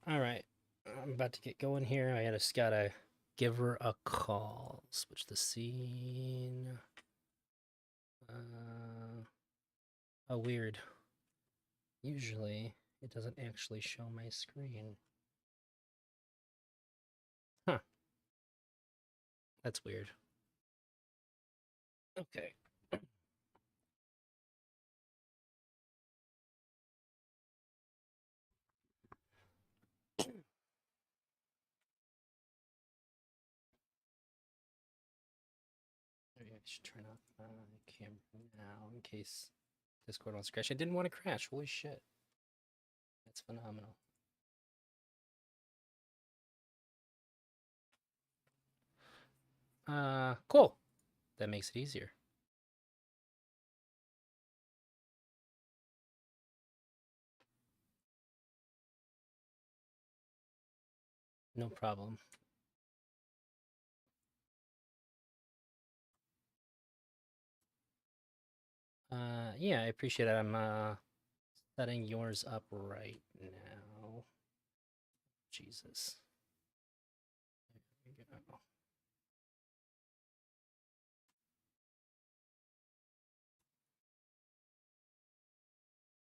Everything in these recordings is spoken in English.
All right, I'm about to get going here. I just gotta give her a call. Switch the scene. Oh, weird. Usually, it doesn't actually show my screen. Huh. That's weird. Okay. Maybe I should turn off my camera now in case Discord wants to crash. I didn't want to crash. Holy shit. That's phenomenal. Cool. That makes it easier. No problem. Yeah, I appreciate it. I'm setting yours up right now. Jesus.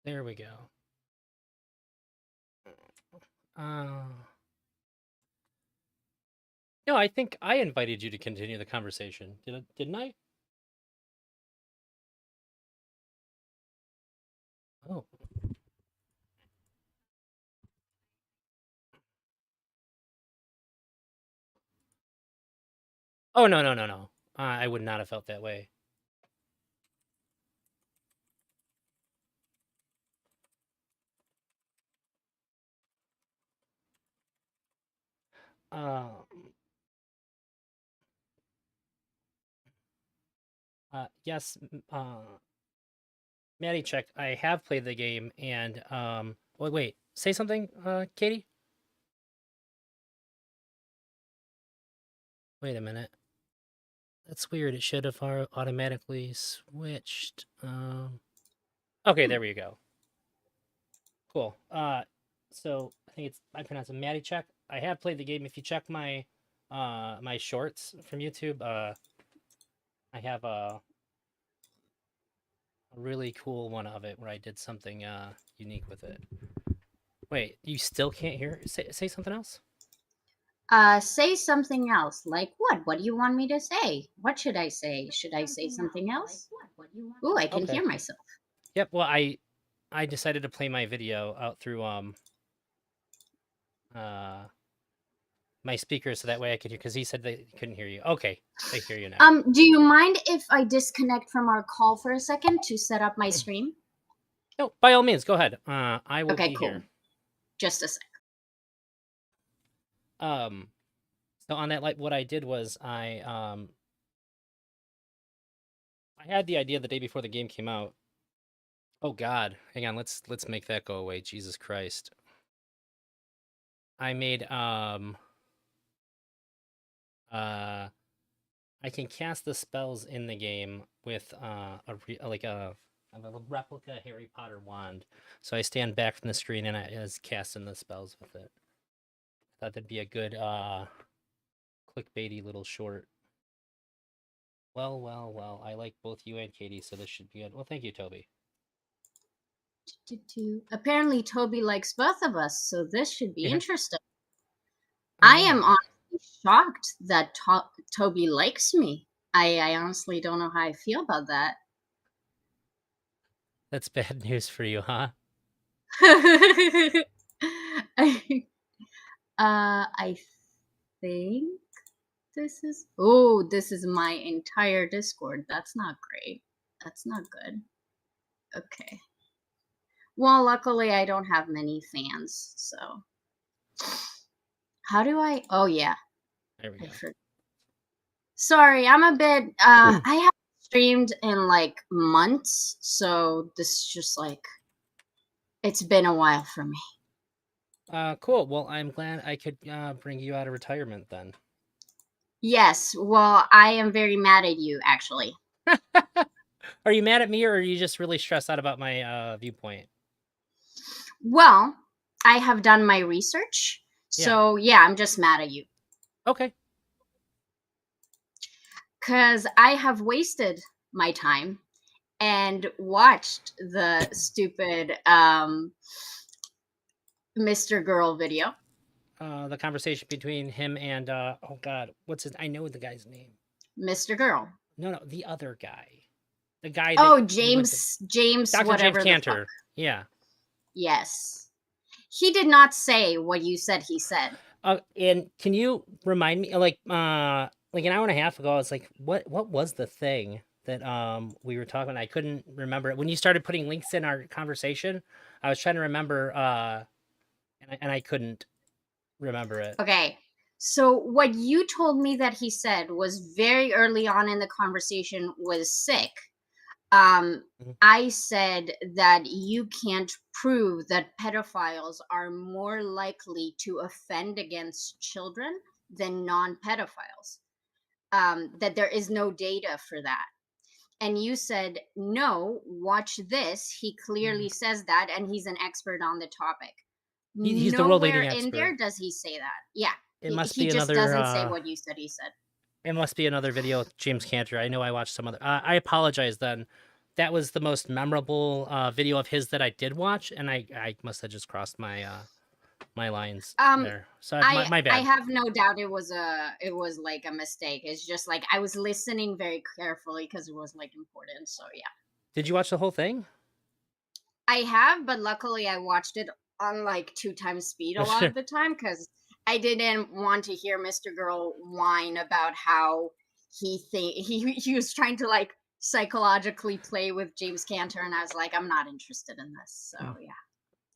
There we go. There we go. No, I think I invited you to continue the conversation. Didn't I? Oh. Oh, no, no, no, no. I would not have felt that way. Yes, Maddie checked. I have played the game, and wait, say something, Katie. Wait a minute. That's weird. It should have automatically switched. Okay, there we go. Cool. So I think I pronounce it Matty. I have played the game. If you check my shorts from YouTube, I have a really cool one of it where I did something unique with it. Wait, you still can't hear? Say something else. Say something else. Like what? What do you want me to say? What should I say? Should I say something else? Ooh, I can Okay. hear myself. Yep. Well, I decided to play my video out through uh my speakers so that way I could hear because he said they couldn't hear you. Okay, I hear you now. Do you mind if I disconnect from our call for a second to set up my stream? No, by all means, go ahead. I will Okay, be cool. here. Just a sec. Um, so on that, like, what I did was I had the idea the day before the game came out. Oh God, hang on. Let's make that go away. Jesus Christ. I made uh I can cast the spells in the game with a replica Harry Potter wand. So I stand back from the screen and I was casting the spells with it. Thought that'd be a good clickbaity little short. Well, well, well. I like both you and Katie, so this should be good. Well, thank you, Toby. Apparently, Toby likes both of us, so this should be Yeah. interesting. Oh I yeah. am honestly shocked that Toby likes me. I honestly don't know how I feel about that. That's bad news for you, huh? I think this is my entire Discord. That's not great. That's not good. Okay. Well, luckily I don't have many fans, so how do I? Oh yeah, There we I go. forgot. Sorry, I'm a bit. I haven't streamed in like months, so this is just like it's been a while for me. Cool. Well, I'm glad I could bring you out of retirement then. Yes, well, I am very mad at you, actually. Are you mad at me or are you just really stressed out about my viewpoint? Well, I have done my research, Yeah. so yeah, I'm just mad at you Okay. because I have wasted my time and watched the stupid Mr. Girl video. The conversation between him and oh God, what's his? I know the guy's name. Mr. Girl. No, no, the other guy. The guy that Oh, you went to. James, Dr. James whatever the fuck. Cantor. Yeah. Yes. He did not say what you said he said. And can you remind me, like an hour and a half ago, I was like, what was the thing that we were talking? I couldn't remember it when you started putting links in our conversation. I was trying to remember, and I couldn't remember it. Okay. So what you told me that he said was very early on in the conversation was sick. Mhm. I said that you can't prove that pedophiles are more likely to offend against children than non-pedophiles. That there is no data for that. And you said, no, watch this. He clearly says that, and he's an expert on the topic. He's the world Nowhere leading in there expert. does he say that. Yeah, It he, must he be just another. doesn't say what you said he said. It must be another video with James Cantor. I know I watched some other. I apologize then. That was the most memorable video of his that I did watch, and I must have just crossed my lines Um, there. So my I bad. have no doubt it was like a mistake. It's just like I was listening very carefully because it was like important. So yeah, Did you watch the whole thing? I have, but luckily I watched it on like 2 times speed a lot of the time because I didn't want to hear Mr. Girl whine about how he was trying to like psychologically play with James Cantor, and I was like, I'm not interested in this. So Mm. yeah.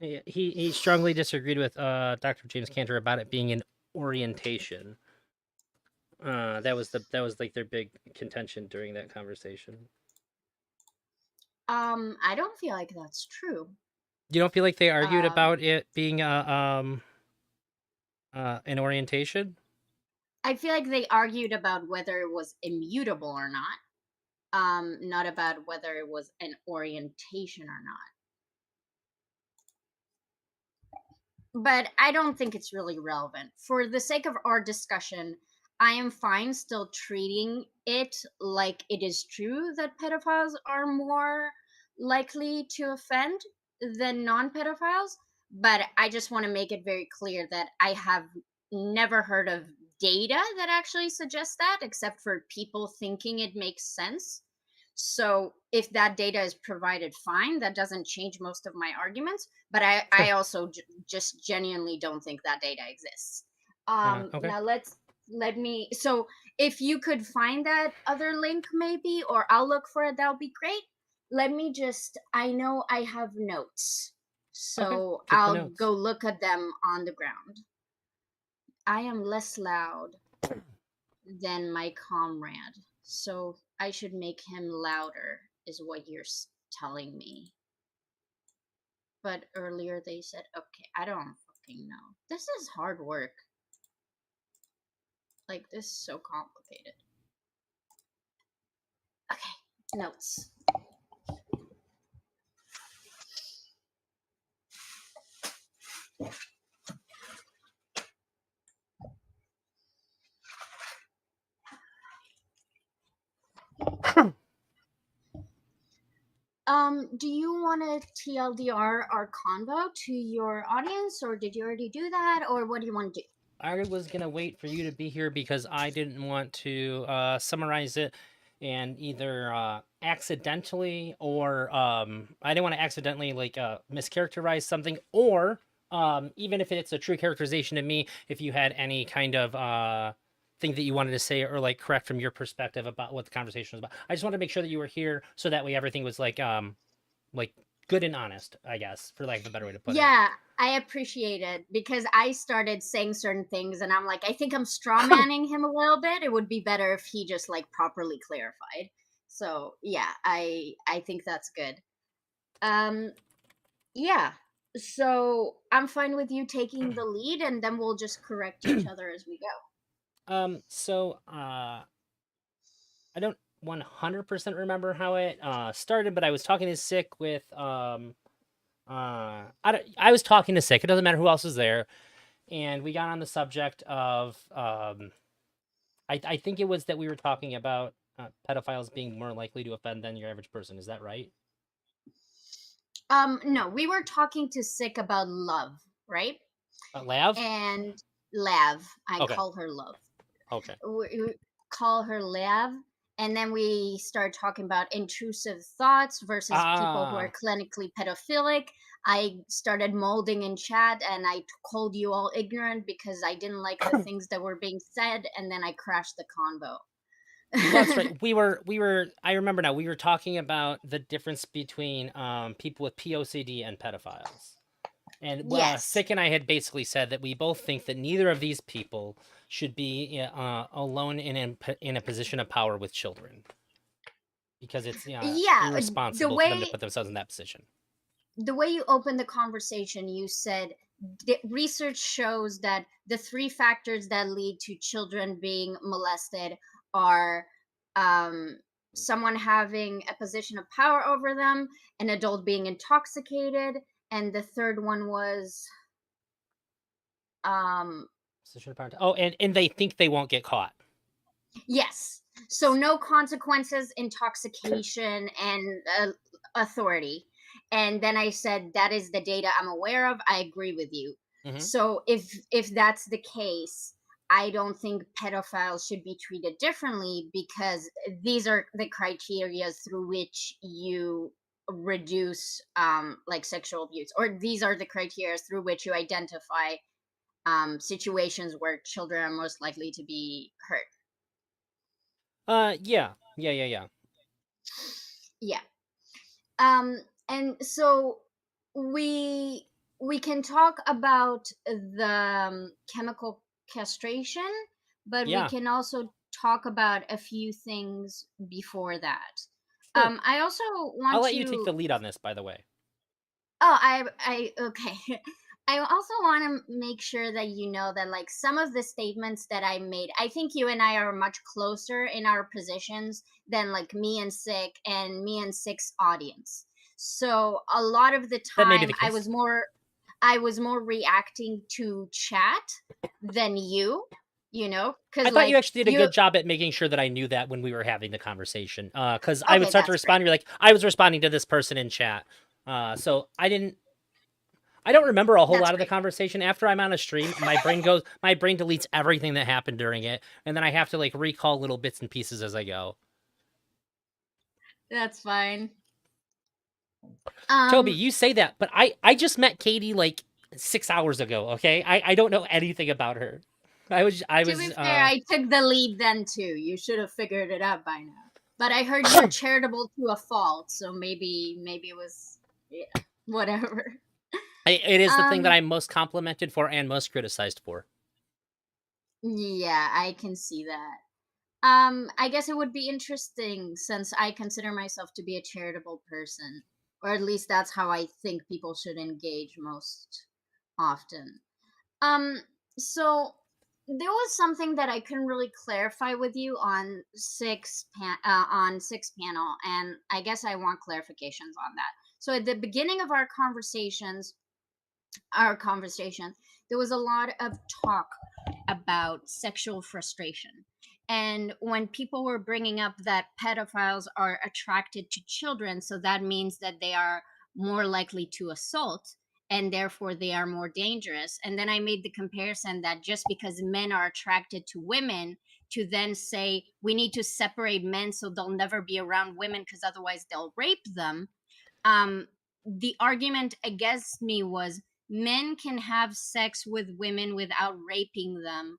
Yeah, he strongly disagreed with Dr. James Cantor about it being an orientation. That was like their big contention during that conversation. I don't feel like that's true. You don't feel like they argued Um, about it being an orientation? I feel like they argued about whether it was immutable or not, not about whether it was an orientation or not. But I don't think it's really relevant. For the sake of our discussion, I am fine still treating it like it is true that pedophiles are more likely to offend than non pedophiles. But I just want to make it very clear that I have never heard of data that actually suggests that, except for people thinking it makes sense. So if that data is provided, fine. That doesn't change most of my arguments. But I Sure. also just genuinely don't think that data exists. Okay. Now let me. So if you could find that other link, maybe, or I'll look for it. That'll be great. Let me just. I know I have notes, Okay. so Take the I'll go notes. look at them on the ground. I am less loud than my comrade, so I should make him louder, is what you're telling me. But earlier they said, okay, I don't fucking know. This is hard work. Like, this is so complicated. Okay, notes. Do you want to TLDR our convo to your audience, or did you already do that, or what do you want to do? I was gonna wait for you to be here because I didn't want to summarize it and either accidentally or I didn't want to accidentally like mischaracterize something, or even if it's a true characterization to me, if you had any kind of thing that you wanted to say or like correct from your perspective about what the conversation was about. I just wanted to make sure that you were here so that way everything was like good and honest, I guess, for lack of a better way to put it. Yeah, I appreciate it because I started saying certain things and I'm like, I think I'm straw manning him a little bit. It would be better if he just like properly clarified. So yeah, I think that's good. Um yeah. So I'm fine with you taking the lead and then we'll just correct each other as we go. So I don't 100% remember how it started, but I was talking to Sick with I was talking to Sick. It doesn't matter who else is there, and we got on the subject of I think it was that we were talking about pedophiles being more likely to offend than your average person. Is that right? No, we were talking to Sick about love, right? Lav? And Lav, I Okay. call her love. Okay. We call her Lav, and then we start talking about intrusive thoughts versus people who are Ah, clinically pedophilic. I started molding in chat and I called you all ignorant because I didn't like the things that were being said, and then I crashed the convo. that's right. We were I remember now. We were talking about the difference between people with POCD and pedophiles. And Yes. Sick and I had basically said that we both think that neither of these people should be alone in a position of power with children because it's Yeah, the irresponsible for them to way put themselves in that position. the way you opened the conversation, you said research shows that the three factors that lead to children being molested are um, someone having a position of power over them, an adult being intoxicated, and the third one was um, Position of power. Oh, and they think they won't get caught. yes. So no consequences, intoxication, and authority. And then I said that is the data I'm aware of. I agree with you. Hmm. So if that's the case, I don't think pedophiles should be treated differently because these are the criteria through which you reduce like sexual abuse, or these are the criteria through which you identify situations where children are most likely to be hurt. Yeah, yeah, yeah, yeah, Yeah. And so we we can talk about the chemical castration, but we yeah. can also talk about a few things before that. Sure. I also I'll want let you take to. the lead on this. By the way. Oh, I okay. I also want to make sure that you know that, like, some of the statements that I made, I think you and I are much closer in our positions than like me and Sick's audience. So a lot of the That may be time the case. I was more reacting to chat than you know, I cuz thought you like actually did a you good job at making sure that I knew that when we were having the conversation. Because I would okay, start to that's respond, great. you're like, I was responding to this person in chat. So I don't remember a whole That's lot of the great. conversation after I'm on a stream. My brain deletes everything that happened during it, and then I have to like recall little bits and pieces as I go. That's fine. Toby, Um you say that, but I just met Katie like 6 hours ago. Okay, I don't know anything about her. I To was be fair, I took the lead then too. You should have figured it out by now. But I heard you're charitable to a fault, so maybe it was, yeah, whatever. it is the thing that Um I'm most complimented for and most criticized for. yeah, I can see that. I guess it would be interesting since I consider myself to be a charitable person, or at least that's how I think people should engage most often. Um, so there was something that I couldn't really clarify with you on six panel, and I guess I want clarifications on that. So at the beginning of our conversation, there was a lot of talk about sexual frustration. And when people were bringing up that pedophiles are attracted to children, so that means that they are more likely to assault and therefore they are more dangerous. And then I made the comparison that just because men are attracted to women, to then say we need to separate men so they'll never be around women because otherwise they'll rape them. The argument against me was men can have sex with women without raping them,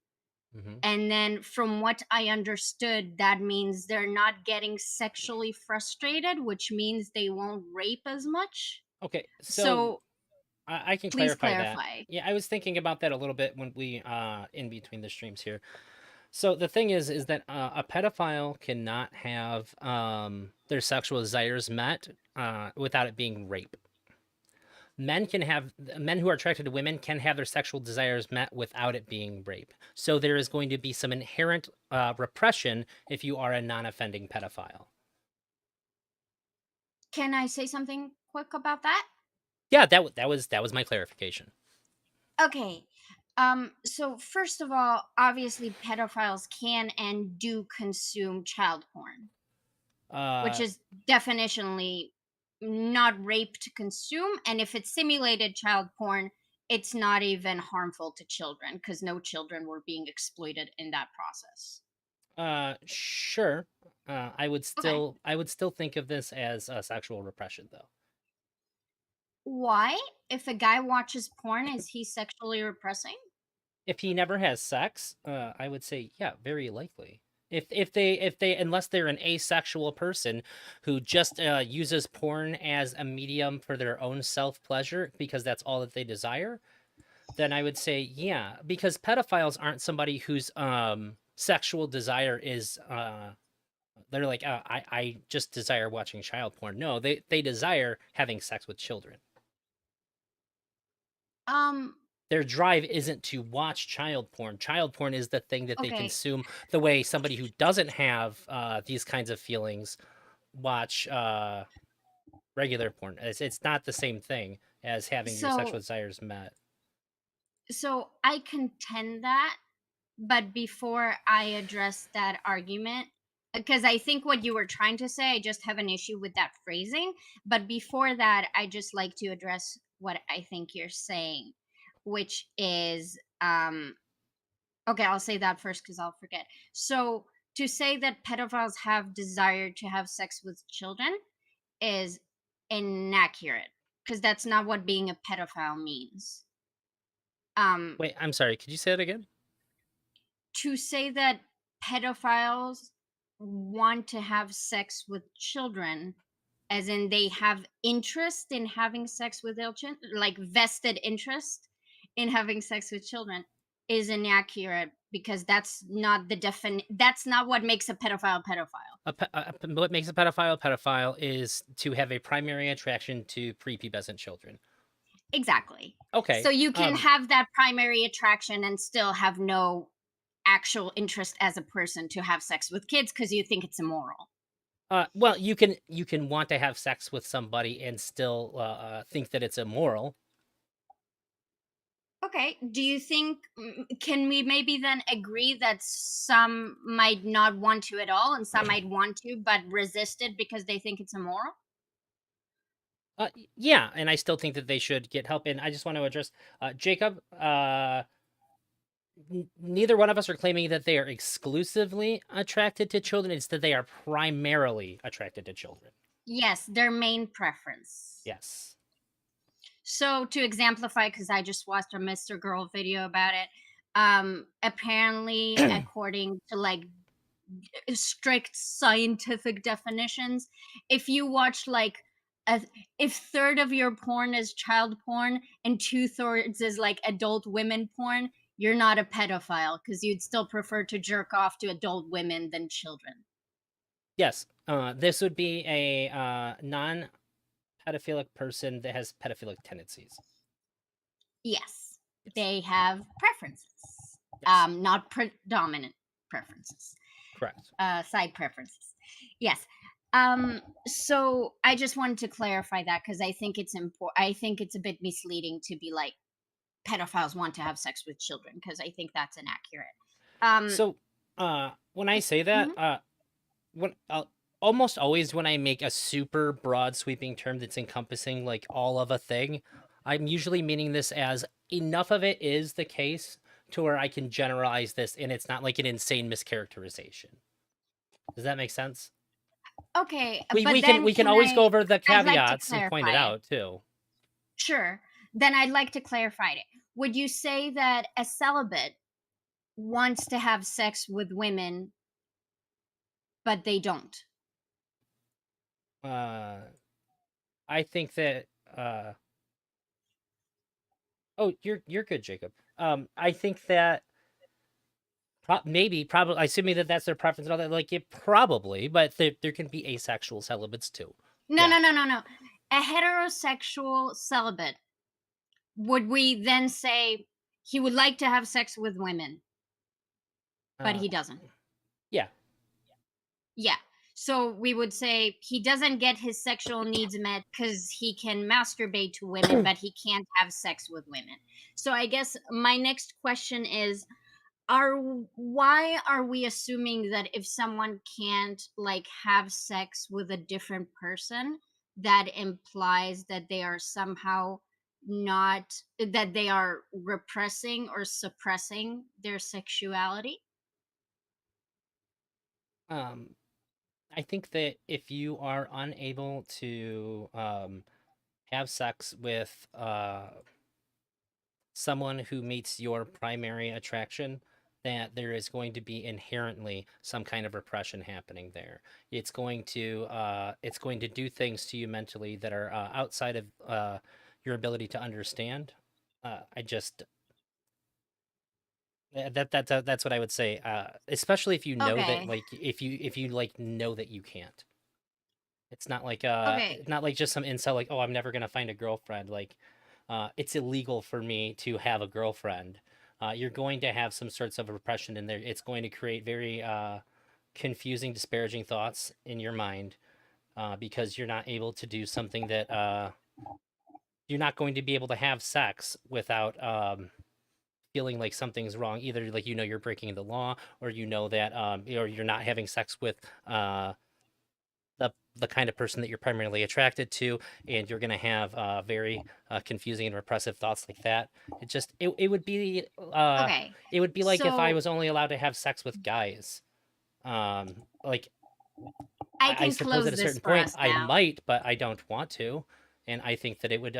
Hmm. and then from what I understood, that means they're not getting sexually frustrated, which means they won't rape as much. Okay, so So I can please clarify that. clarify. Yeah, I was thinking about that a little bit when we in between the streams here. So the thing is that a pedophile cannot have their sexual desires met without it being rape. Men who are attracted to women can have their sexual desires met without it being rape. So there is going to be some inherent repression if you are a non-offending pedophile. Can I say something quick about that? Yeah, that was my clarification. Okay. So first of all, obviously pedophiles can and do consume child porn, which Uh, is definitionally not rape to consume. And if it's simulated child porn, it's not even harmful to children because no children were being exploited in that process. sure. Okay. I would still think of this as sexual repression, though. Why? If a guy watches porn, is he sexually repressing? If he never has sex, I would say yeah, very likely. If they unless they're an asexual person who just uses porn as a medium for their own self pleasure because that's all that they desire, then I would say yeah, because pedophiles aren't somebody whose sexual desire is they're like I just desire watching child porn. No, they desire having sex with children. Um, Their drive isn't to watch child porn. Child porn is the thing that they okay. consume the way somebody who doesn't have these kinds of feelings watch regular porn. It's not the same thing as having your sexual So desires met. so I contend that, but before I address that argument, because I think what you were trying to say, I just have an issue with that phrasing. But before that, I just like to address what I think you're saying, which is okay, I'll say that first because I'll forget. So to say that pedophiles have desire to have sex with children is inaccurate because that's not what being a pedophile means. Um, Wait, I'm sorry. Could you say that again? to say that pedophiles want to have sex with children, as in they have interest in having sex with children, like vested interest in having sex with children, is inaccurate because that's not what makes a pedophile pedophile. What makes a pedophile is to have a primary attraction to prepubescent children. Exactly. So Okay. you can have that primary attraction and still have no actual interest as a person to have sex with kids because you think it's immoral. Well, you can want to have sex with somebody and still think that it's immoral. Okay. Do you think, can we maybe then agree that some might not want to at all and some might want to but resist it because they think it's immoral? Yeah, and I still think that they should get help. And I just want to address Jacob. Neither one of us are claiming that they are exclusively attracted to children. It's that they are primarily attracted to children. Yes, their main preference. Yes. So to exemplify, because I just watched a Mr. Girl video about it, apparently according to like strict scientific definitions, if you watch like a, if third of your porn is child porn and two-thirds is like adult women porn, you're not a pedophile because you'd still prefer to jerk off to adult women than children. Yes. This would be a non-pedophilic person that has pedophilic tendencies. Yes, Yes. they have preferences, Yes. not predominant preferences, Correct. side preferences. Yes. So I just wanted to clarify that because I think it's important. I think it's a bit misleading to be like pedophiles want to have sex with children because I think that's inaccurate. Um, So, when I say that, mhm. when almost always when I make a super broad sweeping term that's encompassing like all of a thing, I'm usually meaning this as enough of it is the case to where I can generalize this and it's not like an insane mischaracterization. Does that make sense? Okay, We but we can then we can can always go I? over the I'd like to caveats and point clarify it it. out too. Sure. Then I'd like to clarify it. Would you say that a celibate wants to have sex with women, but they don't? Uh, I think that oh, you're good, Jacob. I think that maybe, probably, assuming that that's their preference and all that, like it probably, but there can be asexual celibates too. No, Yeah. no, no, no, no. A heterosexual celibate, would we then say he would like to have sex with women, but Uh, he doesn't? yeah. Yeah. So we would say he doesn't get his sexual needs met because he can masturbate to women, but he can't have sex with women. So I guess my next question is, are why are we assuming that if someone can't like have sex with a different person, that implies that they are somehow not, that they are repressing or suppressing their sexuality? Um, I think that if you are unable to have sex with someone who meets your primary attraction, that there is going to be inherently some kind of repression happening there. It's going to do things to you mentally that are outside of your ability to understand. I just that's what I would say. Especially if you know that, Okay. like, if you like know that you can't. Okay. It's not like just some incel like, oh, I'm never gonna find a girlfriend. Like, it's illegal for me to have a girlfriend. You're going to have some sorts of repression in there. It's going to create very confusing, disparaging thoughts in your mind because you're not able to do something that you're not going to be able to have sex without feeling like something's wrong. Either like you're breaking the law, or that or you're not having sex with the kind of person that you're primarily attracted to, and you're gonna have very confusing and repressive thoughts like that. Uh Okay. it would be like if I So was only allowed to have sex with guys. Like I I can suppose at close a this certain for point us I now. might, but I don't want to, and I think that it would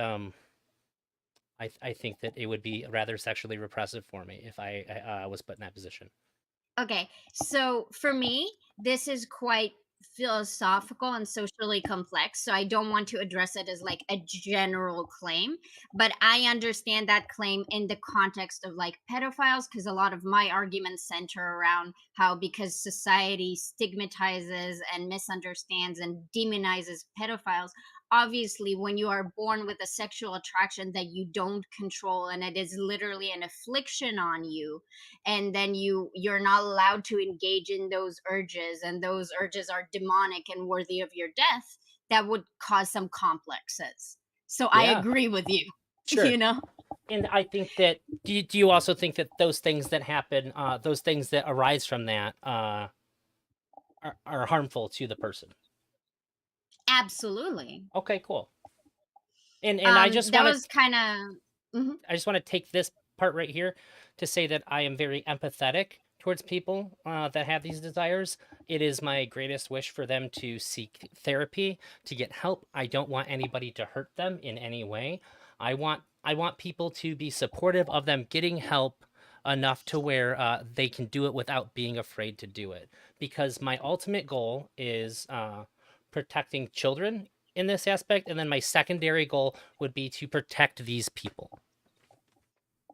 I think that it would be rather sexually repressive for me if I was put in that position. Okay. So for me, this is quite philosophical and socially complex. So I don't want to address it as like a general claim, but I understand that claim in the context of like pedophiles, because a lot of my arguments center around how because society stigmatizes and misunderstands and demonizes pedophiles, obviously when you are born with a sexual attraction that you don't control, and it is literally an affliction on you, and then you're not allowed to engage in those urges, and those urges are demonic and worthy of your death, that would cause some complexes. So I Yeah, agree with you. sure. You know. And I think that do you also think that those things that happen, those things that arise from that, are harmful to the person? Absolutely. Okay, cool. And That was kind of. I just want to take this part right here to say that I am very empathetic towards people that have these desires. It is my greatest wish for them to seek therapy, to get help. I don't want anybody to hurt them in any way. I want people to be supportive of them getting help enough to where they can do it without being afraid to do it. Because my ultimate goal is protecting children in this aspect, and then my secondary goal would be to protect these people.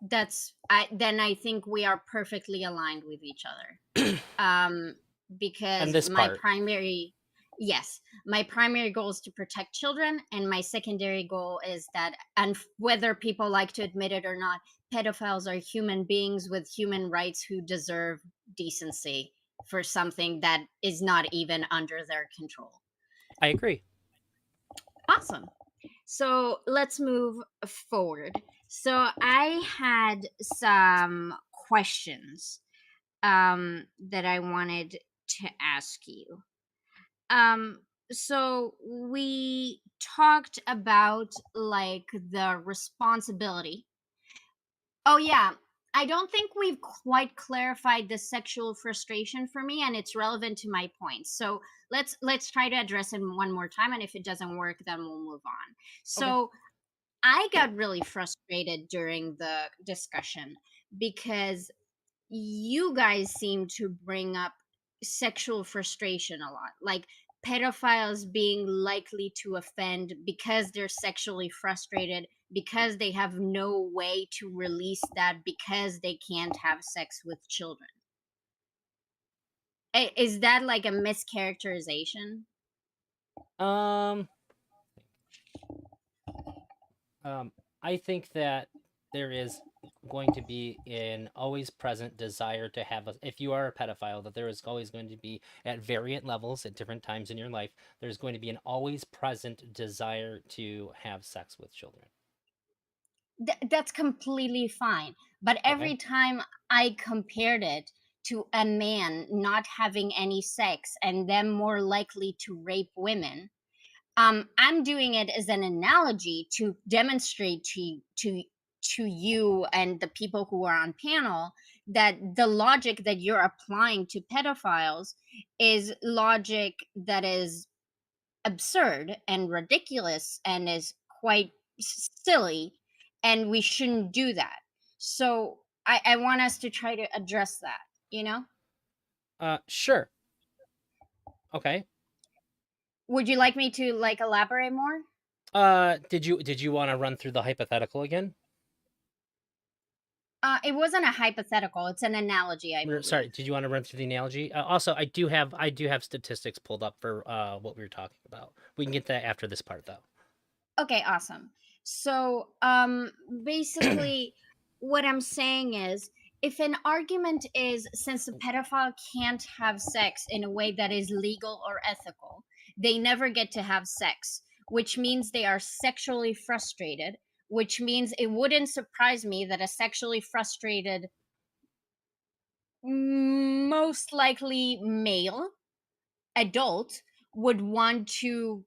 That's I then I think we are perfectly aligned with each other. Um And because this part. yes, my primary goal is to protect children, and my secondary goal is that, and whether people like to admit it or not, pedophiles are human beings with human rights who deserve decency for something that is not even under their control. I agree. Awesome. So let's move forward. So I had some questions that I wanted to ask you. So we talked about like the responsibility. Oh yeah, I don't think we've quite clarified the sexual frustration for me, and it's relevant to my point. So let's try to address it one more time, and if it doesn't work, then we'll move on. Okay. So I got really frustrated during the discussion because you guys seem to bring up sexual frustration a lot. Like pedophiles being likely to offend because they're sexually frustrated, because they have no way to release that, because they can't have sex with children. Is that like a mischaracterization? Um, um, I think that there is going to be an always present desire to have a, if you are a pedophile, that there is always going to be at variant levels at different times in your life, there's going to be an always present desire to have sex with children. That's completely fine. But Okay. every time I compared it to a man not having any sex and them more likely to rape women, I'm doing it as an analogy to demonstrate to you and the people who are on panel that the logic that you're applying to pedophiles is logic that is absurd and ridiculous and is quite silly, and we shouldn't do that. So I want us to try to address that, you know. Sure. Okay. Would you like me to like elaborate more? Did you want to run through the hypothetical again? It wasn't a hypothetical, it's an analogy, I Sorry, believe. did you want to run through the analogy? Also, I do have statistics pulled up for what we were talking about. We can get that after this part though. Okay, awesome. So, basically, what I'm saying is, if an argument is since a pedophile can't have sex in a way that is legal or ethical, they never get to have sex, which means they are sexually frustrated, which means it wouldn't surprise me that a sexually frustrated, most likely male adult would want to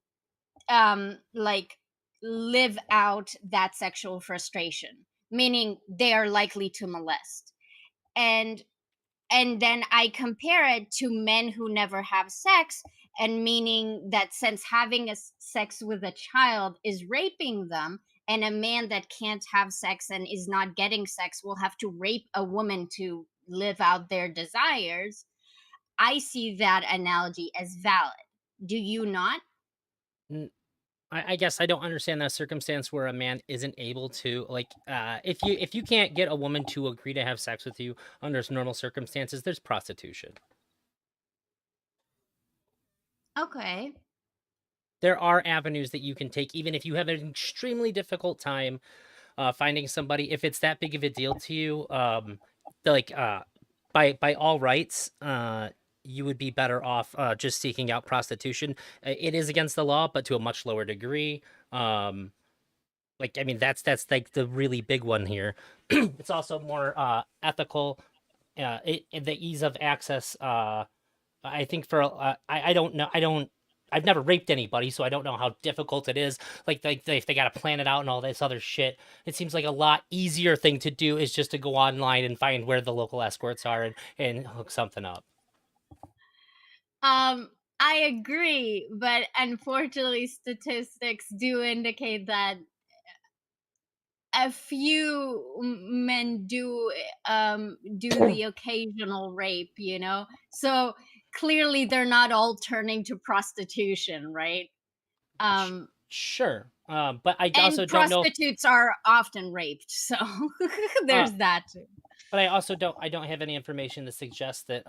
like live out that sexual frustration, meaning they are likely to molest. And and then I compare it to men who never have sex, and meaning that since having sex with a child is raping them, and a man that can't have sex and is not getting sex will have to rape a woman to live out their desires, I see that analogy as valid. Do you not? N- I guess I don't understand that circumstance where a man isn't able to like if you can't get a woman to agree to have sex with you under normal circumstances, there's prostitution. Okay. there are avenues that you can take, even if you have an extremely difficult time finding somebody. If it's that big of a deal to you, like by all rights, you would be better off just seeking out prostitution. It is against the law, but to a much lower degree. Um, like I mean, that's like the really big one here. It's also more ethical. The ease of access. I think for I don't know. I don't. I've never raped anybody, so I don't know how difficult it is. Like if they got to plan it out and all this other shit, it seems like a lot easier thing to do is just to go online and find where the local escorts are and hook something up. Um, I agree, but unfortunately, statistics do indicate that a few men do the occasional rape, you know? So clearly they're not all turning to prostitution, right? Sh- Um sure, but I and also don't know if prostitutes are often raped, so uh, there's that too. but I also don't have any information to suggest that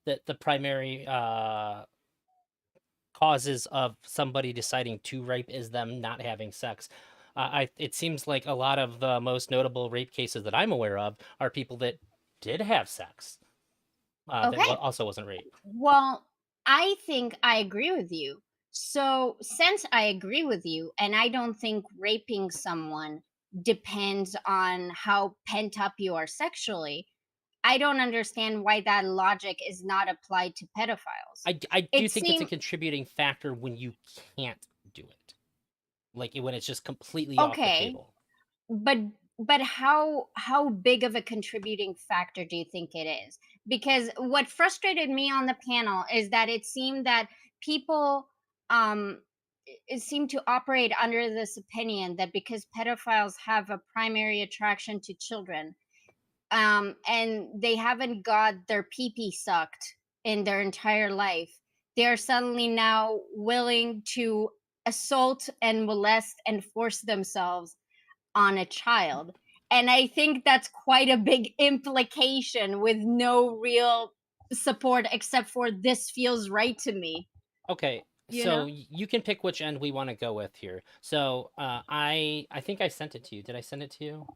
that the primary causes of somebody deciding to rape is them not having sex. It seems like a lot of the most notable rape cases that I'm aware of are people that did have sex Okay. also wasn't rape. Well, I think I agree with you. So, since I agree with you, and I don't think raping someone depends on how pent up you are sexually, I don't understand why that logic is not applied to pedophiles. I do It think it's a seems contributing factor when you can't do it, like when it's just completely off the okay, table. but how big of a contributing factor do you think it is? Because what frustrated me on the panel is that it seemed that people um it seemed to operate under this opinion that because pedophiles have a primary attraction to children, and they haven't got their pee-pee sucked in their entire life, they are suddenly now willing to assault and molest and force themselves on a child. And I think that's quite a big implication with no real support except for this feels right to me, Okay, you so know? you can pick which end we want to go with here. So I think I sent it to you. Did I send it to you?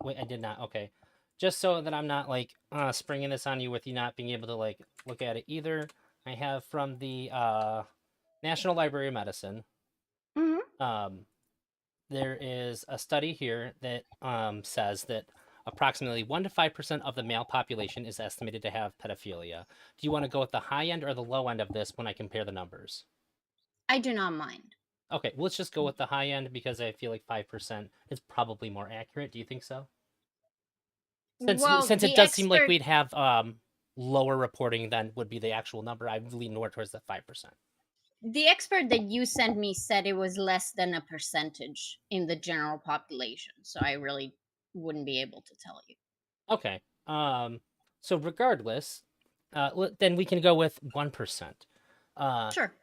Wait, I did not. Okay. Just so that I'm not like springing this on you with you not being able to like look at it either. I have from the National Library of Medicine. Mhm. Um, there is a study here that says that approximately 1 to 5% of the male population is estimated to have pedophilia. Do you want to go with the high end or the low end of this when I compare the numbers? I do not mind. Okay, well, let's just go with the high end because I feel like 5% is probably more accurate. Do you think so? Well, Since it does seem like we'd have lower reporting than would be the actual number, I lean more towards the 5%. the expert that you sent me said it was less than a percentage in the general population, so I really wouldn't be able to tell you. Okay. So regardless, then we can go with 1%. Uh, Sure.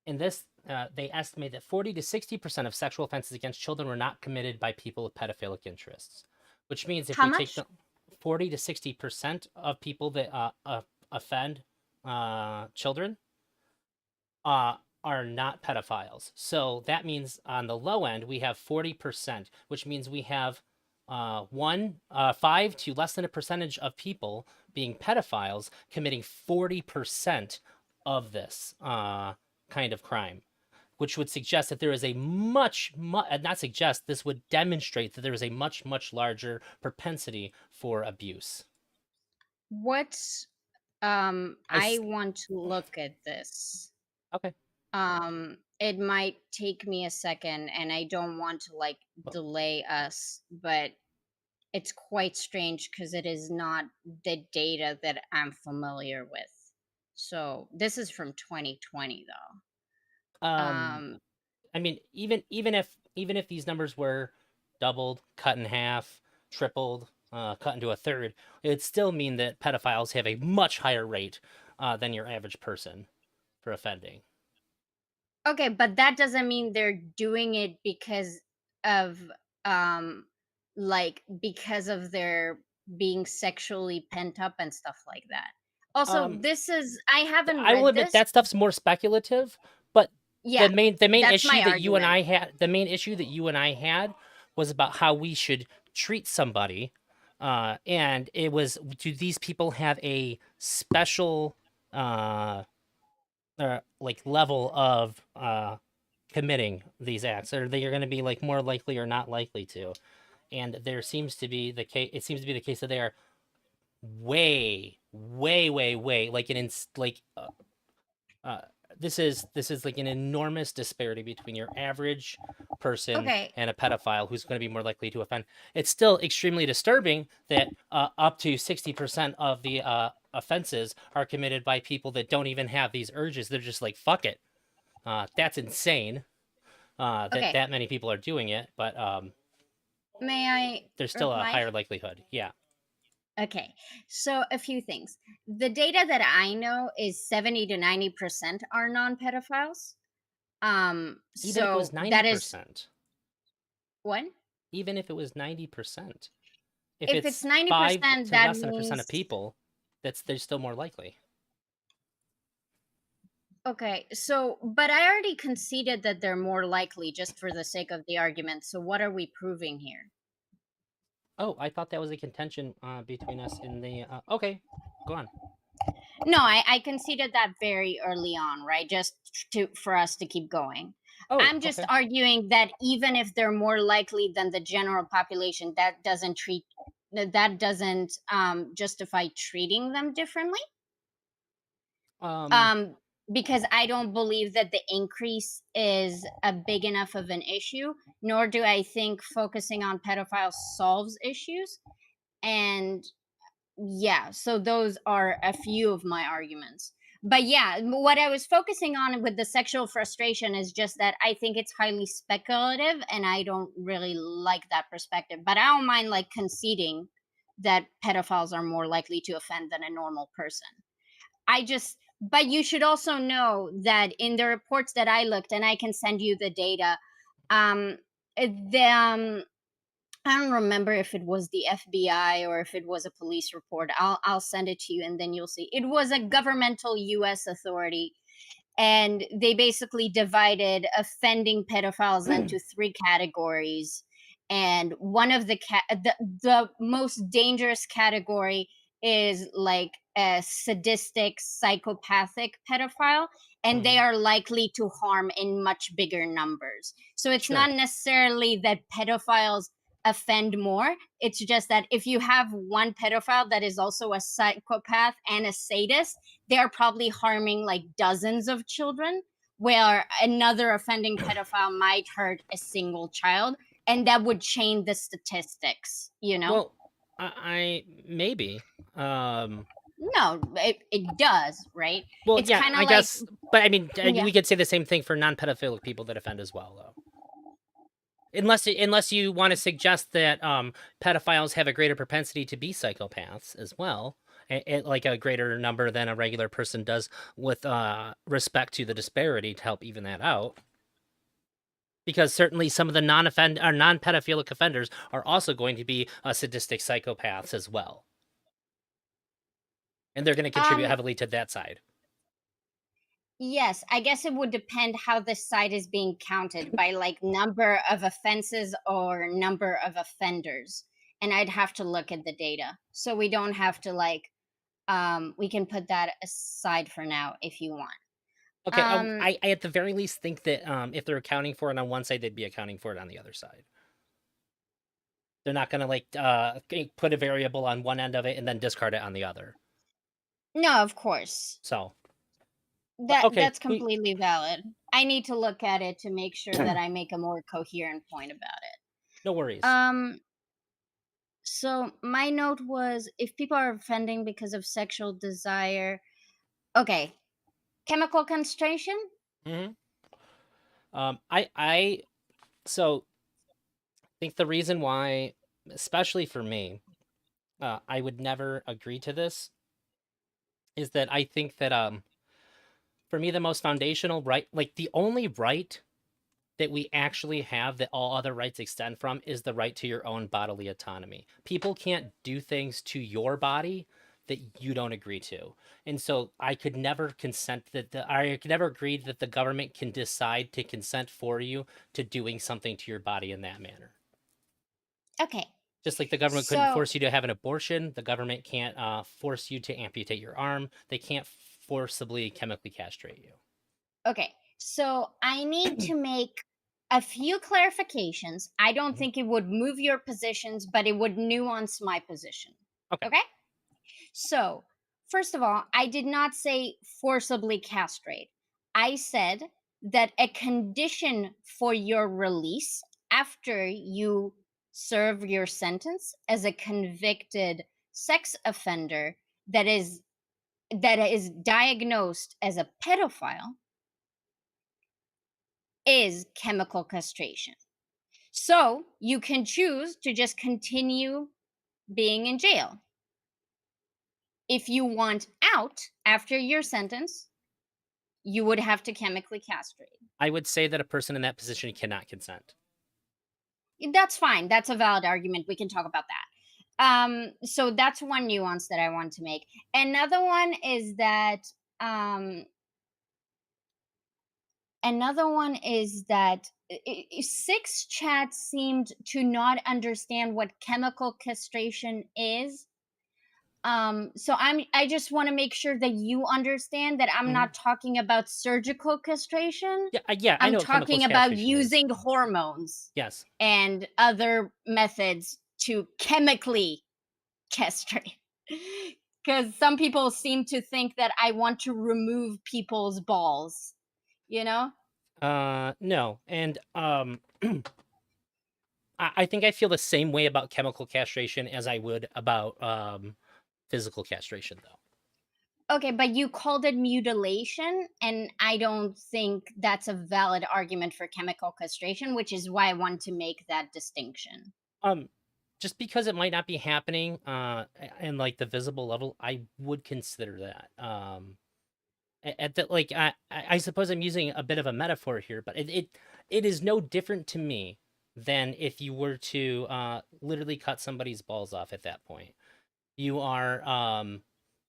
in this, they estimate that 40 to 60% of sexual offenses against children were not committed by people with pedophilic interests, which means if How we take much? the 40 to 60% of people that offend children are not pedophiles. So that means on the low end we have 40%, which means we have 5 to less than a percentage of people being pedophiles committing 40% of this kind of crime, which would suggest that there is a not suggest, this would demonstrate that there is a much larger propensity for abuse. What I I s- want to look at this. okay. It might take me a second and I don't want to like Well, delay us, but it's quite strange because it is not the data that I'm familiar with. So this is from 2020 though. um I mean, even if these numbers were doubled, cut in half, tripled, cut into a third, it'd still mean that pedophiles have a much higher rate than your average person for offending. Okay, but that doesn't mean they're doing it because of um because of their being sexually pent up and stuff like that. Also, Um, this is I haven't I will read admit this. that stuff's more speculative, but Yeah, the main that's issue my that you and argument. I had the main issue that you and I had was about how we should treat somebody, and it was, do these people have a special uh like level of committing these acts? Are they going to be like more likely or not likely to? And there seems to be the case. It seems to be the case that they are way like like uh, this is like an enormous disparity between your average person Okay, and a pedophile who's going to be more likely to offend. It's still extremely disturbing that up to 60% of the offenses are committed by people that don't even have these urges. They're just like, fuck it. That's insane that okay. that many people are doing it, but May I there's still a reply? higher likelihood. Yeah. Okay, so a few things. The data that I know is 70 to 90% are non-pedophiles. Even if it was So that is 90%. what? Even if it was 90%. If If it's it's 5 90%, to that less than a percent of means people, that's they're still more likely. okay. So, but I already conceded that they're more likely just for the sake of the argument. So, what are we proving here? Oh, I thought that was a contention between us in the. Okay, go on. No, I conceded that very early on, right? Just to for us to keep going. Oh, I'm just okay. arguing that even if they're more likely than the general population, that doesn't justify treating them differently. Um, Um, because I don't believe that the increase is a big enough of an issue, nor do I think focusing on pedophiles solves issues. And yeah, so those are a few of my arguments. But yeah, what I was focusing on with the sexual frustration is just that I think it's highly speculative and I don't really like that perspective. But I don't mind like conceding that pedophiles are more likely to offend than a normal person. But you should also know that in the reports that I looked, and I can send you the data, um, the I don't remember if it was the FBI or if it was a police report. I'll send it to you and then you'll see. It was a governmental US authority and they basically divided offending pedophiles into three categories. And one of the most dangerous category is like a sadistic psychopathic pedophile, and they mhm, are likely to harm in much bigger numbers. So it's sure. not necessarily that pedophiles offend more. It's just that if you have one pedophile that is also a psychopath and a sadist, they're probably harming like dozens of children, where another offending pedophile might hurt a single child, and that would change the statistics, you know? Well, I maybe. Um, No, it does, right? well, It's yeah, kind of I like, guess, but I mean, yeah. we could say the same thing for non-pedophilic people that offend as well, though. Unless you want to suggest that pedophiles have a greater propensity to be psychopaths as well, like a greater number than a regular person does, with respect to the disparity to help even that out. Because certainly some of the non-offend or non-pedophilic offenders are also going to be sadistic psychopaths as well, and they're going to contribute Um, heavily to that side. yes, I guess it would depend how the site is being counted by like number of offenses or number of offenders. And I'd have to look at the data. So we don't have to like we can put that aside for now if you want. Okay, Um I at the very least think that if they're accounting for it on one side, they'd be accounting for it on the other side. They're not going to like put a variable on one end of it and then discard it on the other. no, of course. So, but That okay, that's we completely valid. I need to look at it to make sure that I make a more coherent point about it. no worries. Um so my note was if people are offending because of sexual desire, okay, chemical castration? Hmm. I so think the reason why, especially for me, I would never agree to this is that I think that for me the most foundational right, like the only right that we actually have that all other rights extend from is the right to your own bodily autonomy. People can't do things to your body that you don't agree to. And so I could never consent that I could never agree that the government can decide to consent for you to doing something to your body in that manner. Okay. Just like the government couldn't So, force you to have an abortion, the government can't force you to amputate your arm. They can't forcibly chemically castrate okay. So I need you. to make a few clarifications. I don't Mhm. think it would move your positions, but it would nuance my position. Okay. Okay? So, first of all, I did not say forcibly castrate. I said that a condition for your release after you serve your sentence as a convicted sex offender that is diagnosed as a pedophile is chemical castration. So, you can choose to just continue being in jail. If you want out after your sentence, you would have to chemically castrate. I would say that a person in that position cannot consent. That's fine. That's a valid argument. We can talk about that. So that's one nuance that I want to make. Another one is that um, six chat seemed to not understand what chemical castration is. So I just want to make sure that you understand that I'm Mhm. not talking about surgical castration. Yeah, I I'm know what chemical talking about castration is. using hormones Yes. and other methods to chemically castrate. Because some people seem to think that I want to remove people's balls, you know? No, and I think I feel the same way about chemical castration as I would about physical castration, though. Okay, but you called it mutilation, and I don't think that's a valid argument for chemical castration, which is why I want to make that distinction. Um, just because it might not be happening in like the visible level, I would consider that. At the like, I suppose I'm using a bit of a metaphor here, but it is no different to me than if you were to literally cut somebody's balls off at that point. You are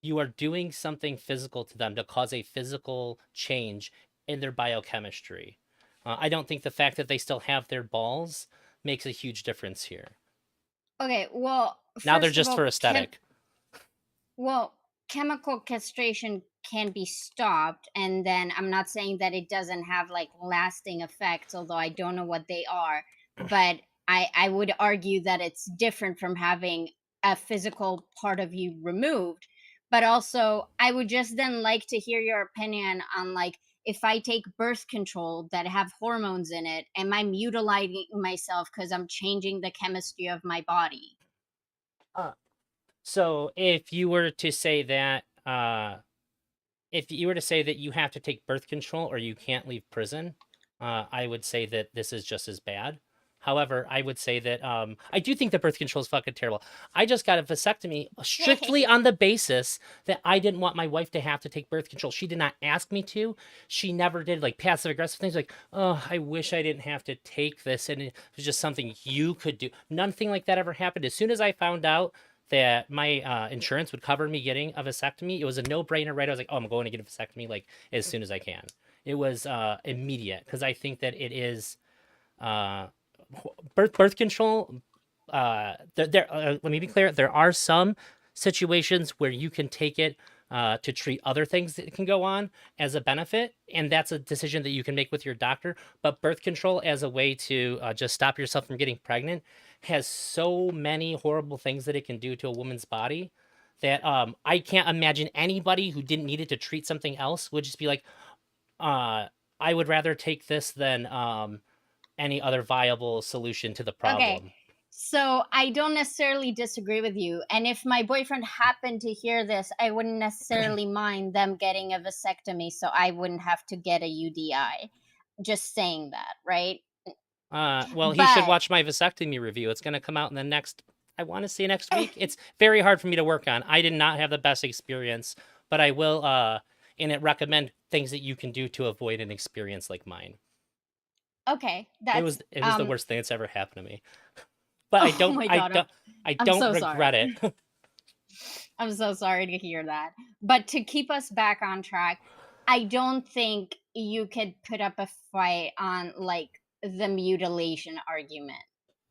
you are doing something physical to them to cause a physical change in their biochemistry. I don't think the fact that they still have their balls makes a huge difference here. Okay, well, Now they're first of just for all, aesthetic. well, chemical castration can be stopped, and then I'm not saying that it doesn't have like lasting effects, although I don't know what they are, but I would argue that it's different from having a physical part of you removed. But also, I would just then like to hear your opinion on like if I take birth control that have hormones in it, am I mutilating myself because I'm changing the chemistry of my body? Uh, so if you were to say that you have to take birth control or you can't leave prison, I would say that this is just as bad. However, I would say that I do think that birth control is fucking terrible. I just got a vasectomy strictly on the basis that I didn't want my wife to have to take birth control. She did not ask me to. She never did like passive aggressive things like, "Oh, I wish I didn't have to take this," and it was just something you could do. Nothing like that ever happened. As soon as I found out that my insurance would cover me getting a vasectomy, it was a no-brainer, right? I was like, oh, I'm going to get a vasectomy like as soon as I can. It was immediate because I think that it is uh, birth control. Let me be clear. There are some situations where you can take it to treat other things that can go on as a benefit, and that's a decision that you can make with your doctor. But birth control as a way to just stop yourself from getting pregnant has so many horrible things that it can do to a woman's body that I can't imagine anybody who didn't need it to treat something else would just be like, uh, I would rather take this than any other viable solution to the Okay. problem. So I don't necessarily disagree with you. And if my boyfriend happened to hear this, I wouldn't necessarily mind them getting a vasectomy so I wouldn't have to get a UDI. Just saying that, right? Well, he should But watch my vasectomy review. It's going to come out in the next, I want to say next week. It's very hard for me to work on. I did not have the best experience, but I will, and it recommend things that you can do to avoid an experience like mine. okay, It was the worst thing that's ever happened to me. But oh my god, I I'm don't so sorry. regret it. I'm so sorry to hear that. But to keep us back on track, I don't think you could put up a fight on like the mutilation argument.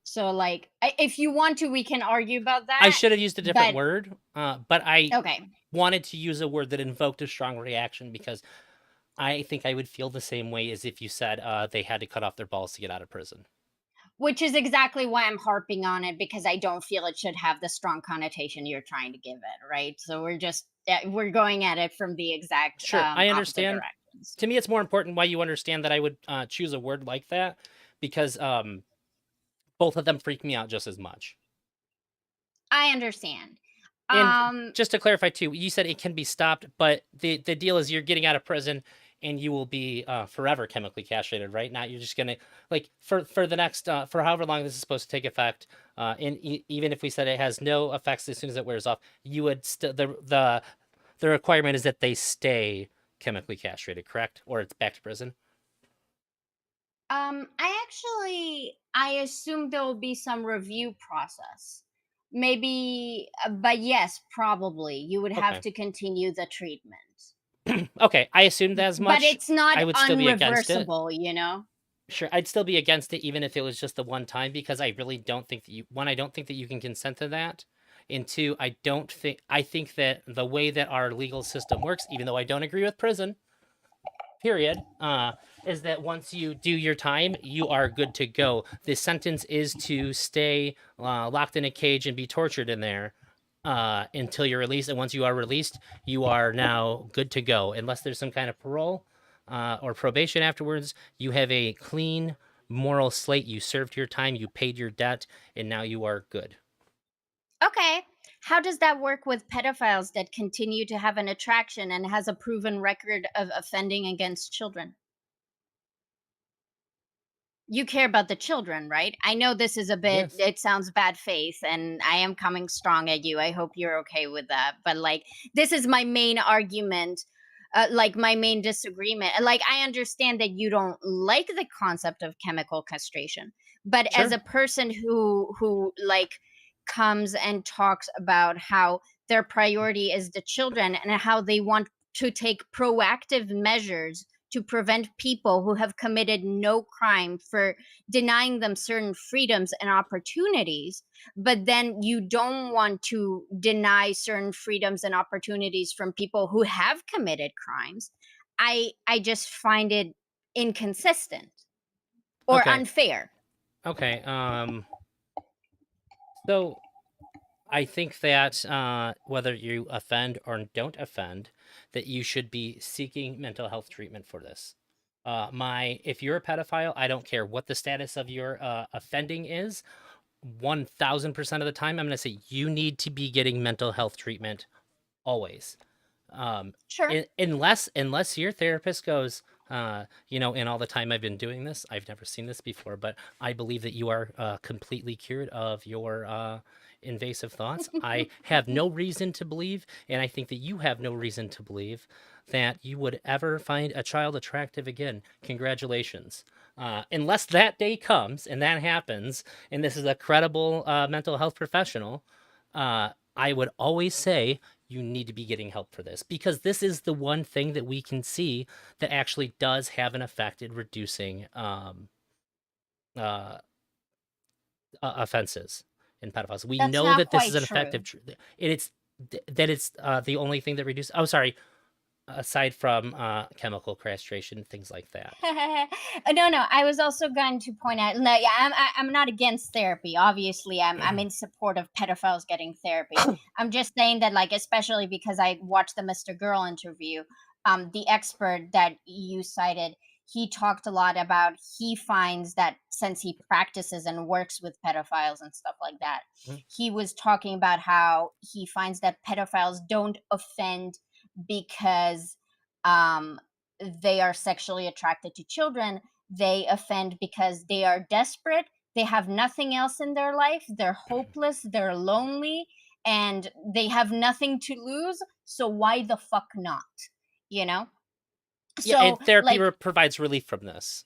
So like if you want to we can argue about I that, should have used a different but word, but I okay. wanted to use a word that invoked a strong reaction because I think I would feel the same way as if you said they had to cut off their balls to get out of prison. Which is exactly why I'm harping on it because I don't feel it should have the strong connotation you're trying to give it, right? So we're going at it from the exact Sure, I opposite understand. directions. To me, it's more important why you understand that I would choose a word like that because both of them freak me out just as much. I understand. And Um, just to clarify too, you said it can be stopped, but the deal is you're getting out of prison and you will be forever chemically castrated, right? Not you're just gonna like for the next for however long this is supposed to take effect. And even if we said it has no effects as soon as it wears off, you would still the requirement is that they stay chemically castrated, correct? Or it's back to prison. I assume there will be some review process. Maybe, but yes, probably you would have Okay. to continue the treatment. Okay, I assumed as But much. it's not I would still be against it. unreversible, you know? Sure, I'd still be against it even if it was just the one time because I really don't think that you one, I don't think that you can consent to that. And two, I think that the way that our legal system works, even though I don't agree with prison, period, is that once you do your time, you are good to go. The sentence is to stay locked in a cage and be tortured in there until you're released. And once you are released, you are now good to go. Unless there's some kind of parole or probation afterwards, you have a clean moral slate. You served your time, you paid your debt, and now you are good. Okay. How does that work with pedophiles that continue to have an attraction and has a proven record of offending against children? You care about the children, right? I know this is a bit, Yes. it sounds bad faith, and I am coming strong at you. I hope you're okay with that. But like, this is my main argument, like my main disagreement. Like, I understand that you don't like the concept of chemical castration, but as Sure. a person who like comes and talks about how their priority is the children and how they want to take proactive measures to prevent people who have committed no crime for denying them certain freedoms and opportunities, but then you don't want to deny certain freedoms and opportunities from people who have committed crimes. I just find it inconsistent or Okay. unfair. Okay. So I think that whether you offend or don't offend, that you should be seeking mental health treatment for this. If you're a pedophile, I don't care what the status of your offending is. 1000% of the time, I'm going to say you need to be getting mental health treatment always. Um, Sure. unless your therapist goes, in all the time I've been doing this, I've never seen this before, but I believe that you are completely cured of your invasive thoughts. I have no reason to believe, and I think that you have no reason to believe that you would ever find a child attractive again. Congratulations. Unless that day comes and that happens, and this is a credible mental health professional, I would always say you need to be getting help for this because this is the one thing that we can see that actually does have an effect in reducing uh, offenses in pedophiles. We That's know not that this is quite an effective, true. and it's the only thing that reduces. Oh, sorry. Aside from chemical castration, things like that. No, no. I was also going to point out. No, yeah, I'm not against therapy. Obviously, I'm in support of pedophiles getting therapy. I'm just saying that, like, especially because I watched the Mr. Girl interview. The expert that you cited, he talked a lot about. He finds that since he practices and works with pedophiles and stuff like that, Mhm. he was talking about how he finds that pedophiles don't offend because um they are sexually attracted to children. They offend because they are desperate. They have nothing else in their life. They're hopeless. They're lonely and they have nothing to lose. So why the fuck not? You know? Yeah, and So, therapy like, provides relief from this.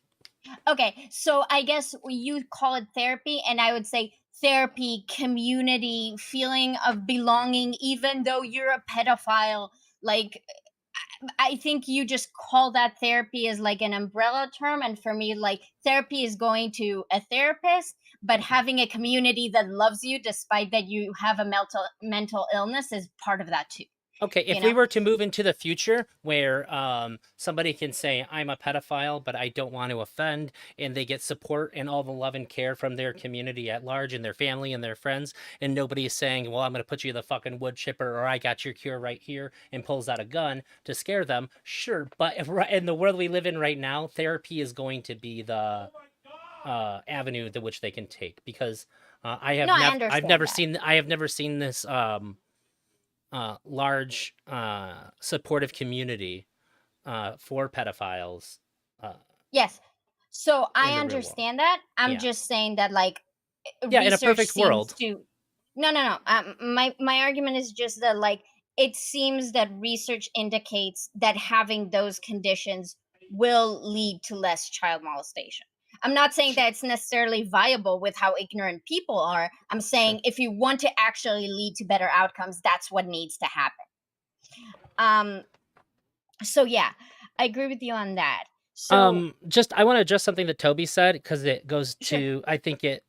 okay, so I guess you call it therapy, and I would say therapy, community, feeling of belonging, even though you're a pedophile. Like, I think you just call that therapy as like an umbrella term. And for me, like, therapy is going to a therapist, but having a community that loves you despite that you have a mental illness is part of that too, Okay, you if we know? were to move into the future where somebody can say, I'm a pedophile, but I don't want to offend, and they get support and all the love and care from their community at large and their family and their friends, and nobody is saying, well, I'm going to put you in the fucking wood chipper or I got your cure right here and pulls out a gun to scare them, sure. But if, in the world we live in right now, therapy is going to be the avenue to which they can take because No, I understand that. I have never seen this large supportive community for pedophiles uh, Yes. So in I the real world. understand that. I'm Yeah, just saying that, like, yeah. In a research perfect seems world, to. No, no, no. My argument is just that, like, it seems that research indicates that having those conditions will lead to less child molestation. I'm not saying that it's necessarily viable with how ignorant people are. I'm sure. saying if you want to actually lead to better outcomes, that's what needs to happen. Um. So yeah, I agree with you on that. So Just I want to address something that Toby said because it goes sure. to I think it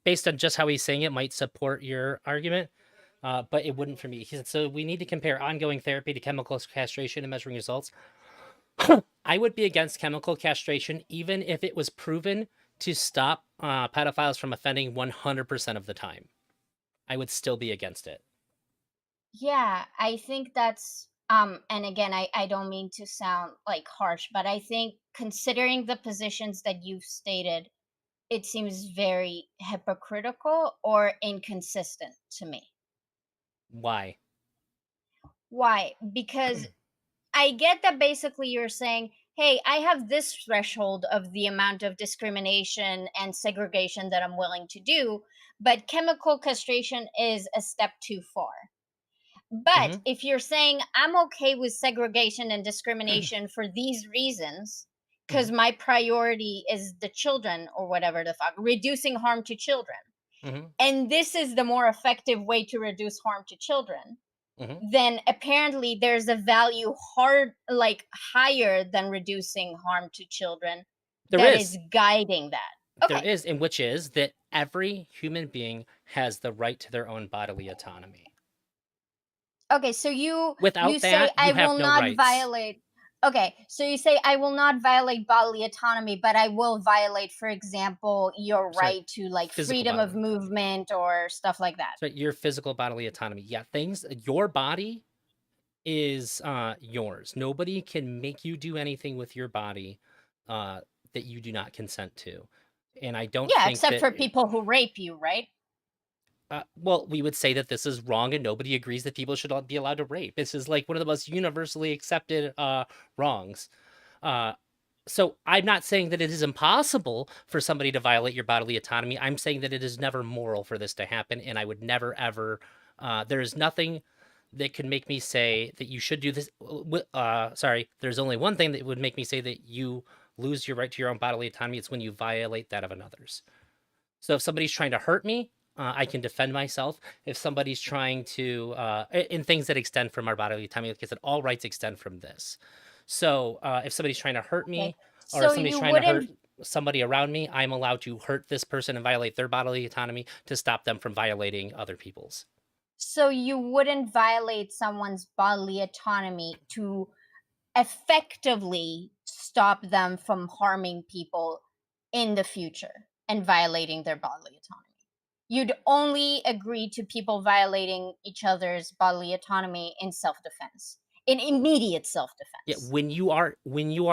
based on just how he's saying it might support your argument. But it wouldn't for me. He said, so we need to compare ongoing therapy to chemical castration and measuring results. I would be against chemical castration even if it was proven to stop pedophiles from offending 100% of the time. I would still be against it. Yeah, I think that's and again, I don't mean to sound like harsh, but I think considering the positions that you've stated, it seems very hypocritical or inconsistent to me. Why? Why? Because I get that basically you're saying, hey, I have this threshold of the amount of discrimination and segregation that I'm willing to do, but chemical castration is a step too far. But Mhm. if you're saying I'm okay with segregation and discrimination for these reasons, because Mhm. my priority is the children or whatever the fuck, reducing harm to children, Mhm. and this is the more effective way to reduce harm to children, Mhm. then apparently there's a value like higher than reducing harm to children There that is. is guiding that. There Okay. is, and which is that every human being has the right to their own bodily autonomy. Okay, so you Without say that, I you will have no not rights. violate. Okay, so you say I will not violate bodily autonomy, but I will violate, for example, your Sorry, right to like physical freedom of bodily autonomy. movement or stuff like that. So your physical bodily autonomy. Yeah, things your body is yours. Nobody can make you do anything with your body uh that you do not consent to. And I don't Yeah, think except that for people who rape you, right? well, we would say that this is wrong, and nobody agrees that people should be allowed to rape. This is like one of the most universally accepted wrongs. Uh, so I'm not saying that it is impossible for somebody to violate your bodily autonomy. I'm saying that it is never moral for this to happen, and I would never ever. There is nothing that could make me say that you should do this. Sorry, there's only one thing that would make me say that you lose your right to your own bodily autonomy. It's when you violate that of another's. So if somebody's trying to hurt me, I can defend myself. If somebody's trying to, in things that extend from our bodily autonomy, like I said, all rights extend from this. So if somebody's trying to hurt Okay. me, or if So somebody's you trying to hurt wouldn't somebody around me, I'm allowed to hurt this person and violate their bodily autonomy to stop them from violating other people's. so you wouldn't violate someone's bodily autonomy to effectively stop them from harming people in the future and violating their bodily autonomy. You'd only agree to people violating each other's bodily autonomy in self defense, in immediate self Yeah, defense. when you are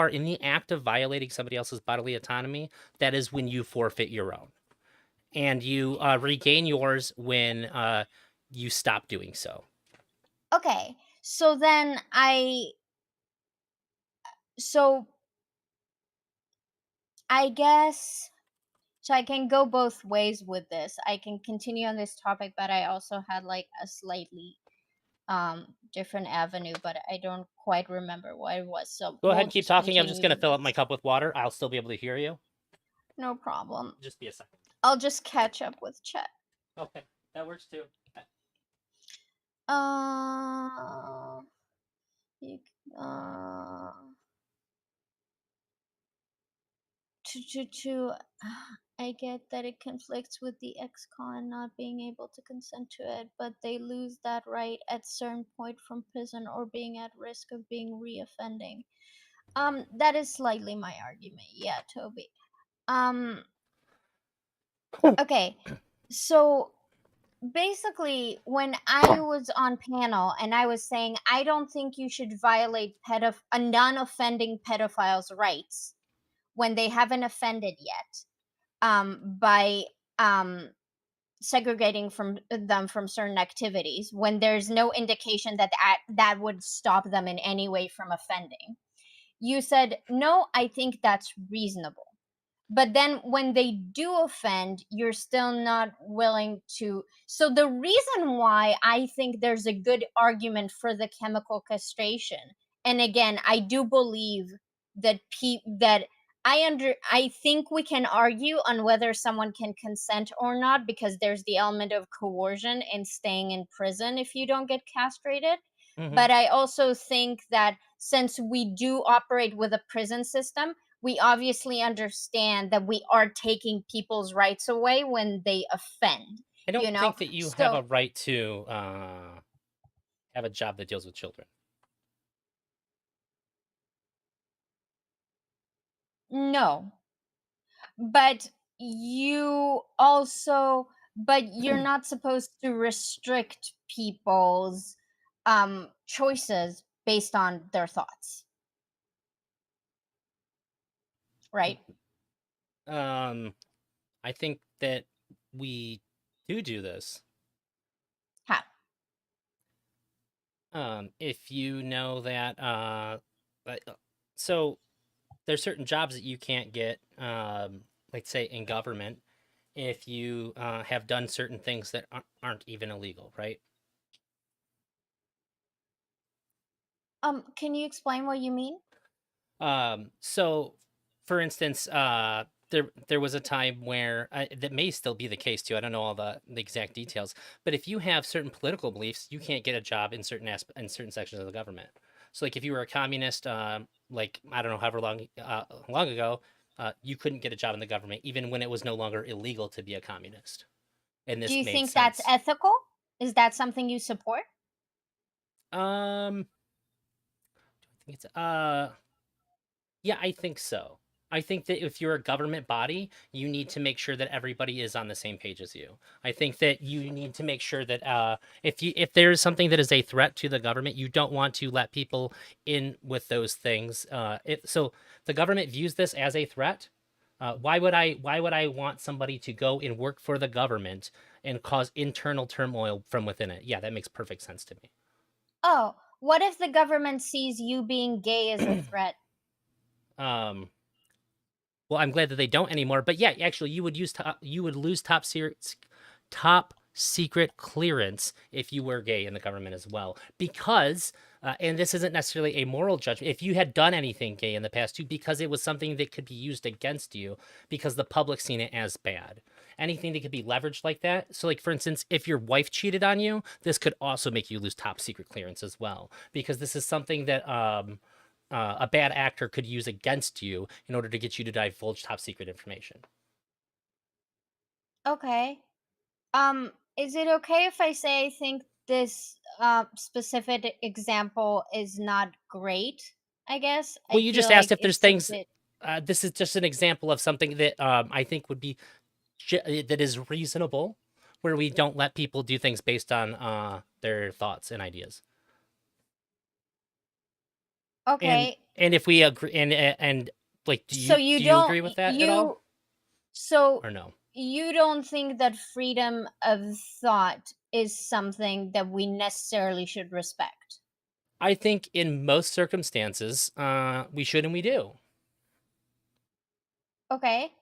in the act of violating somebody else's bodily autonomy, that is when you forfeit your own, and you regain yours when you stop doing so. Okay, so then so I guess, so I can go both ways with this. I can continue on this topic, but I also had like a slightly different avenue, but I don't quite remember what it was. So Go ahead we'll and keep just talking. I'm just continue gonna with fill up my this. cup with water. I'll still be able to hear you. No problem. Just be a second. I'll just catch up with chat. Okay, that works too. Uh, you, uh, to I get that it conflicts with the ex-con not being able to consent to it, but they lose that right at certain point from prison or being at risk of being reoffending. That is slightly my argument. Yeah, Toby. Um, okay. So basically, when I was on panel and I was saying I don't think you should violate a non-offending pedophile's rights when they haven't offended yet, by um segregating from them from certain activities when there's no indication that would stop them in any way from offending. You said, no, I think that's reasonable. But then when they do offend, you're still not willing to. So the reason why I think there's a good argument for the chemical castration, and again, I do believe that I think we can argue on whether someone can consent or not because there's the element of coercion in staying in prison if you don't get castrated. Hmm. But I also think that since we do operate with a prison system, we obviously understand that we are taking people's rights away when they offend, I you don't know? think that you have So, a right to have a job that deals with children. no. But you're not supposed to restrict people's choices based on their thoughts, right? Um, I think that we do this. Ha. If you know that, like, so there's certain jobs that you can't get, like say in government, if you have done certain things that aren't even illegal, right? Can you explain what you mean? So for instance, there was a time where that may still be the case too. I don't know all the exact details, but if you have certain political beliefs, you can't get a job in in certain sections of the government. So like if you were a communist, like I don't know however long ago, you couldn't get a job in the government even when it was no longer illegal to be a communist, and Do this you made think that's sense. ethical? Is that something you support? Um, I think it's Yeah, I think so. I think that if you're a government body, you need to make sure that everybody is on the same page as you. I think that you need to make sure that if there is something that is a threat to the government, you don't want to let people in with those things. So the government views this as a threat. Why would I want somebody to go and work for the government and cause internal turmoil from within it? Yeah, that makes perfect sense to Oh, what if the government sees you being gay as a me. threat? um, Well, I'm glad that they don't anymore. But yeah, actually, you would lose top secret clearance if you were gay in the government as well. Because and this isn't necessarily a moral judgment. If you had done anything gay in the past too, because it was something that could be used against you, because the public seen it as bad. Anything that could be leveraged like that. So, like for instance, if your wife cheated on you, this could also make you lose top secret clearance as well, because this is something that a bad actor could use against you in order to get you to divulge top secret information. Okay. Is it okay if I say I think this specific example is not great? I guess Well, I you feel just asked like if there's it's a things. bit This is just an example of something that I think would be that is reasonable, where we don't let people do things based on their thoughts and ideas. And okay. and if we agree, and like, do So you you do you don't agree with that at all, you so or no? you don't think that freedom of thought is something that we necessarily should respect? I think in most circumstances, we should and we do. Okay.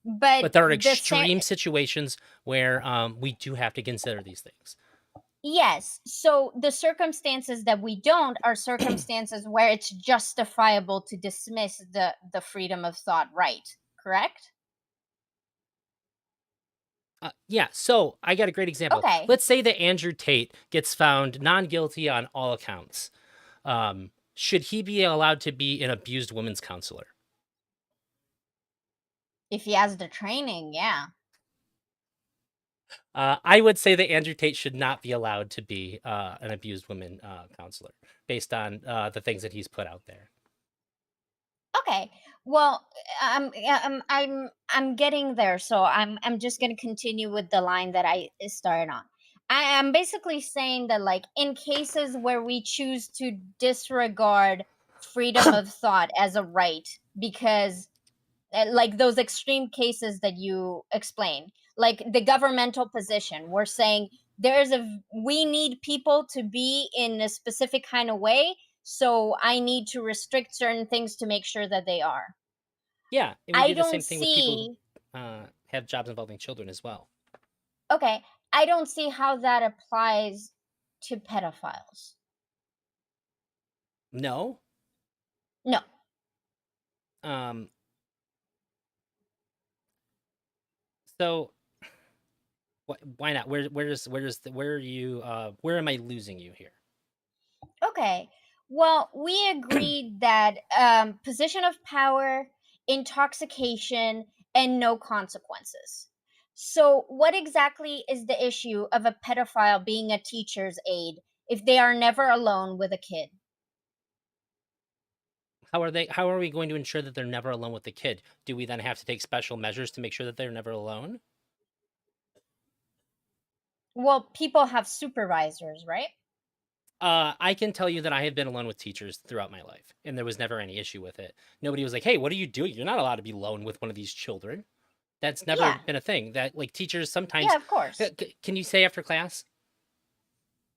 But But there are the same extreme situations where we do have to consider these things. Yes. So the circumstances that we don't are circumstances where it's justifiable to dismiss the freedom of thought right, correct? Yeah, so I got a great example. Okay. Let's say that Andrew Tate gets found non guilty on all accounts. Should he be allowed to be an abused women's counselor? If he has the training, yeah. I would say that Andrew Tate should not be allowed to be an abused women counselor based on the things that he's put out there. Okay. Well, I'm getting there, so I'm just gonna continue with the line that I started on. I am basically saying that, like, in cases where we choose to disregard freedom of thought as a right, because like those extreme cases that you explained, like the governmental position, we're saying we need people to be in a specific kind of way, so I need to restrict certain things to make sure that they are. Yeah, and we I do the don't same thing with people see who have jobs involving children as well. Okay, I don't see how that applies to pedophiles. No, No. um, so why not? Where are you? Where am I losing you here? Okay. Well, we agreed that position of power, intoxication, and no consequences. So, what exactly is the issue of a pedophile being a teacher's aide if they are never alone with a kid? How are we going to ensure that they're never alone with the kid? Do we then have to take special measures to make sure that they're never alone? Well, people have supervisors, right? I can tell you that I have been alone with teachers throughout my life, and there was never any issue with it. Nobody was like, "Hey, what are you doing? You're not allowed to be alone with one of these children." That's never Yeah. been a thing. That like teachers Yeah, sometimes, of course. can you say after class?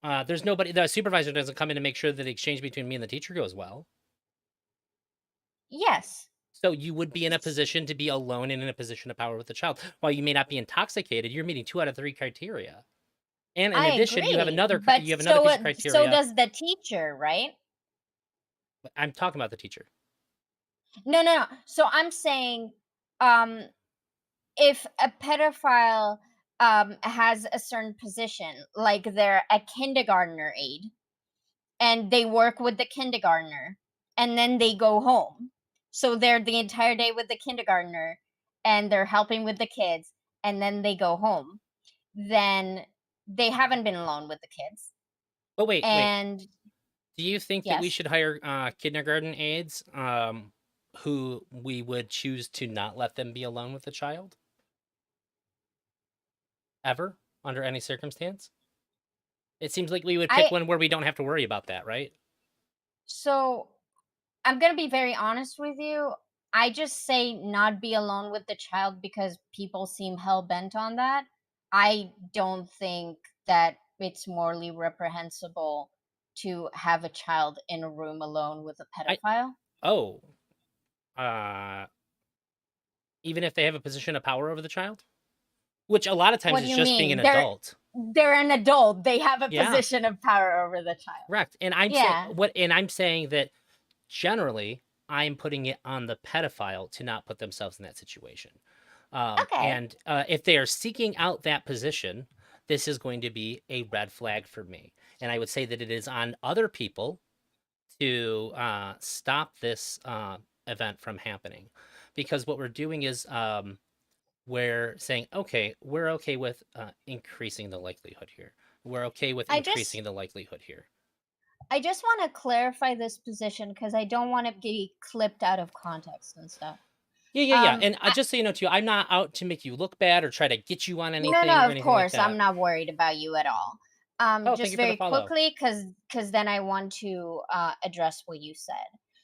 There's nobody. The supervisor doesn't come in to make sure that the exchange between me and the teacher goes well. Yes. So you would be in a position to be alone and in a position of power with the child. While you may not be intoxicated, you're meeting 2 out of 3 criteria. And in I addition, agree, but you have another piece of so criteria. does the teacher, right? I'm talking about the teacher. No, no, no. So I'm saying, um, if a pedophile has a certain position, like they're a kindergartner aide, and they work with the kindergartner, and then they go home. So they're the entire day with the kindergartner, and they're helping with the kids, and then they go home. Then they haven't been alone with the kids. But wait. And Do you think that we yes, should hire kindergarten aides who we would choose to not let them be alone with the child ever under any circumstance? It seems like we would pick I one where we don't have to worry about that, right? so I'm gonna be very honest with you. I just say not be alone with the child because people seem hell bent on that. I don't think that it's morally reprehensible to have a child in a room alone with a I pedophile. oh, uh even if they have a position of power over the child, which a lot of times What do is you just being an mean? adult. They're an adult. They have a Yeah, position of power over the child. correct. Yeah. And I'm saying that generally I'm putting it on the pedophile to not put themselves in that situation. Okay. And if they are seeking out that position, this is going to be a red flag for me. And I would say that it is on other people to stop this event from happening. Because what we're doing is we're saying, okay, we're okay with increasing the likelihood here. We're okay with I just increasing the likelihood here. I just want to clarify this position because I don't want to be clipped out of context and stuff. Yeah. And I, just so you know, too, I'm not out to make you look bad or try to get you on no, anything no, or of anything like course, I'm that. not worried about you at all. Oh, thank Just you for the very follow. quickly, because then I want to address what you said.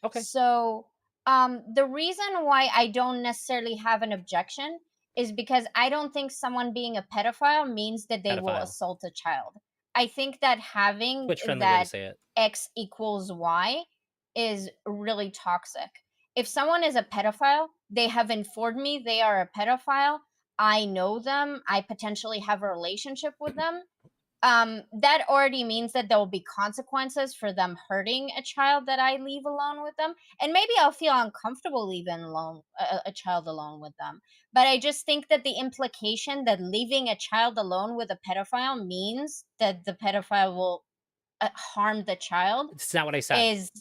Okay, So, the reason why I don't necessarily have an objection is because I don't think someone being a pedophile means that they will pedophile. assault a child. I think that having Twitch friendly way to that say it. X equals Y is really toxic. If someone is a pedophile, they have informed me they are a pedophile. I know them. I potentially have a relationship with them. that already means that there will be consequences for them hurting a child that I leave alone with them. And maybe I'll feel uncomfortable leaving alone a child alone with them. But I just think that the implication that leaving a child alone with a pedophile means that the pedophile will harm the child It's not what I said. is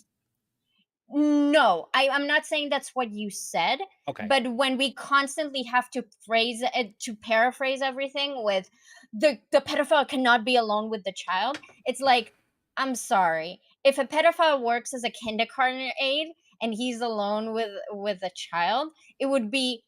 no, I'm not saying that's what you said, Okay. but when we constantly have to phrase it, to paraphrase everything with the pedophile cannot be alone with the child, it's like, I'm sorry. If a pedophile works as a kindergarten aide and he's alone with a child, it would be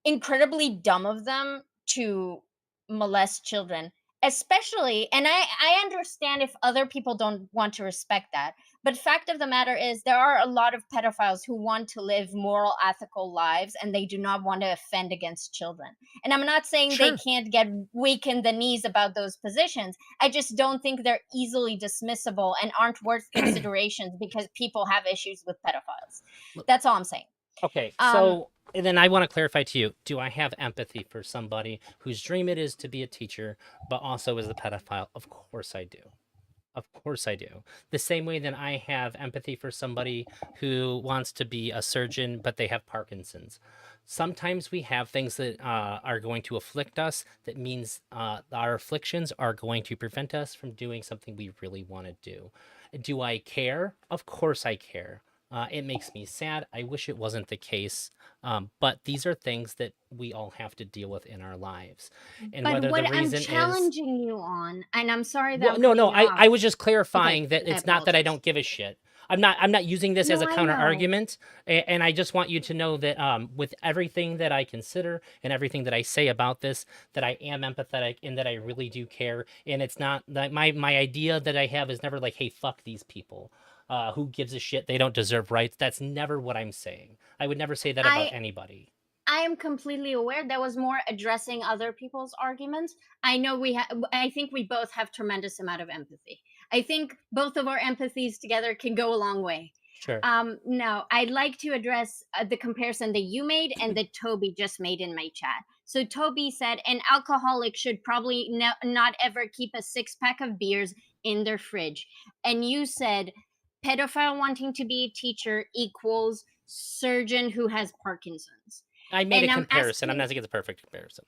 incredibly dumb of them to molest children. Especially, and I understand if other people don't want to respect that, but fact of the matter is, there are a lot of pedophiles who want to live moral, ethical lives, and they do not want to offend against children. And I'm not saying they Sure. can't get weak in the knees about those positions. I just don't think they're easily dismissible and aren't worth considerations because people have issues with pedophiles. That's all I'm saying. Okay, Um, so and then I want to clarify to you: do I have empathy for somebody whose dream it is to be a teacher, but also is a pedophile? Of course I do. Of course I do. The same way that I have empathy for somebody who wants to be a surgeon, but they have Parkinson's. Sometimes we have things that are going to afflict us. That means our afflictions are going to prevent us from doing something we really want to do. Do I care? Of course I care. It makes me sad. I wish it wasn't the case. But these are things that we all have to deal with in our lives. And but whether the what I'm reason is challenging you on, and I'm sorry that well, I'm no, cutting no. you I, off. I was just Okay, clarifying that I it's not that I apologize. don't give a shit. I'm not using this as No, a I counter know. argument, and I just want you to know that with everything that I consider and everything that I say about this, that I am empathetic and that I really do care. And it's not that my idea that I have is never like, hey, fuck these people. Who gives a shit? They don't deserve rights. That's never what I'm saying. I would never say that about I anybody. I am completely aware that was more addressing other people's arguments. I think we both have tremendous amount of empathy. I think both of our empathies together can go a long way. Sure. Now, I'd like to address the comparison that you made and that Toby just made in my chat. So, Toby said an alcoholic should probably not ever keep a six pack of beers in their fridge. And you said pedophile wanting to be a teacher equals surgeon who has Parkinson's. I made a And I'm comparison. I'm asking, not saying it's a perfect comparison.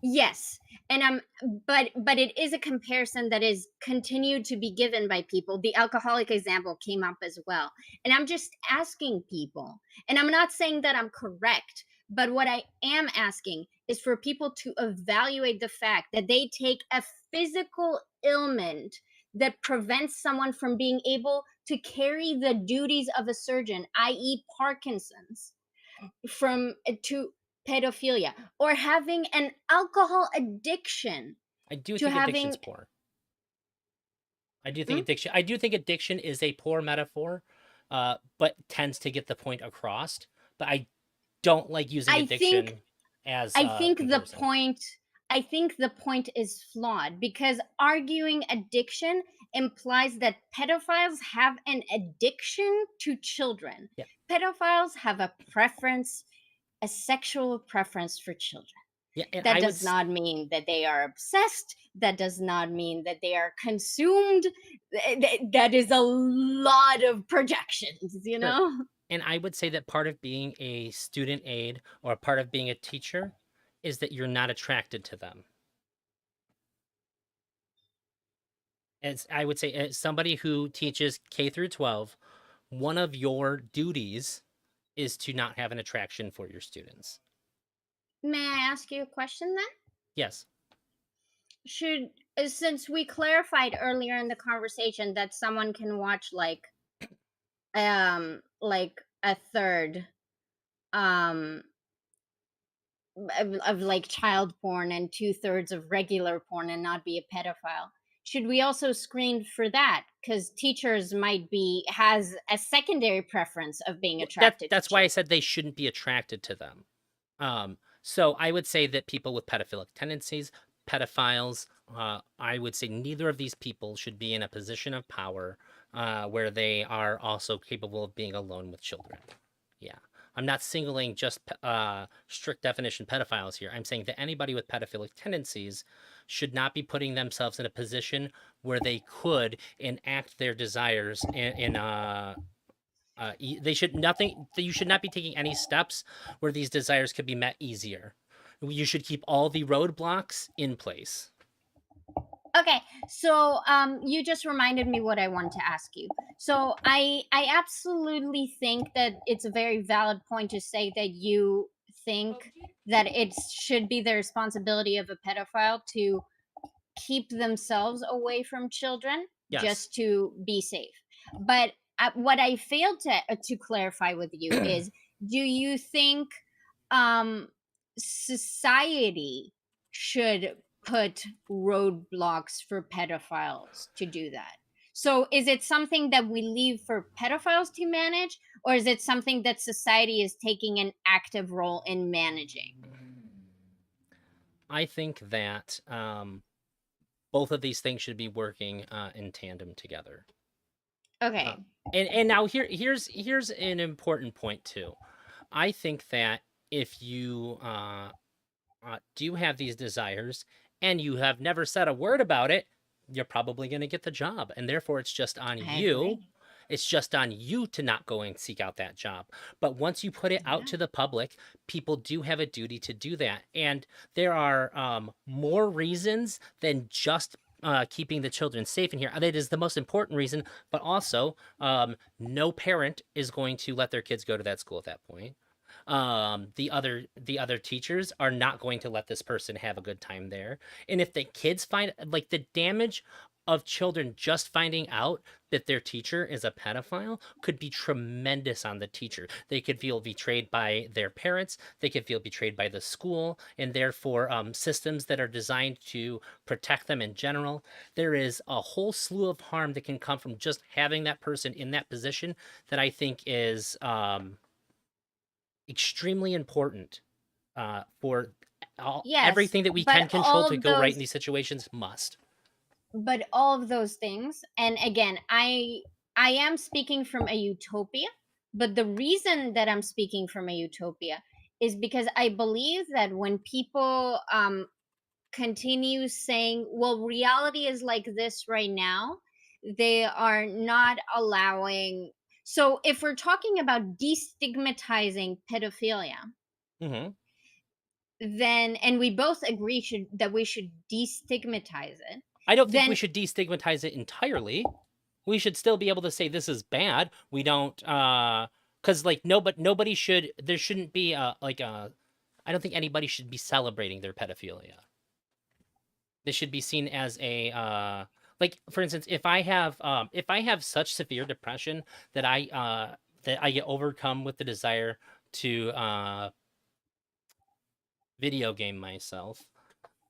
yes, and but it is a comparison that is continued to be given by people. The alcoholic example came up as well, and I'm just asking people, and I'm not saying that I'm correct, but what I am asking is for people to evaluate the fact that they take a physical ailment that prevents someone from being able to carry the duties of a surgeon, i.e., Parkinson's, from to pedophilia, or having an alcohol addiction I do to think addiction's having poor. I do think hmm? addiction. I do think addiction is a poor metaphor, but tends to get the point across. But I don't like using I think addiction as I a think the comparison. point I think the point is flawed because arguing addiction implies that pedophiles have an addiction to children. Yeah, Pedophiles have a sexual preference for children. yeah, and That does not mean that they are obsessed. That does not mean that they are consumed. That is a lot of projections, you sure, know? and I would say that part of being a student aide or part of being a teacher is that you're not attracted to them. As I would say, as somebody who teaches K through 12, one of your duties is to not have an attraction for your students. May I ask you a question then? Yes. Should Since we clarified earlier in the conversation that someone can watch like a third um of like child porn and two-thirds of regular porn and not be a pedophile, should we also screen for that because teachers might be has a secondary preference of being attracted to That's why I children? said they shouldn't be attracted to them. So I would say that people with pedophilic tendencies, pedophiles, I would say neither of these people should be in a position of power where they are also capable of being alone with children. Yeah. I'm not singling just strict definition pedophiles here. I'm saying that anybody with pedophilic tendencies should not be putting themselves in a position where they could enact their desires they should nothing. You should not be taking any steps where these desires could be met easier. You should keep all the roadblocks in place. Okay, so you just reminded me what I want to ask you. So I absolutely think that it's a very valid point to say that you think that it should be the responsibility of a pedophile to keep themselves away from children Yes. just to be safe. But what I failed to clarify with you is, do you think um, society should put roadblocks for pedophiles to do that? So is it something that we leave for pedophiles to manage, or is it something that society is taking an active role in managing? I think that both of these things should be working in tandem together. Uh, Okay. and now here's an important point too. I think that if you do have these desires and you have never said a word about it, you're probably going to get the job. And therefore, it's just on I you. agree. It's just on you to not go and seek out that job. But once you put it out Yeah. to the public, people do have a duty to do that. And there are more reasons than just keeping the children safe in here. That is the most important reason, but also no parent is going to let their kids go to that school at that point. The other teachers are not going to let this person have a good time there. And if the kids find like the damage of children just finding out that their teacher is a pedophile could be tremendous on the teacher. They could feel betrayed by their parents, they could feel betrayed by the school, and therefore systems that are designed to protect them in general. There is a whole slew of harm that can come from just having that person in that position that I think is extremely important for Yes, everything that we but can control all to of go right in those these situations must. things, and again, I am speaking from a utopia, but the reason that I'm speaking from a utopia is because I believe that when people continue saying, well, reality is like this right now, they are not allowing. So if we're talking about destigmatizing pedophilia, Hmm. then, and we both agree that we should destigmatize it, I don't think we then should destigmatize it entirely. We should still be able to say this is bad. We don't because like nobody should there shouldn't be like I don't think anybody should be celebrating their pedophilia. This should be seen as a like for instance if I have such severe depression that I get overcome with the desire to video game myself.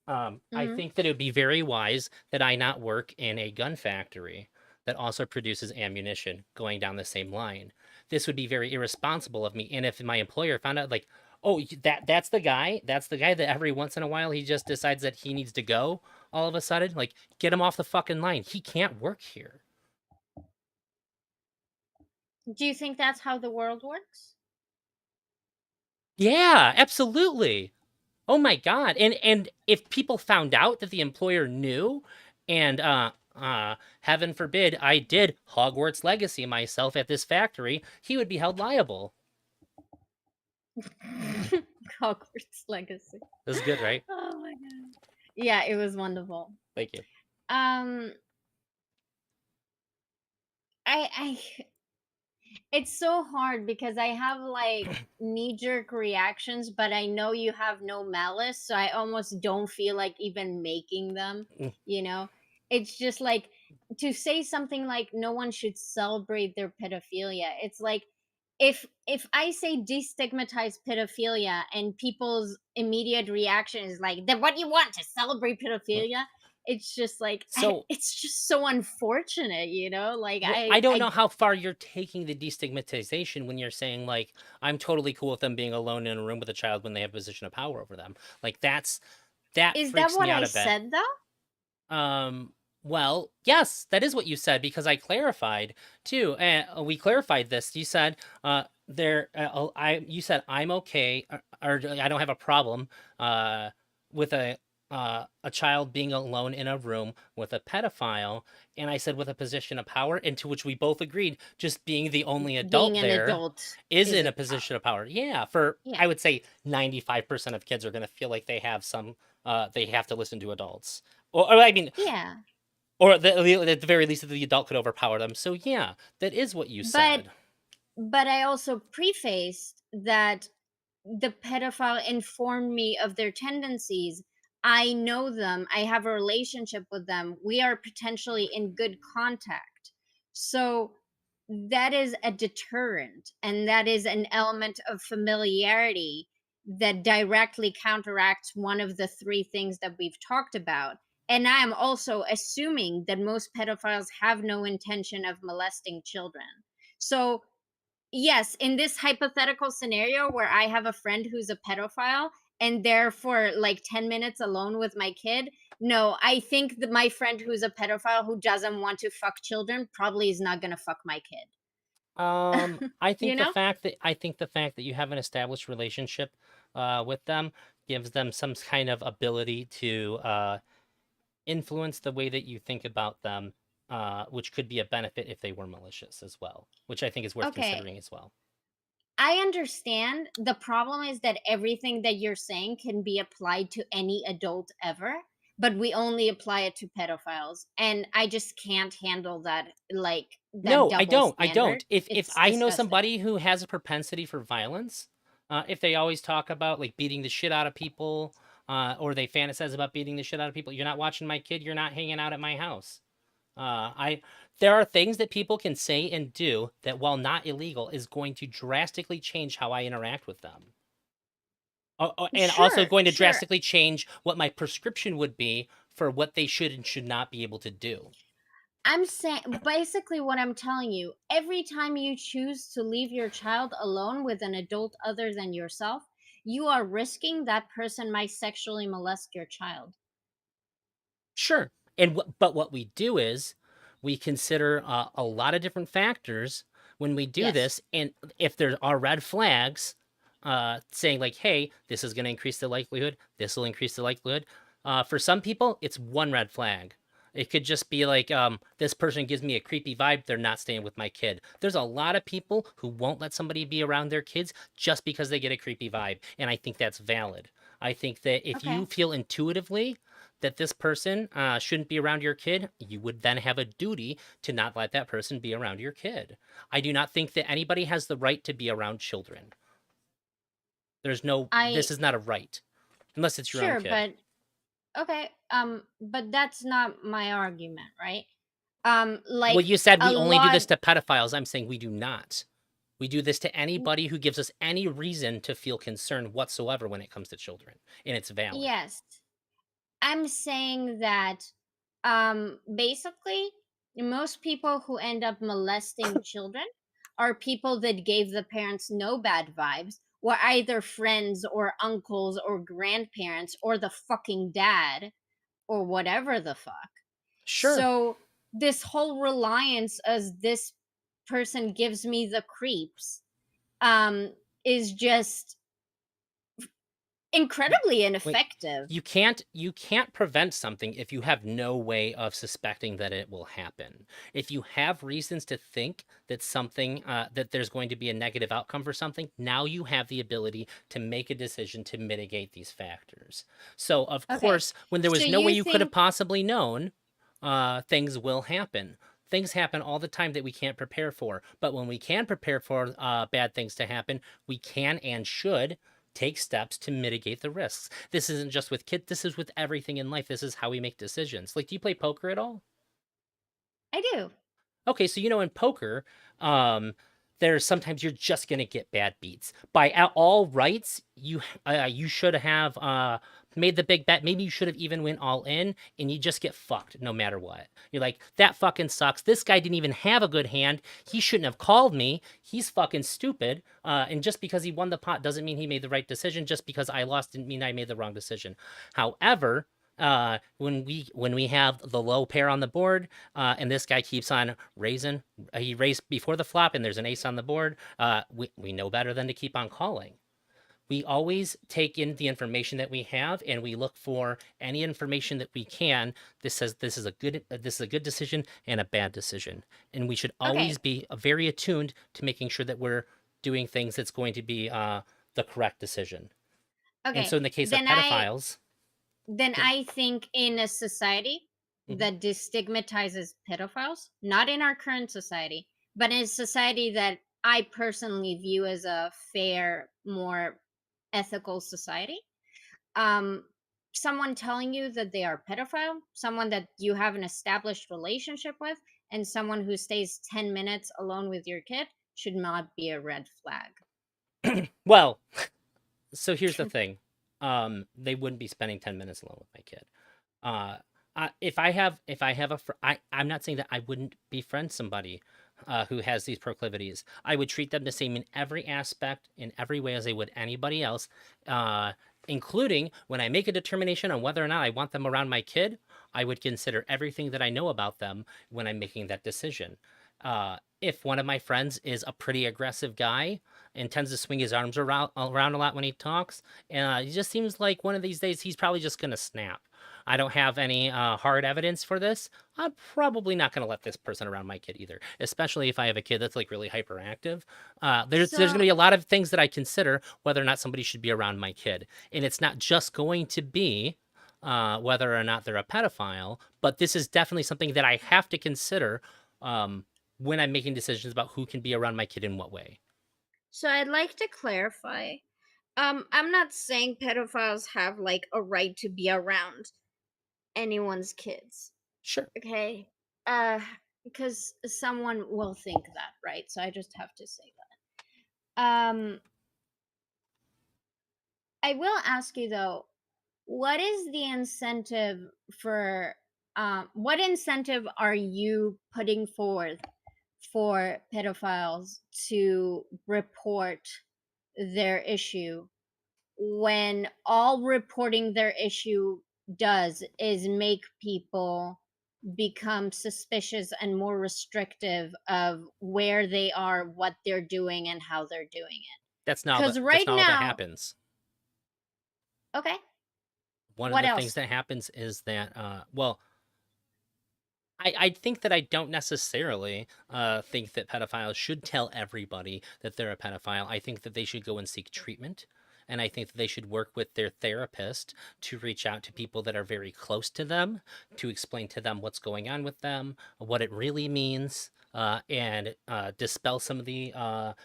I mhm. think that it would be very wise that I not work in a gun factory that also produces ammunition going down the same line. This would be very irresponsible of me. And if my employer found out, like, oh, that's the guy that every once in a while he just decides that he needs to go all of a sudden, like, get him off the fucking line. He can't work here. Do you think that's how the world works? Yeah, absolutely. Oh my god. And if people found out that the employer knew and heaven forbid I did Hogwarts legacy myself at this factory, he would be held liable. Hogwarts Legacy. This is good, right? Oh my god. Yeah, it was wonderful. Thank you. Um I it's so hard because I have like knee jerk reactions, but I know you have no malice, so I almost don't feel like even making them, Mm. you know? It's just like to say something like no one should celebrate their pedophilia. It's like if I say destigmatize pedophilia and people's immediate reaction is like, then what do you want to celebrate pedophilia? It's just like So, it's just so unfortunate, you know? Like well, I don't know how far you're taking the destigmatization when you're saying like I'm totally cool with them being alone in a room with a child when they have a position of power over them. Like that Is that freaks what me out I a bit. said though? Well, yes, that is what you said because I clarified too. We clarified this. You said, you said I'm okay, or I don't have a problem, with a a child being alone in a room with a pedophile, and I said with a position of power, and to which we both agreed, just being the only Being adult an there adult is is in a a position power. of power. Yeah, for Yeah. I would say 95% of kids are going to feel like they have some, they have to listen to adults, or I mean, Yeah. or at the very least, that the adult could overpower them. So yeah, that is what you But said. I also prefaced that the pedophile informed me of their tendencies. I know them. I have a relationship with them. We are potentially in good contact. So that is a deterrent, and that is an element of familiarity that directly counteracts one of the three things that we've talked about. And I am also assuming that most pedophiles have no intention of molesting children. So yes, in this hypothetical scenario where I have a friend who's a pedophile and they're for like 10 minutes alone with my kid, no, I think that my friend who's a pedophile who doesn't want to fuck children probably is not going to fuck my kid. I You think the know? fact that you have an established relationship with them gives them some kind of ability to influence the way that you think about them, which could be a benefit if they were malicious as well, which I think is worth Okay. considering as well. I understand. The problem is that everything that you're saying can be applied to any adult ever, but we only apply it to pedophiles. And I just can't handle that, like, that No, I double don't. I standard. don't. If It's I know disgusting. somebody who has a propensity for violence, if they always talk about like beating the shit out of people, or they fantasize about beating the shit out of people, you're not watching my kid. You're not hanging out at my house. I There are things that people can say and do that, while not illegal, is going to drastically change how I interact with them. And also Sure, going to sure. drastically change what my prescription would be for what they should and should not be able to do. I'm saying basically what I'm telling you, every time you choose to leave your child alone with an adult other than yourself, you are risking that person might sexually molest your child. Sure. But what we do is we consider a lot of different factors when we do Yes. this, and if there are red flags, saying like, "Hey, this is going to increase the likelihood. This will increase the likelihood." For some people, it's one red flag. It could just be like, this person gives me a creepy vibe. They're not staying with my kid. There's a lot of people who won't let somebody be around their kids just because they get a creepy vibe, and I think that's valid. I think that if you Okay. feel intuitively that this person shouldn't be around your kid, you would then have a duty to not let that person be around your kid. I do not think that anybody has the right to be around children. I This is not a right, unless it's your own Sure, kid. but okay, but that's not my argument, right? Well, Like you said a we only do lot. this to pedophiles. I'm saying we do not. We do this to anybody who gives us any reason to feel concerned whatsoever when it comes to children, and it's valid. Yes, I'm saying that basically most people who end up molesting children are people that gave the parents no bad vibes, were either friends or uncles or grandparents or the fucking dad or whatever the fuck. Sure. So this whole reliance as this person gives me the creeps um is just incredibly Wait, ineffective. you can't prevent something if you have no way of suspecting that it will happen. If you have reasons to think that something that there's going to be a negative outcome for something, now you have the ability to make a decision to mitigate these factors. So of Okay. course, when there So was no way you you could have think possibly known, things will happen. Things happen all the time that we can't prepare for. But when we can prepare for bad things to happen, we can and should take steps to mitigate the risks. This isn't just with kids, this is with everything in life. This is how we make decisions. Like, do you play poker at all? I do. Okay, so in poker, um, there's sometimes you're just gonna get bad beats. By all rights, you should have made the big bet. Maybe you should have even went all in, and you just get fucked no matter what. You're like, that fucking sucks. This guy didn't even have a good hand. He shouldn't have called me. He's fucking stupid. And just because he won the pot doesn't mean he made the right decision. Just because I lost didn't mean I made the wrong decision. However, when we have the low pair on the board, and this guy keeps on raising. He raised before the flop, and there's an ace on the board. We know better than to keep on calling. we always take in the information that we have, and we look for any information that we can. This says this is a good decision and a bad decision, and we should always Okay. be very attuned to making sure that we're doing things that's going to be the correct decision. And Okay. so in the case of Then I pedophiles, then go, I think in a society mhm. that destigmatizes pedophiles, not in our current society, but in a society that I personally view as a fair, more ethical society, um, someone telling you that they are pedophile, someone that you have an established relationship with, and someone who stays 10 minutes alone with your kid should not be a red flag. Well, so here's the thing. They wouldn't be spending 10 minutes alone with my kid. Uh, if I have a I'm not saying that I wouldn't befriend somebody who has these proclivities. I would treat them the same in every aspect, in every way as I would anybody else, uh, including when I make a determination on whether or not I want them around my kid. I would consider everything that I know about them when I'm making that decision. If one of my friends is a pretty aggressive guy and tends to swing his arms around a lot when he talks, he just seems like one of these days he's probably just gonna snap. I don't have any hard evidence for this. I'm probably not going to let this person around my kid either, especially if I have a kid that's like really hyperactive. There's going to So be a lot of things that I consider whether or not somebody should be around my kid, and it's not just going to be whether or not they're a pedophile, but this is definitely something that I have to consider um, when I'm making decisions about who can be around my kid in what way. so I'd like to clarify. I'm not saying pedophiles have like a right to be around anyone's kids. Sure. Okay? Uh because someone will think that, right? So I just have to say that. I will ask you though, what is the incentive for what incentive are you putting forth for pedophiles to report their issue when all reporting their issue does is make people become suspicious and more restrictive of where they are, what they're doing, and how they're doing it? Because That's right not all that now, happens. okay, One of what the things else? that happens is that well, I think that I don't necessarily think that pedophiles should tell everybody that they're a pedophile. I think that they should go and seek treatment. And I think that they should work with their therapist to reach out to people that are very close to them, to explain to them what's going on with them, what it really means, and dispel some of the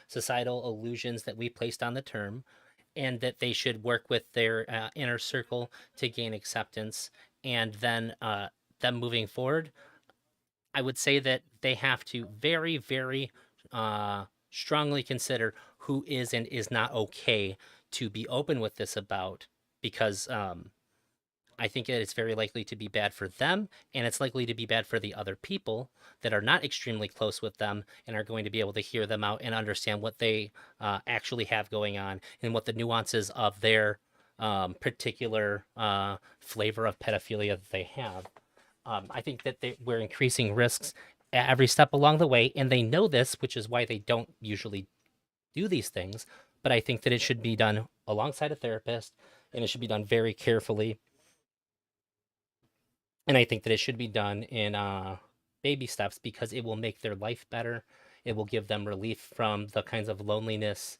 societal illusions that we placed on the term. And that they should work with their inner circle to gain acceptance. And then them moving forward, I would say that they have to very, very strongly consider who is and is not okay to be open with this about, because I think that it's very likely to be bad for them, and it's likely to be bad for the other people that are not extremely close with them and are going to be able to hear them out and understand what they actually have going on and what the nuances of their particular flavor of pedophilia that they have. I think that we're increasing risks at every step along the way, and they know this, which is why they don't usually do these things. But I think that it should be done alongside a therapist, and it should be done very carefully. And I think that it should be done in baby steps because it will make their life better. It will give them relief from the kinds of loneliness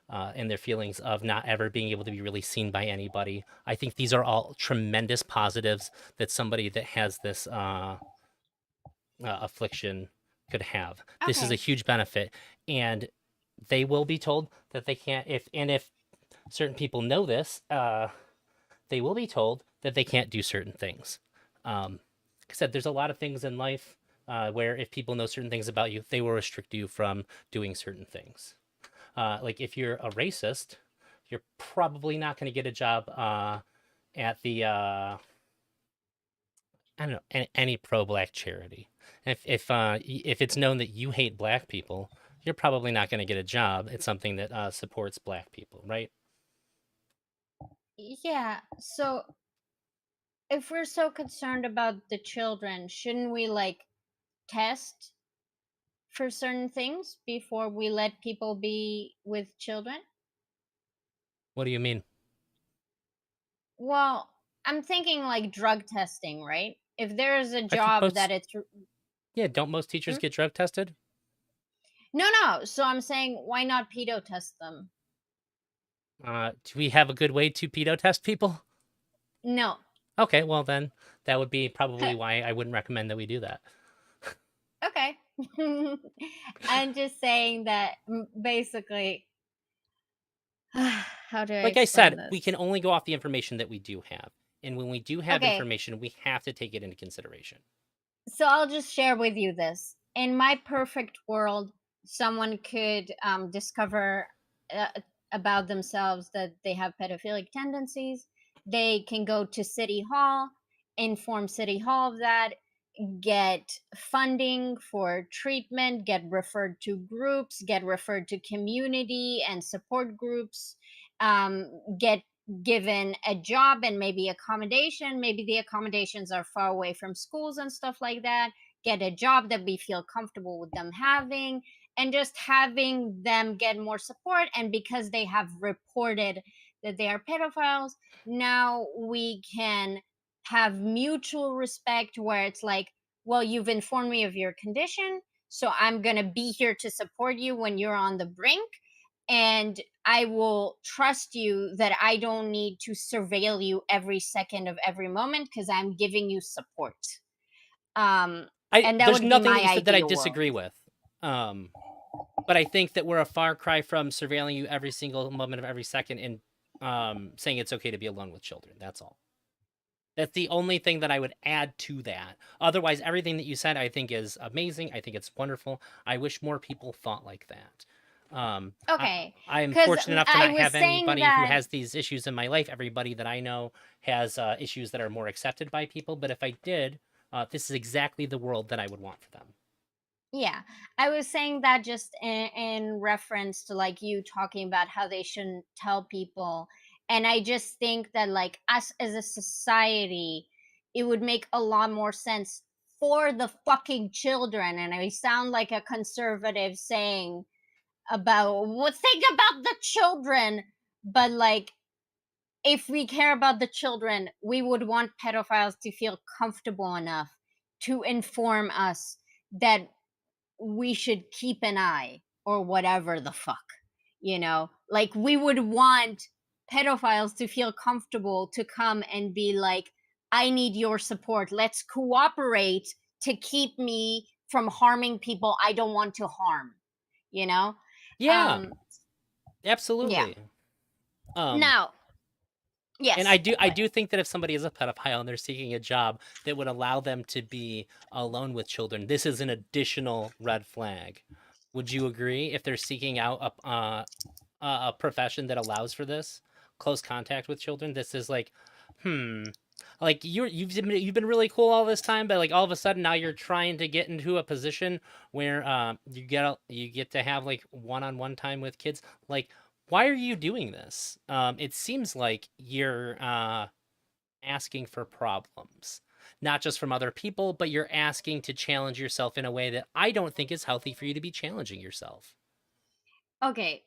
and their feelings of not ever being able to be really seen by anybody. I think these are all tremendous positives that somebody that has this affliction could have. This is a Okay. huge benefit, and they will be told that they can't. If certain people know this, they will be told that they can't do certain things. Like I said, there's a lot of things in life where if people know certain things about you, they will restrict you from doing certain things. Like if you're a racist, you're probably not going to get a job at the I don't know, any pro-black charity. If it's known that you hate black people, you're probably not going to get a job at something that supports black people, right? Yeah. So if we're so concerned about the children, shouldn't we like test for certain things before we let people be with children? What do you mean? Well, I'm thinking like drug testing, right? If there's a I think job most that it's Yeah, don't most teachers Hmm? get drug tested? No, no. So I'm saying, why not pedo test them? Do we have a good way to pedo test people? No. Okay, well then that would be probably why I wouldn't recommend that we do that. Okay. I'm just saying that basically, how do I Like I explain said, we this? can only go off the information that we do have. And when we do have Okay, information, we have to take it into consideration. so I'll just share with you this. In my perfect world, someone could discover uh, about themselves that they have pedophilic tendencies. They can go to City Hall, inform City Hall of that, get funding for treatment, get referred to groups, get referred to community and support groups, get given a job and maybe accommodation. Maybe the accommodations are far away from schools and stuff like that. Get a job that we feel comfortable with them having, and just having them get more support. And because they have reported that they are pedophiles, now we can have mutual respect where it's like, well, you've informed me of your condition, so I'm going to be here to support you when you're on the brink, and I will trust you that I don't need to surveil you every second of every moment because I'm giving you support. um I and that There's would be nothing that my you said that I ideal world. disagree with. Um, but I think that we're a far cry from surveilling you every single moment of every second and saying it's okay to be alone with children. That's all. That's the only thing that I would add to that. Otherwise, everything that you said, I think, is amazing. I think it's wonderful. I wish more people thought like that. Um, I, Okay, I'm because fortunate enough to I not was have saying anybody who that. has these issues in my life. Everybody that I know has issues that are more accepted by people. But if I did, this is exactly the world that I would want for them. Yeah, I was saying that just in reference to like you talking about how they shouldn't tell people. And I just think that, like, us as a society, it would make a lot more sense for the fucking children. And I sound like a conservative saying about what, think about the children, but like, if we care about the children, we would want pedophiles to feel comfortable enough to inform us that we should keep an eye, or whatever the fuck, like, we would want pedophiles to feel comfortable to come and be like, I need your support, let's cooperate to keep me from harming people I don't want to harm, you know Yeah, um yeah. absolutely. Um, Now, And yes, I what? do think that if somebody is a pedophile and they're seeking a job that would allow them to be alone with children, this is an additional red flag. Would you agree if they're seeking out a profession that allows for this close contact with children? This is like, hmm, like you've been really cool all this time, but like all of a sudden now you're trying to get into a position where you get to have like one-on-one time with kids. Like, why are you doing this? It seems like you're asking for problems, not just from other people, but you're asking to challenge yourself in a way that I don't think is healthy for you to be challenging yourself. Okay,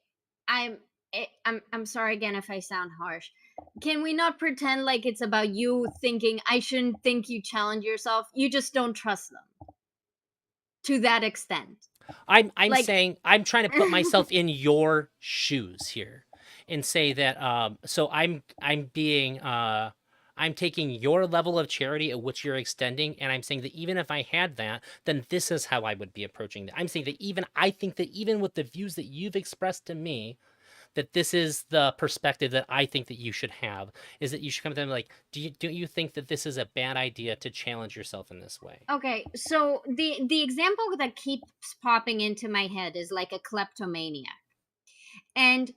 i'm I'm sorry again if I sound harsh. Can we not pretend like it's about you thinking I shouldn't think you challenge yourself? You just don't trust them to that extent. I'm Like, saying I'm trying to put myself in your shoes here and say that so I'm being I'm taking your level of charity at which you're extending, and I'm saying that even if I had that, then this is how I would be approaching that. I'm saying that even I think that even with the views that you've expressed to me, that this is the perspective that I think that you should have, is that you should come to them like, do you think that this is a bad idea to challenge yourself in this way? okay, so the example that keeps popping into my head is like a kleptomaniac. And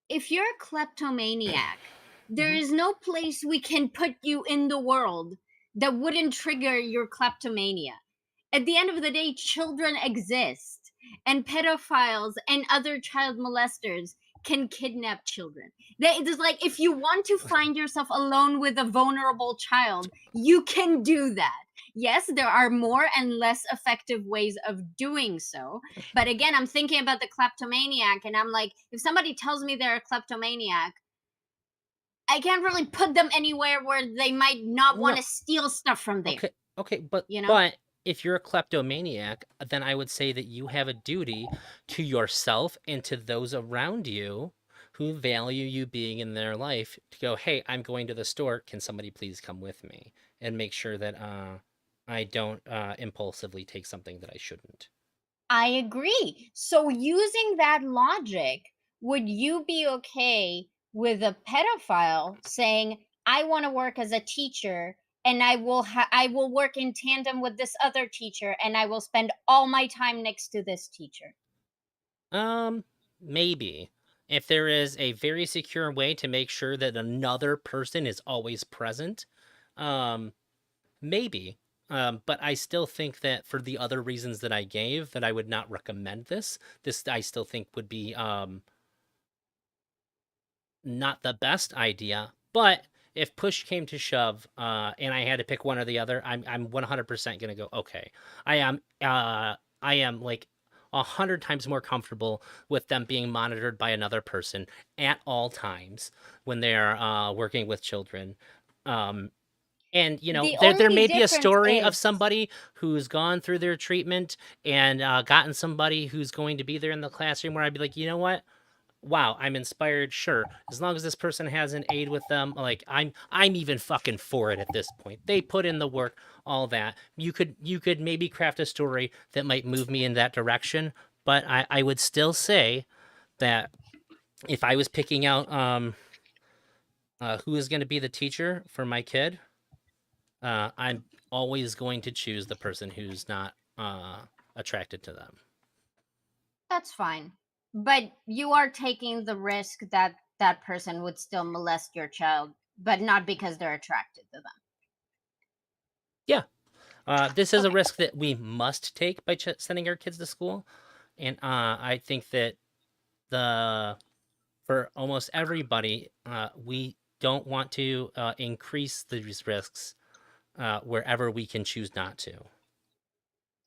if you're a kleptomaniac, there Mhm. is no place we can put you in the world that wouldn't trigger your kleptomania. At the end of the day, children exist, and pedophiles and other child molesters can kidnap children. It is like, if you want to find yourself alone with a vulnerable child, you can do that. Yes, there are more and less effective ways of doing so. But again, I'm thinking about the kleptomaniac, and I'm like, if somebody tells me they're a kleptomaniac, I can't really put them anywhere where they might not want No, to steal stuff from there, okay, okay, but you know? but if you're a kleptomaniac, then I would say that you have a duty to yourself and to those around you who value you being in their life to go, "Hey, I'm going to the store. Can somebody please come with me?" And make sure that I don't impulsively take something that I shouldn't. I agree. So, using that logic, would you be okay with a pedophile saying, "I want to work as a teacher and I will work in tandem with this other teacher and I will spend all my time next to this teacher." Um, Maybe. If there is a very secure way to make sure that another person is always present, um, maybe. But I still think that for the other reasons that I gave, that I would not recommend this. This I still think would be not the best idea. But if push came to shove, and I had to pick one or the other, I'm 100% gonna go. Okay, I am like 100 times more comfortable with them being monitored by another person at all times when they're working with children. Um, and The there only may be a difference story of is somebody who's gone through their treatment and gotten somebody who's going to be there in the classroom where I'd be like, you know what? Wow, I'm inspired. Sure, as long as this person has an aide with them, like I'm even fucking for it at this point. They put in the work, all that. You could maybe craft a story that might move me in that direction, but I would still say that if I was picking out who is going to be the teacher for my kid, I'm always going to choose the person who's not attracted to them. that's fine. But you are taking the risk that that person would still molest your child, but not because they're attracted to them. Yeah, this is a Okay. risk that we must take by sending our kids to school, and I think that the for almost everybody, we don't want to increase these risks wherever we can choose not to.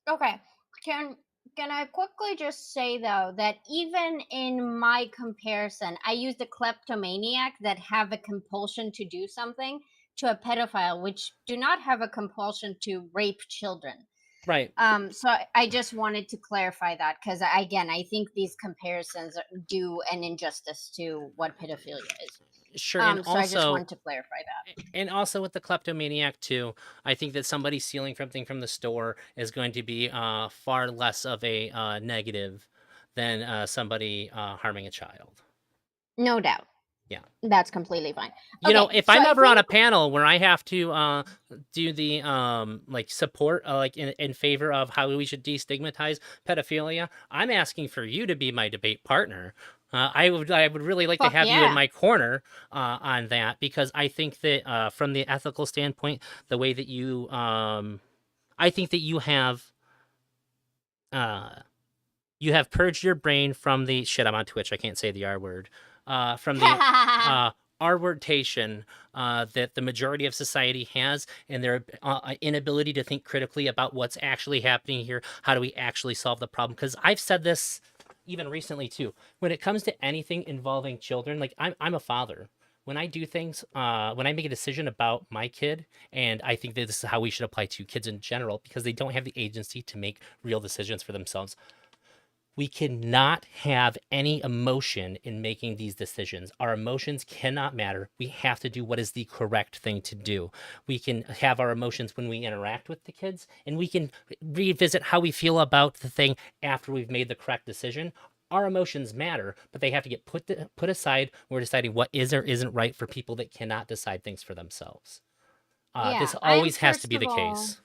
Okay. Can can I quickly just say though that even in my comparison, I used a kleptomaniac that have a compulsion to do something to a pedophile, which do not have a compulsion to rape children. Right. So I just wanted to clarify that because again, I think these comparisons do an injustice to what pedophilia is. Sure, So I just wanted to clarify that. and also with the kleptomaniac too, I think that somebody stealing something from the store is going to be far less of a negative than somebody harming a child. No doubt. Yeah. That's completely fine. Okay, If so I'm I ever on a think panel where I have to do the like support like in favor of how we should destigmatize pedophilia, I'm asking for you to be my debate partner. I would really like to fuck have you in yeah. my corner on that because I think that from the ethical standpoint, the way that you I think that uh you have purged your brain from the shit. I'm on Twitch. I can't say the R word. From the uh, R wordtation that the majority of society has, and their inability to think critically about what's actually happening here. How do we actually solve the problem? Because I've said this even recently too. When it comes to anything involving children, like I'm a father. When I do things, when I make a decision about my kid, and I think that this is how we should apply to kids in general, because they don't have the agency to make real decisions for themselves, we cannot have any emotion in making these decisions. Our emotions cannot matter. We have to do what is the correct thing to do. We can have our emotions when we interact with the kids, and we can revisit how we feel about the thing after we've made the correct decision. Our emotions matter, but they have to get put aside when we're deciding what is or isn't right for people that cannot decide things for themselves. This Yeah, always has to be the case.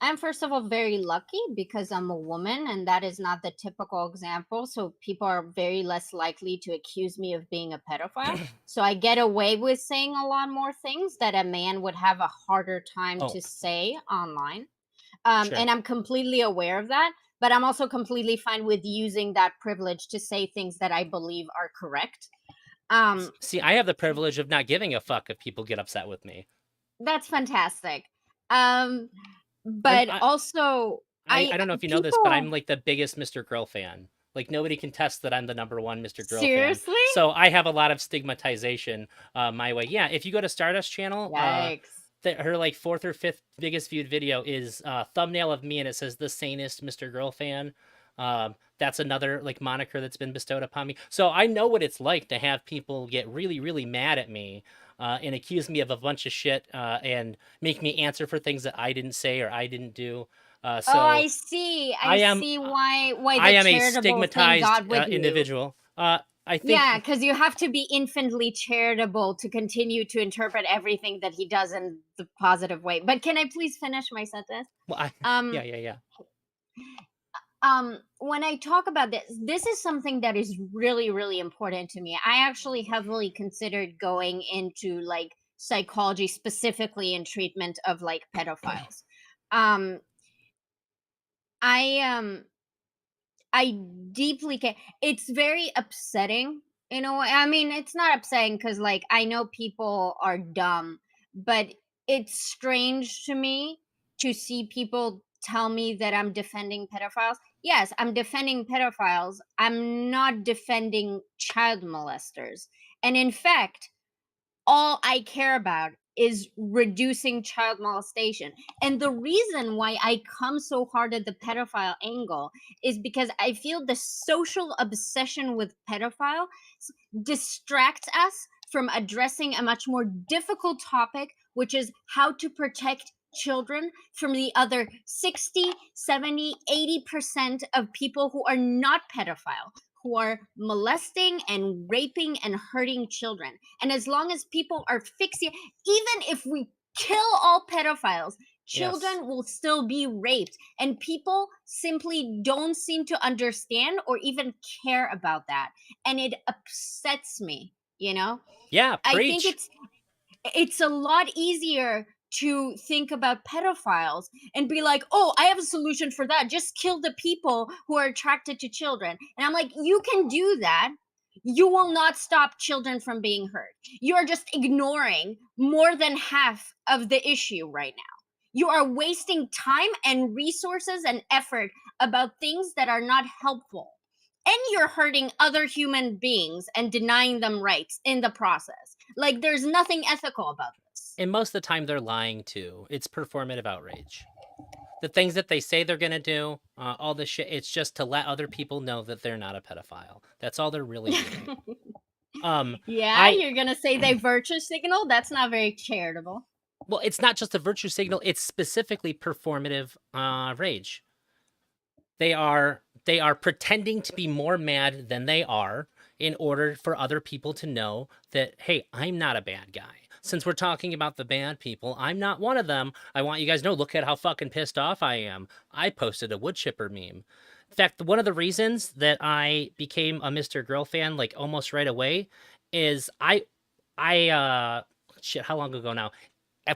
I'm first of all very lucky because I'm a woman and that is not the typical example. So people are very less likely to accuse me of being a pedophile. So I get away with saying a lot more things that a man would have a harder time Oh, to say online. sure. And I'm completely aware of that. But I'm also completely fine with using that privilege to say things that I believe are correct. Um, See, I have the privilege of not giving a fuck if people get upset with me. that's fantastic. Um, I'm but I also, I don't know if you know this, but people I'm like the biggest Mr. Grill fan. Like nobody can test that I'm the #1 Mr. Girl fan. Seriously? So I have a lot of stigmatization my way. Yeah, if you go to Stardust channel, Yikes. her like fourth or fifth biggest viewed video is thumbnail of me, and it says the sanest Mr. Girl fan. That's another like moniker that's been bestowed upon me. So I know what it's like to have people get really, really mad at me and accuse me of a bunch of shit and make me answer for things that I didn't say or I didn't do. Oh, So I I am see why I the am a charitable thing stigmatized got with you. individual. I think Yeah, because you have to be infinitely charitable to continue to interpret everything that he does in the positive way. But can I please finish my sentence? well, I Um, yeah, yeah, yeah. when I talk about this, this is something that is really, really important to me. I actually heavily considered going into like psychology, specifically in treatment of like pedophiles. Um, I I deeply care. It's very upsetting in a way. I mean, it's not upsetting because, like, I know people are dumb, but it's strange to me to see people tell me that I'm defending pedophiles. Yes, I'm defending pedophiles. I'm not defending child molesters. And in fact, all I care about is reducing child molestation. And the reason why I come so hard at the pedophile angle is because I feel the social obsession with pedophile distracts us from addressing a much more difficult topic, which is how to protect children from the other 60, 70, 80% of people who are not pedophile, who are molesting and raping and hurting children. And as long as people are fixing, even if we kill all pedophiles, Yes. children will still be raped. And people simply don't seem to understand or even care about that. And it upsets me, you know? Yeah, I think preach. it's a lot easier to think about pedophiles and be like, oh, I have a solution for that. Just kill the people who are attracted to children. And I'm like, you can do that. You will not stop children from being hurt. You're just ignoring more than half of the issue right now. You are wasting time and resources and effort about things that are not helpful. And you're hurting other human beings and denying them rights in the process. Like, there's nothing ethical about this. And most of the time they're lying too. It's performative outrage. The things that they say they're gonna do, all this shit, it's just to let other people know that they're not a pedophile. That's all they're really doing. Yeah, I you're gonna say they virtue signal? That's not very charitable. well, it's not just a virtue signal, it's specifically performative rage. They are pretending to be more mad than they are in order for other people to know that, hey, I'm not a bad guy. Since we're talking about the bad people, I'm not one of them. I want you guys to know, look at how fucking pissed off I am. I posted a wood chipper meme. In fact, one of the reasons that I became a Mr. Girl fan like almost right away is I shit, how long ago now?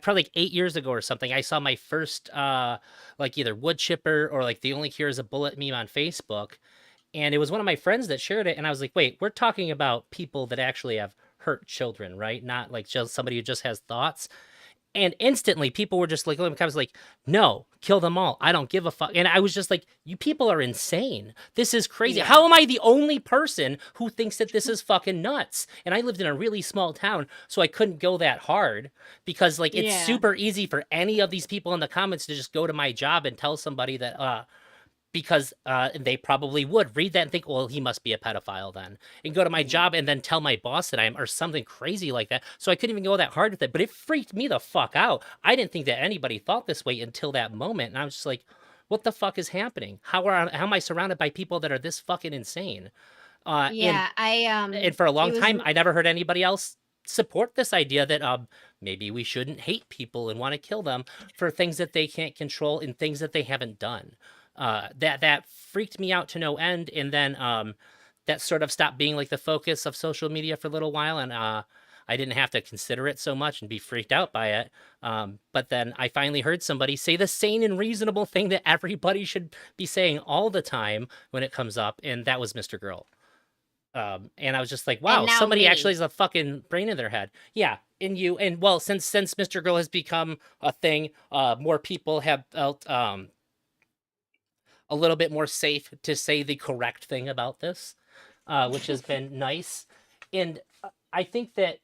Probably like 8 years ago or something, I saw my first like either wood chipper or like the only cure is a bullet meme on Facebook. And it was one of my friends that shared it. And I was like, wait, we're talking about people that actually have hurt children, right? Not like just somebody who just has thoughts. And instantly people were just like, I was like, no, kill them all. I don't give a fuck. And I was just like, you people are insane. This is crazy. Yeah. How am I the only person who thinks that this is fucking nuts? And I lived in a really small town, so I couldn't go that hard because like it's Yeah. super easy for any of these people in the comments to just go to my job and tell somebody that because they probably would read that and think, well, he must be a pedophile then, and go to my Yeah. job and then tell my boss that I am, or something crazy like that. So I couldn't even go that hard with it, but it freaked me the fuck out. I didn't think that anybody thought this way until that moment, and I was just like, what the fuck is happening? How am I surrounded by people that are this fucking insane? Uh, and Yeah, and for a long it was time, I never heard anybody else support this idea that maybe we shouldn't hate people and want to kill them for things that they can't control and things that they haven't done. That freaked me out to no end, and then that sort of stopped being like the focus of social media for a little while, and I didn't have to consider it so much and be freaked out by it. But then I finally heard somebody say the sane and reasonable thing that everybody should be saying all the time when it comes up, and that was Mr. Girl. And I was just like, and wow, now somebody actually me. has a fucking brain in their head. Yeah, and you, and well, since Mr. Girl has become a thing, more people have felt a little bit more safe to say the correct thing about this, which has been nice. And I think that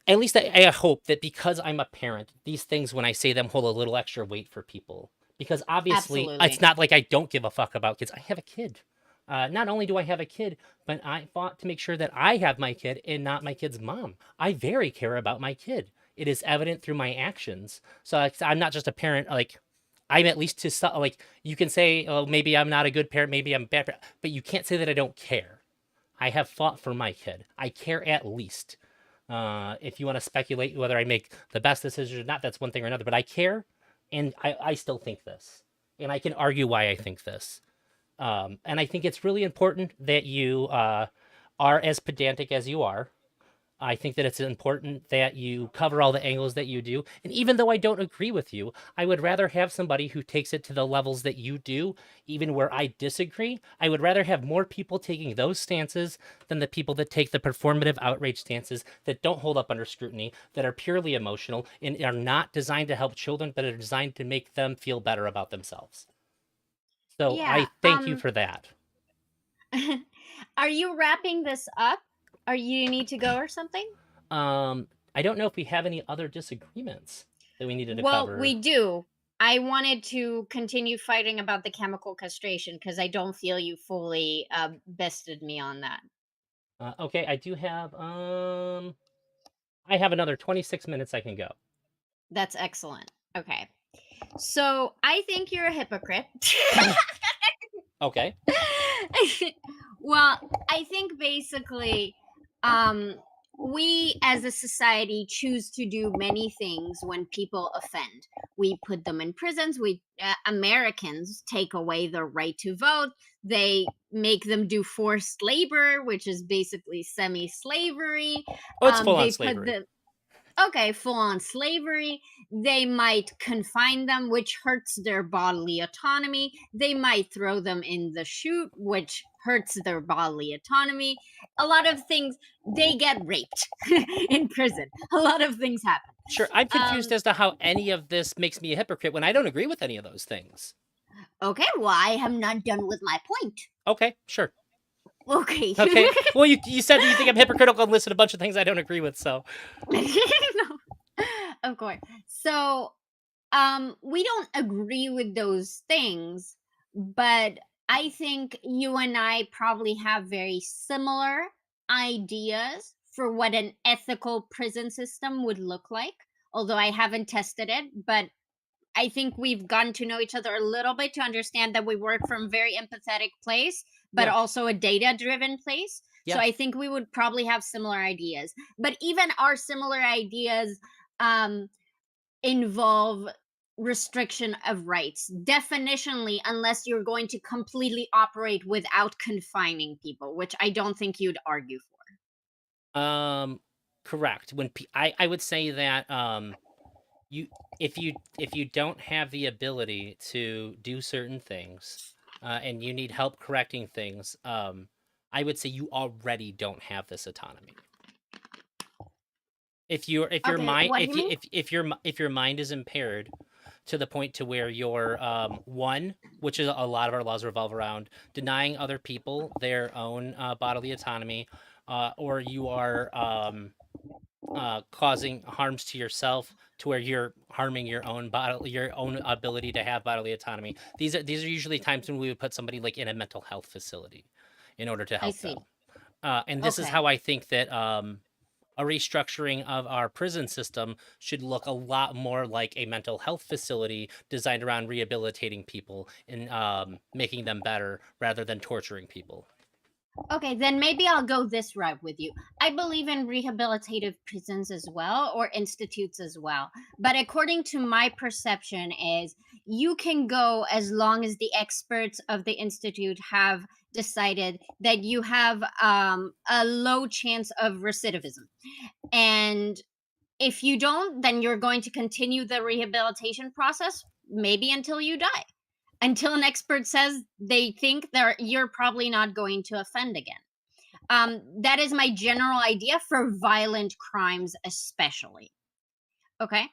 at least I hope that because I'm a parent, these things when I say them hold a little extra weight for people. Because obviously, it's Absolutely. not like I don't give a fuck about kids. I have a kid. Not only do I have a kid, but I fought to make sure that I have my kid and not my kid's mom. I very care about my kid. It is evident through my actions. So I'm not just a parent. Like I'm at least to like you can say, oh, maybe I'm not a good parent, maybe I'm a bad parent, but you can't say that I don't care. I have fought for my kid. I care at least. If you want to speculate whether I make the best decision or not, that's one thing or another. But I care, and I still think this, and I can argue why I think this. And I think it's really important that you are as pedantic as you are. I think that it's important that you cover all the angles that you do. And even though I don't agree with you, I would rather have somebody who takes it to the levels that you do, even where I disagree. I would rather have more people taking those stances than the people that take the performative outrage stances that don't hold up under scrutiny, that are purely emotional and are not designed to help children, but are designed to make them feel better about themselves. So Yeah. I thank you for that. Are you wrapping this up? Or you need to go or something? I don't know if we have any other disagreements that we needed to Well, cover. we do. I wanted to continue fighting about the chemical castration because I don't feel you fully bested me on that. Okay, I have another 26 minutes I can go. That's excellent. Okay. So I think you're a hypocrite. Okay. Well, I think basically, um, we as a society choose to do many things when people offend. We put them in prisons. We Americans take away their right to vote. They make them do forced labor, which is basically semi-slavery. Oh, it's full on They put slavery. the Okay, full on slavery. They might confine them, which hurts their bodily autonomy. They might throw them in the chute, which hurts their bodily autonomy. A lot of things, they get raped in prison. A lot of things happen. Sure, I'm confused Um, as to how any of this makes me a hypocrite when I don't agree with any of those things. okay, well, I am not done with my point. Okay, sure. Okay. Okay. Well, you said that you think I'm hypocritical and listed a bunch of things I don't agree with, so No, of course. So, we don't agree with those things, but I think you and I probably have very similar ideas for what an ethical prison system would look like, although I haven't tested it. But I think we've gotten to know each other a little bit to understand that we work from a very empathetic place, but yeah. also a data driven place. So Yeah. I think we would probably have similar ideas. But even our similar ideas um, involve restriction of rights, definitionally, unless you're going to completely operate without confining people, which I don't think you'd argue for. Um correct. I would say that you if you don't have the ability to do certain things and you need help correcting things, I would say you already don't have this autonomy. If your Okay, mind what do you mean? if your mind is impaired to the point to where you're one, which is a lot of our laws revolve around denying other people their own bodily autonomy, or you are causing harms to yourself to where you're harming your own ability to have bodily autonomy. These are usually times when we would put somebody like in a mental health facility in order to I help them. see. And this is Okay. how I think that a restructuring of our prison system should look a lot more like a mental health facility designed around rehabilitating people and making them better rather than torturing people. Okay, then maybe I'll go this route with you. I believe in rehabilitative prisons as well, or institutes as well. But according to my perception is you can go as long as the experts of the institute have decided that you have a low chance of recidivism. And if you don't, then you're going to continue the rehabilitation process maybe until you die. Until an expert says they think that you're probably not going to offend again. That is my general idea for violent crimes, especially. Okay.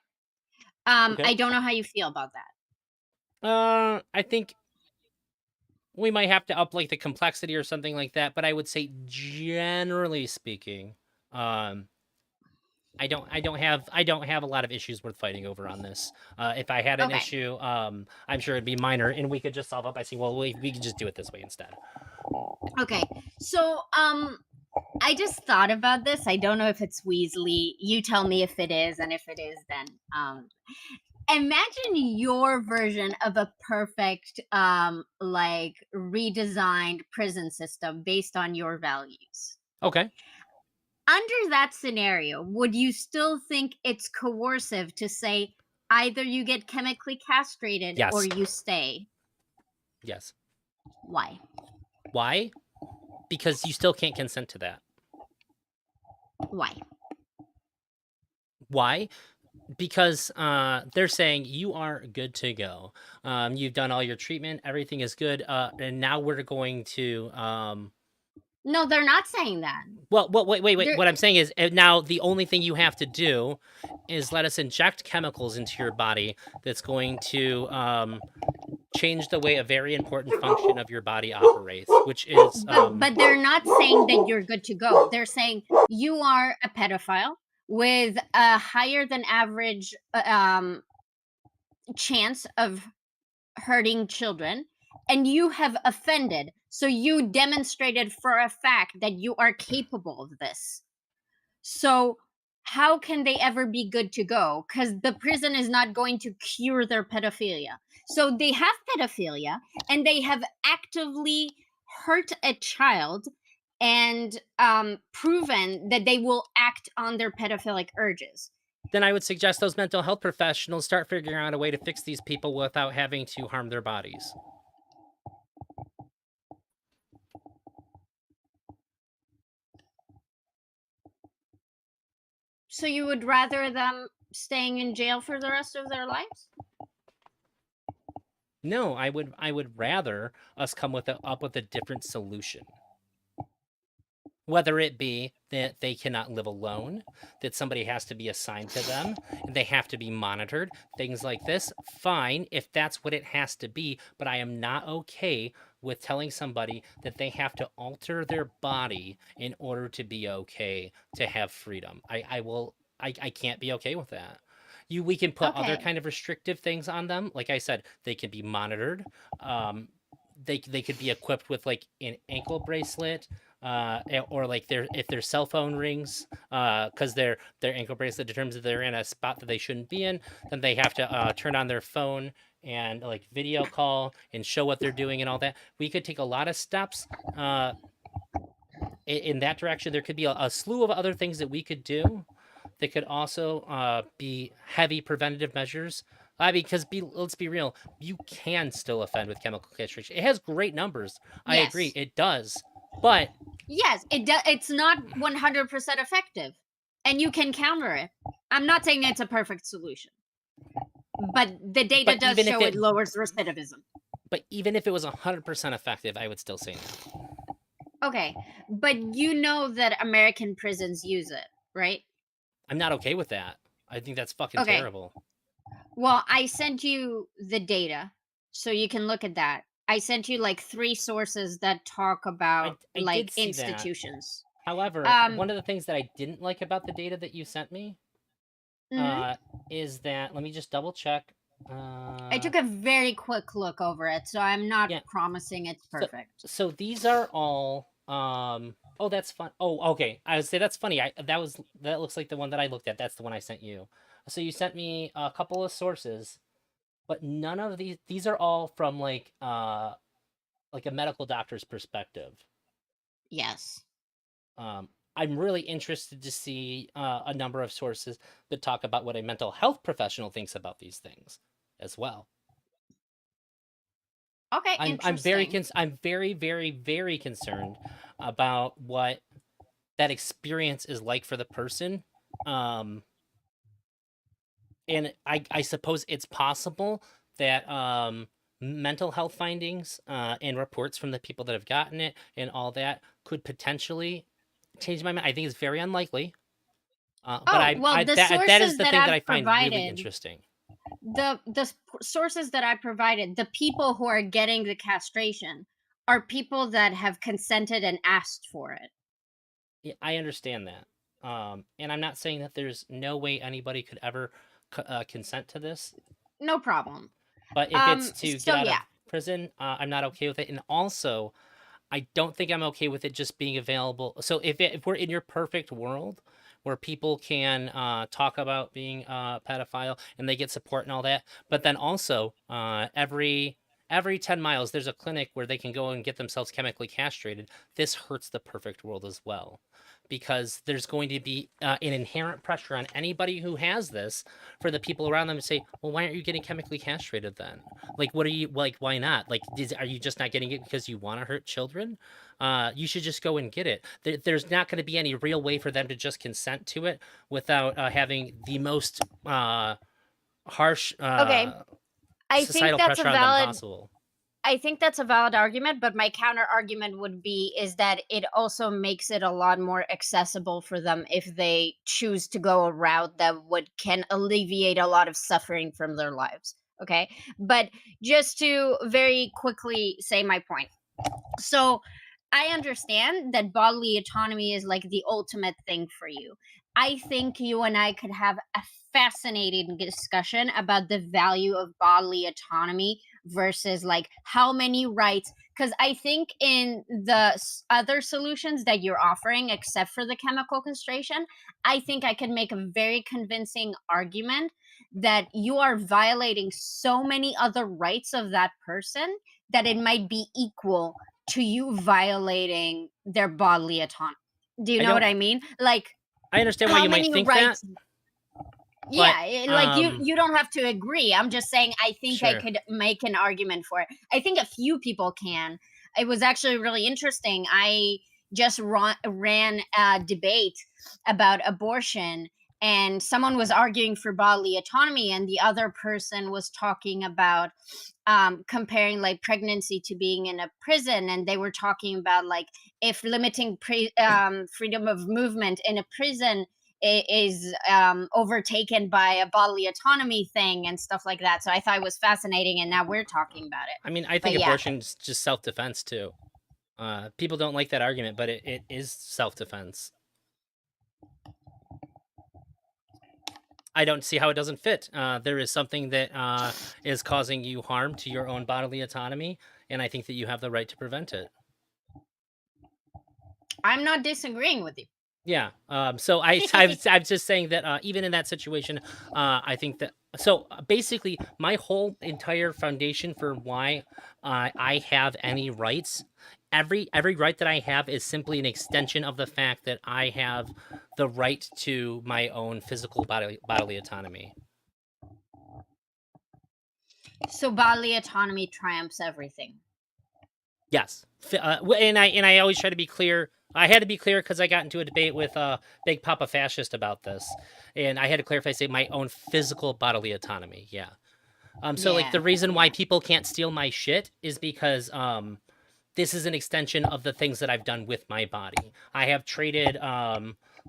I Okay. don't know how you feel about that. I think we might have to up like the complexity or something like that, but I would say generally speaking, um, I don't have a lot of issues worth fighting over on this. If I had an Okay. issue, I'm sure it'd be minor, and we could just solve it by saying, well, we could just do it this way instead. Okay. So, I just thought about this. I don't know if it's Weasley. You tell me if it is, and if it is, then imagine your version of a perfect like redesigned prison system based on your values. Okay. Under that scenario, would you still think it's coercive to say either you get chemically castrated or Yes. you stay? Yes. Why? Why? Because you still can't consent to that. Why? Why? Because they're saying you are good to go. You've done all your treatment, everything is good, and now we're going to No, they're not saying that. well, wait. They're What I'm saying is now the only thing you have to do is let us inject chemicals into your body that's going to change the way a very important function of your body operates, which is but they're not saying that you're good to go. They're saying you are a pedophile with a higher than average chance of hurting children, and you have offended. So you demonstrated for a fact that you are capable of this. So how can they ever be good to go? Because the prison is not going to cure their pedophilia. So they have pedophilia and they have actively hurt a child and proven that they will act on their pedophilic urges. then I would suggest those mental health professionals start figuring out a way to fix these people without having to harm their bodies. So you would rather them staying in jail for the rest of their lives? No, I would rather us come up with a different solution. Whether it be that they cannot live alone, that somebody has to be assigned to them, and they have to be monitored, things like this, fine if that's what it has to be. But I am not okay with telling somebody that they have to alter their body in order to be okay to have freedom. I can't be okay with that. We can put other Okay. kind of restrictive things on them. Like I said, they can be monitored. Um, they could be equipped with like an ankle bracelet, or like if their cell phone rings, because their ankle bracelet determines that they're in a spot that they shouldn't be in, then they have to turn on their phone and like video call and show what they're doing and all that. We could take a lot of steps in that direction. There could be a slew of other things that we could do that could also be heavy preventative measures. I mean, because let's be real, you can still offend with chemical castration. It has great numbers. I agree, Yes. it does. But Yes, it's not 100% effective. And you can counter it. I'm not saying it's a perfect solution, but the data but does even if show it it lowers recidivism. but even if it was 100% effective, I would still say no. Okay, but you know that American prisons use it, right? I'm not okay with that. I think that's fucking Okay, terrible. well, I sent you the data so you can look at that. I sent you like three sources that talk about I did like see that. institutions. However, Um, one of the things that I didn't like about the data that you sent me mhm. uh, is that, let me just double check. I took a very quick look over it, so I'm not Yeah. promising it's So perfect. so these are all oh, that's fun. Oh, okay. I would say that's funny. That looks like the one that I looked at. That's the one I sent you. So you sent me a couple of sources, but none of these are all from like a medical doctor's perspective. Yes. Um I'm really interested to see a number of sources that talk about what a mental health professional thinks about these things as well. Okay, interesting. I'm very concerned about what that experience is like for the person. Um, and I suppose it's possible that mental health findings and reports from the people that have gotten it and all that could potentially change my mind. I think it's very unlikely. But Oh, well, the that is sources the that thing that I I've find really provided, interesting. sources that I provided, the people who are getting the castration are people that have consented and asked for it. Yeah, I understand that. And I'm not saying that there's no way anybody could ever consent to this, No problem. but if it's to get So out yeah. of prison, I'm not okay with it. And also, I don't think I'm okay with it just being available. So if we're in your perfect world where people can talk about being a pedophile and they get support and all that, but then also every 10 miles there's a clinic where they can go and get themselves chemically castrated. This hurts the perfect world as well. Because there's going to be an inherent pressure on anybody who has this for the people around them to say, well, why aren't you getting chemically castrated then? Like, what are you like? Why not? Like, are you just not getting it because you want to hurt children? You should just go and get it. There's not going to be any real way for them to just consent to it without having the most harsh Okay. I think societal that's a pressure on them valid possible. I think that's a valid argument, but my counter argument would be is that it also makes it a lot more accessible for them if they choose to go a route that would can alleviate a lot of suffering from their lives. Okay? But just to very quickly say my point. So I understand that bodily autonomy is like the ultimate thing for you. I think you and I could have a fascinating discussion about the value of bodily autonomy versus like how many rights, because I think in the other solutions that you're offering except for the chemical castration, I think I can make a very convincing argument that you are violating so many other rights of that person that it might be equal to you violating their bodily autonomy. Do you I know what don't. I mean? Like I understand why how you might many think that, rights? but Yeah, like you don't have to agree. I'm just saying I think I sure. could make an argument for it. I think a few people can. It was actually really interesting. I just ran a debate about abortion, and someone was arguing for bodily autonomy and the other person was talking about comparing like pregnancy to being in a prison, and they were talking about like if limiting freedom of movement in a prison is overtaken by a bodily autonomy thing and stuff like that. So I thought it was fascinating, and now we're talking about it. I mean, I think But yeah, abortion's just self defense too. People don't like that argument, but it is self defense. I don't see how it doesn't fit. There is something that is causing you harm to your own bodily autonomy, and I think that you have the right to prevent it. I'm not disagreeing with you. Yeah. So I'm just saying that even in that situation, I think that basically my whole entire foundation for why I have any rights, every right that I have is simply an extension of the fact that I have the right to my own physical bodily autonomy. So bodily autonomy triumphs everything. Yes, and I always try to be clear. I had to be clear because I got into a debate with Big Papa Fascist about this, and I had to clarify, say my own physical bodily autonomy. Yeah. So like Yeah, the reason why yeah. people can't steal my shit is because this is an extension of the things that I've done with my body. I have traded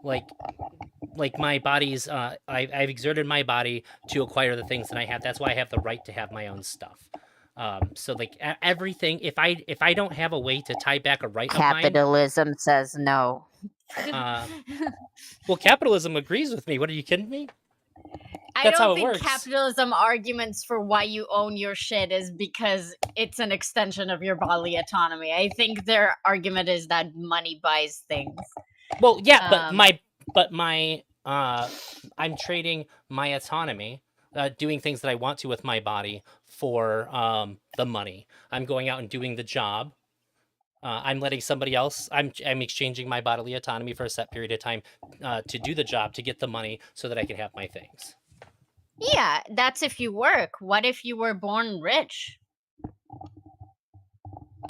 like my body's I've exerted my body to acquire the things that I have. That's why I have the right to have my own stuff. So like everything, if I don't have a way to tie back a right of mine, Capitalism says no. uh, well, capitalism agrees with me. What, are you kidding me? I That's how don't it think works. capitalism arguments for why you own your shit is because it's an extension of your bodily autonomy. I think their argument is that money buys things. Well, yeah, but Um, my I'm trading my autonomy, doing things that I want to with my body for the money. I'm going out and doing the job. I'm letting somebody else. I'm exchanging my bodily autonomy for a set period of time to do the job to get the money so that I can have my things. yeah, that's if you work. What if you were born rich?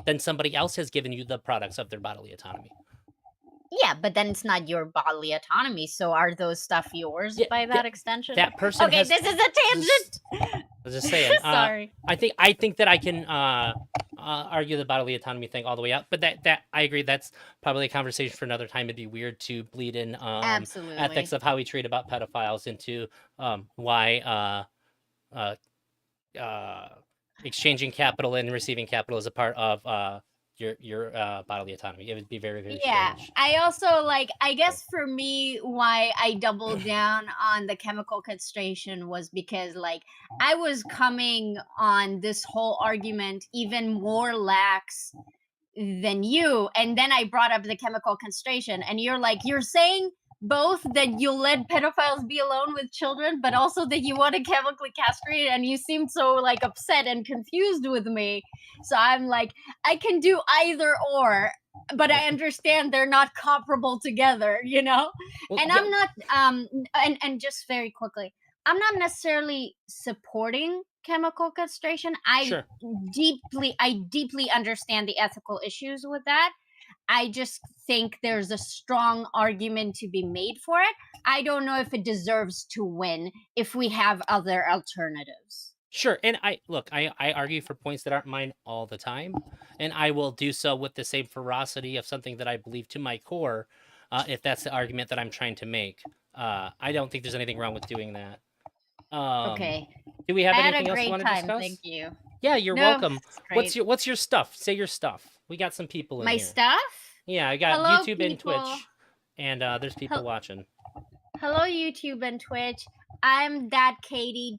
Then somebody else has given you the products of their bodily autonomy. Yeah, but then it's not your bodily autonomy. So are those stuff yours Yeah, by that extension? that person Okay, has this is a just tangent. I was just saying. Sorry. I think that I can argue the bodily autonomy thing all the way out, but that I agree. That's probably a conversation for another time. It'd be weird to bleed in ethics Absolutely. of how we treat about pedophiles into why. uh, uh, exchanging capital and receiving capital as a part of your bodily autonomy. It would be very, very Yeah, strange. I also like, I guess for me, why I doubled down on the chemical castration was because, like, I was coming on this whole argument even more lax than you, and then I brought up the chemical castration, and you're like, you're saying both that you'll let pedophiles be alone with children, but also that you want to chemically castrate, and you seemed so like upset and confused with me. So I'm like, I can do either or, but I understand they're not comparable together, you know? Well, And yeah, I'm not and just very quickly, I'm not necessarily supporting chemical castration. sure. I deeply understand the ethical issues with that. I just think there's a strong argument to be made for it. I don't know if it deserves to win if we have other alternatives. Sure, and I look, I argue for points that aren't mine all the time, and I will do so with the same ferocity of something that I believe to my core, if that's the argument that I'm trying to make. I don't think there's anything wrong with doing that. Um, Okay. do we have I had a anything else you great want to time. Thank discuss? you. Yeah, you're No, welcome. it's great. What's your stuff? Say your stuff. We got some people in My here. stuff? Yeah, I got Hello, YouTube and people. Twitch, and there's people Hel- watching. Hello, YouTube and Twitch. I'm that Katie,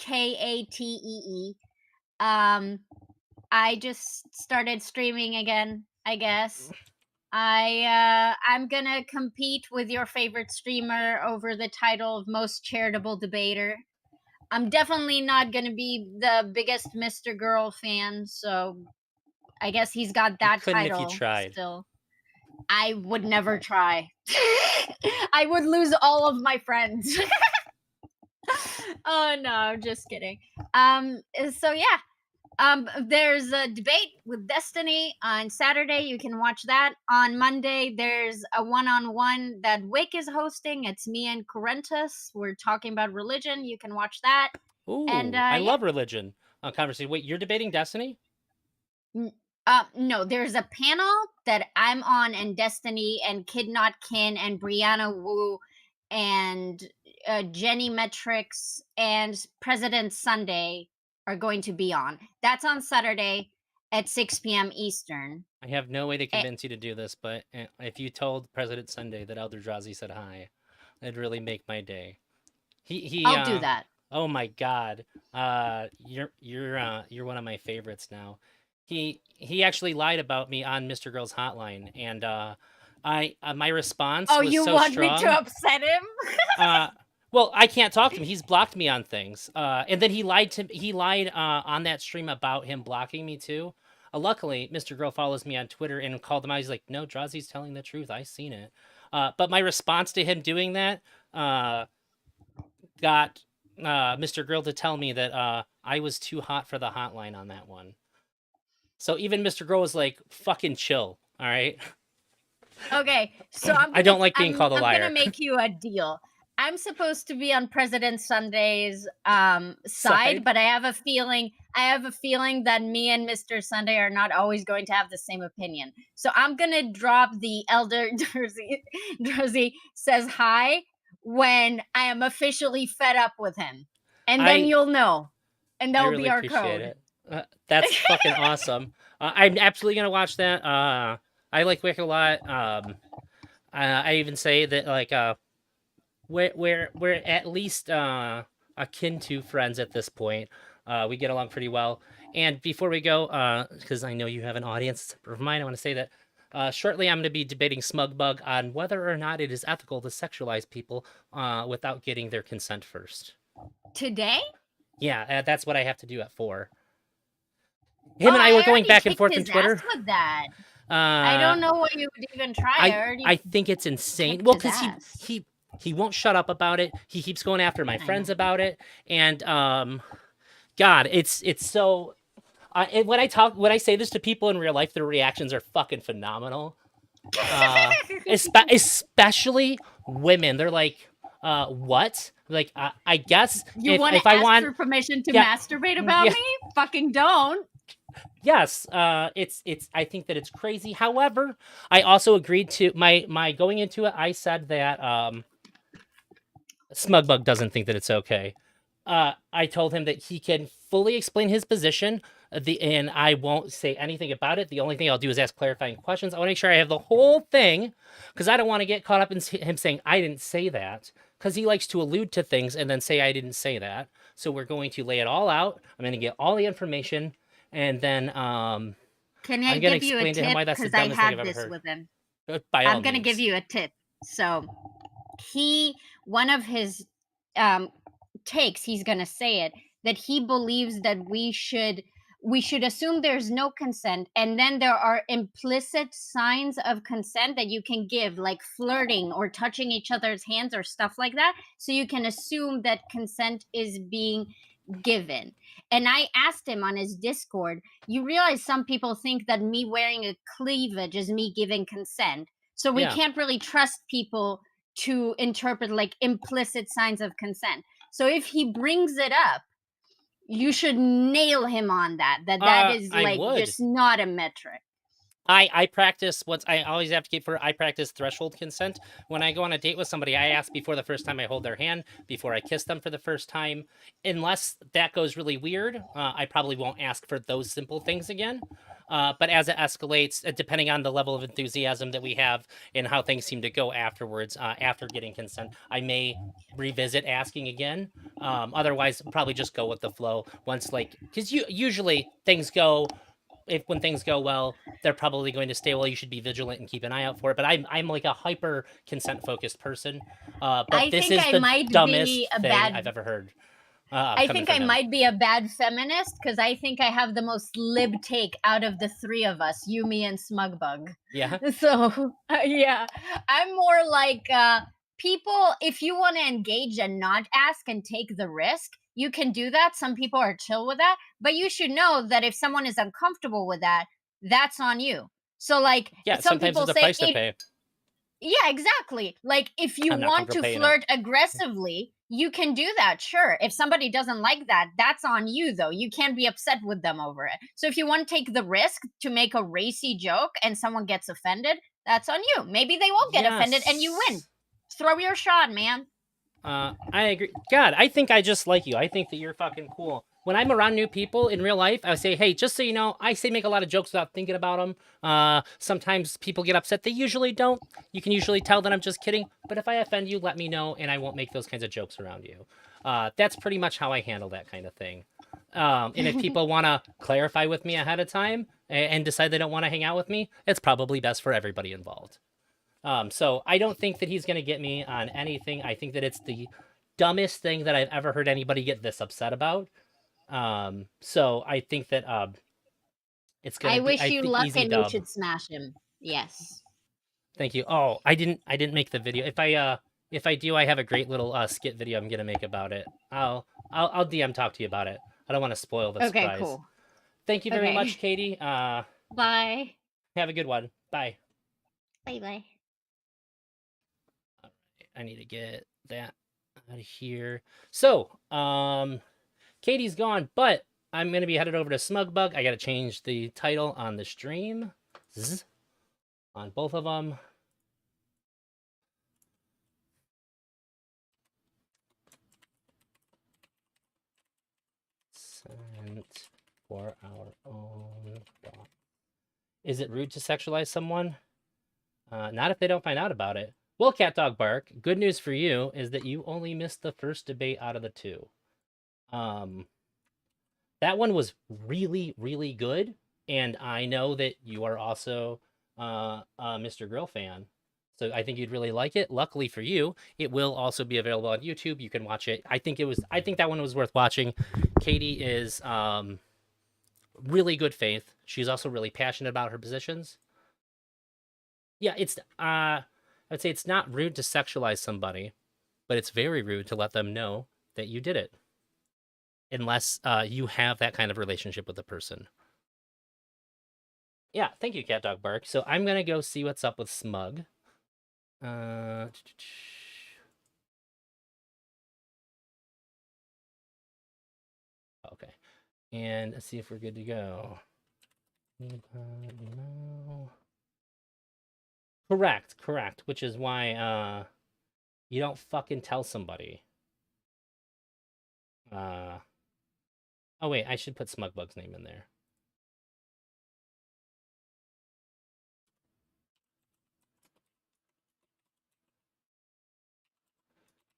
DATKATEE. Um, I just started streaming again, I guess. I'm gonna compete with your favorite streamer over the title of most charitable debater. I'm definitely not gonna be the biggest Mr. Girl fan, so I guess he's got You that couldn't if you title tried. still. I would never try. I would lose all of my friends. Oh no, I'm just kidding. So yeah, there's a debate with Destiny on Saturday. You can watch that. On Monday, there's a one-on-one that Wick is hosting. It's me and Corentus. We're talking about religion. You can watch that. And Ooh, I yeah. love religion. Conversation. Wait, you're debating Destiny? No, there's a panel that I'm on, and Destiny and Kid Not Kin and Brianna Wu and Jenny Metrics and President Sunday are going to be on. That's on Saturday at 6 p.m. Eastern. I have no way to Eh, convince you to do this, but if you told President Sunday that Eldrazi said hi, it'd really make my day. He I'll do that. oh my god. You're one of my favorites now. He actually lied about me on Mr. Girl's hotline, and I my response Oh, was you so want me to strong. upset him? Uh well, I can't talk to him. He's blocked me on things. And then he lied on that stream about him blocking me too. Luckily, Mr. Girl follows me on Twitter and called him out. He's like, "No, Drazi's telling the truth. I seen it." But my response to him doing that got Mr. Girl to tell me that I was too hot for the hotline on that one. So even Mr. Girl was like, "Fucking chill, all right." Okay, so I don't like being called a I'm gonna liar. make you a deal. I'm supposed to be on President Sunday's side, Side. but I have a feeling that me and Mr. Sunday are not always going to have the same opinion. So I'm gonna drop the Elder Jersey says hi when I am officially fed up with him, and then I you'll know, and that I will really be our appreciate code. it. That's fucking awesome. I'm absolutely gonna watch that. I like Wick a lot. I even say that like we're at least akin to friends at this point. We get along pretty well. And before we go, because I know you have an audience of mine, I want to say that shortly I'm going to be debating Smugbug on whether or not it is ethical to sexualize people without getting their consent first. Today? Yeah, that's what I have to do at 4. Oh, Him and I were I going already back and kicked forth on his ass Twitter. with that. I Uh, don't know what you would even try. I already I think it's insane. kicked Well, his because ass. he won't shut up about it. He keeps going after my I know. friends about it, and God, it's so. When I say this to people in real life, their reactions are fucking phenomenal. Especially women, they're like, "What?" Like, I guess You want to if I ask want, for permission to yeah, masturbate about yeah, me? Fucking don't. yes, it's. I think that it's crazy. However, I also agreed to my going into it. I said that Smugbug doesn't think that it's okay. I told him that he can fully explain his position. And I won't say anything about it. The only thing I'll do is ask clarifying questions. I want to make sure I have the whole thing because I don't want to get caught up in him saying I didn't say that because he likes to allude to things and then say I didn't say that. So we're going to lay it all out. I'm going to get all the information and then Can I I'm going to give you a explain to him tip? why that's the Because I dumbest thing I've had ever this heard. with him. By all I'm gonna give means. you a tip. So he, one of his um takes, he's gonna say it, that he believes that we should assume there's no consent, and then there are implicit signs of consent that you can give, like flirting or touching each other's hands or stuff like that, so you can assume that consent is being given. And I asked him on his Discord, you realize some people think that me wearing a cleavage is me giving consent, so we Yeah. can't really trust people to interpret like implicit signs of consent. So if he brings it up, you should nail him on that is I like would. just not a metric. I practice once I always advocate for I practice threshold consent. When I go on a date with somebody, I ask before the first time I hold their hand, before I kiss them for the first time. Unless that goes really weird, I probably won't ask for those simple things again. But as it escalates, depending on the level of enthusiasm that we have and how things seem to go afterwards, after getting consent, I may revisit asking again. Otherwise, probably just go with the flow. Once like, because usually things go if when things go well, they're probably going to stay well. You should be vigilant and keep an eye out for it. But I'm like a hyper consent focused person. But I this think is I the might dumbest be a thing bad I've ever heard I coming think from I him. might be a bad feminist because I think I have the most lib take out of the three of us, you, me, and Smugbug. Yeah. So yeah, I'm more like people. If you want to engage and not ask and take the risk, you can do that. Some people are chill with that, but you should know that if someone is uncomfortable with that, that's on you. So like Yeah. some Sometimes people there's a say price to if pay. yeah, exactly. Like if you I'm not want comfortable to paying it. flirt aggressively, you can do that. Sure. If somebody doesn't like that, that's on you though. You can't be upset with them over it. So if you want to take the risk to make a racy joke and someone gets offended, that's on you. Maybe they won't get offended and you win. Yes. Throw your shot, man. I agree. God, I think I just like you. I think that you're fucking cool. When I'm around new people in real life, I say, hey, just so you know, I say make a lot of jokes without thinking about them. Sometimes people get upset. They usually don't. You can usually tell that I'm just kidding. But if I offend you, let me know, and I won't make those kinds of jokes around you. That's pretty much how I handle that kind of thing. And if people want to clarify with me ahead of time and decide they don't want to hang out with me, it's probably best for everybody involved. So I don't think that he's going to get me on anything. I think that it's the dumbest thing that I've ever heard anybody get this upset about. So I think that it's going I to be, wish I you think, luck easy and you dub. should smash him. Yes. Thank you. Oh, I didn't make the video. If I do, I have a great little skit video I'm gonna make about it. I'll DM talk to you about it. I don't want to spoil the Okay, surprise. cool. Thank you very much, Okay. Katie. Bye. Have a good one. Bye. Bye bye. I need to get that out of here. So, Katie's gone, but I'm gonna be headed over to Smugbug. I gotta change the title on the stream. Zzz, on both of them. Sent for our own dog. Is it rude to sexualize someone? Not if they don't find out about it. Well, Cat Dog Bark, good news for you is that you only missed the first debate out of the two. Um, that one was really, really good, and I know that you are also a Mr. Grill fan, so I think you'd really like it. Luckily for you, it will also be available on YouTube. You can watch it. I think that one was worth watching. Katie is really good faith. She's also really passionate about her positions. Yeah, I'd say it's not rude to sexualize somebody, but it's very rude to let them know that you did it unless you have that kind of relationship with the person. Yeah, thank you, Cat Dog Bark. So I'm gonna go see what's up with Smug. Uh, okay, and let's see if we're good to go. No. Correct, correct. Which is why you don't fucking tell somebody. Oh wait, I should put Smugbug's name in there.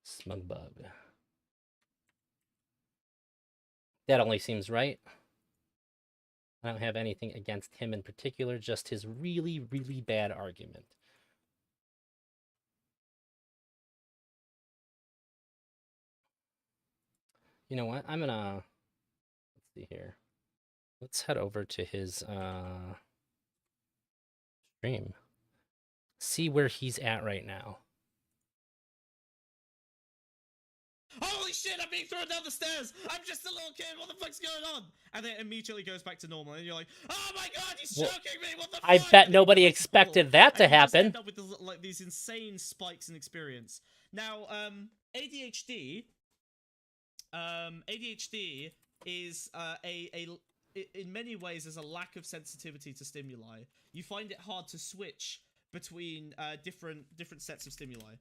Smugbug. That only seems right. I don't have anything against him in particular, just his really, really bad argument. You know what? I'm gonna let's see here. Let's head over to his stream. See where he's at right now. Holy shit, I'm being thrown down the stairs! I'm just a little kid, what the fuck's going on? And then it immediately goes back to normal, and you're like, oh my god, he's choking me, what the I fuck? bet nobody expected that to happen. You just end up with like these insane spikes in experience. Now, ADHD is in many ways there's a lack of sensitivity to stimuli. You find it hard to switch between different sets of stimuli.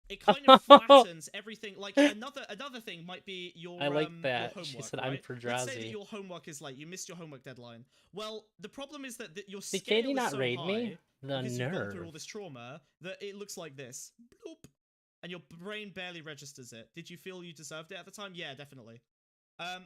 It kind of flattens everything. Like another thing might be your I like that. Your homework, She said, right? "I'm for Let's say that drowsy." your homework is late. You missed your homework deadline. Well, the problem is that your Did scale Katie is not so raid high me? The because you've gone through nerve. all this trauma that it looks like this, bloop, and your brain barely registers it. Did you feel you deserved it at the time? Yeah, definitely.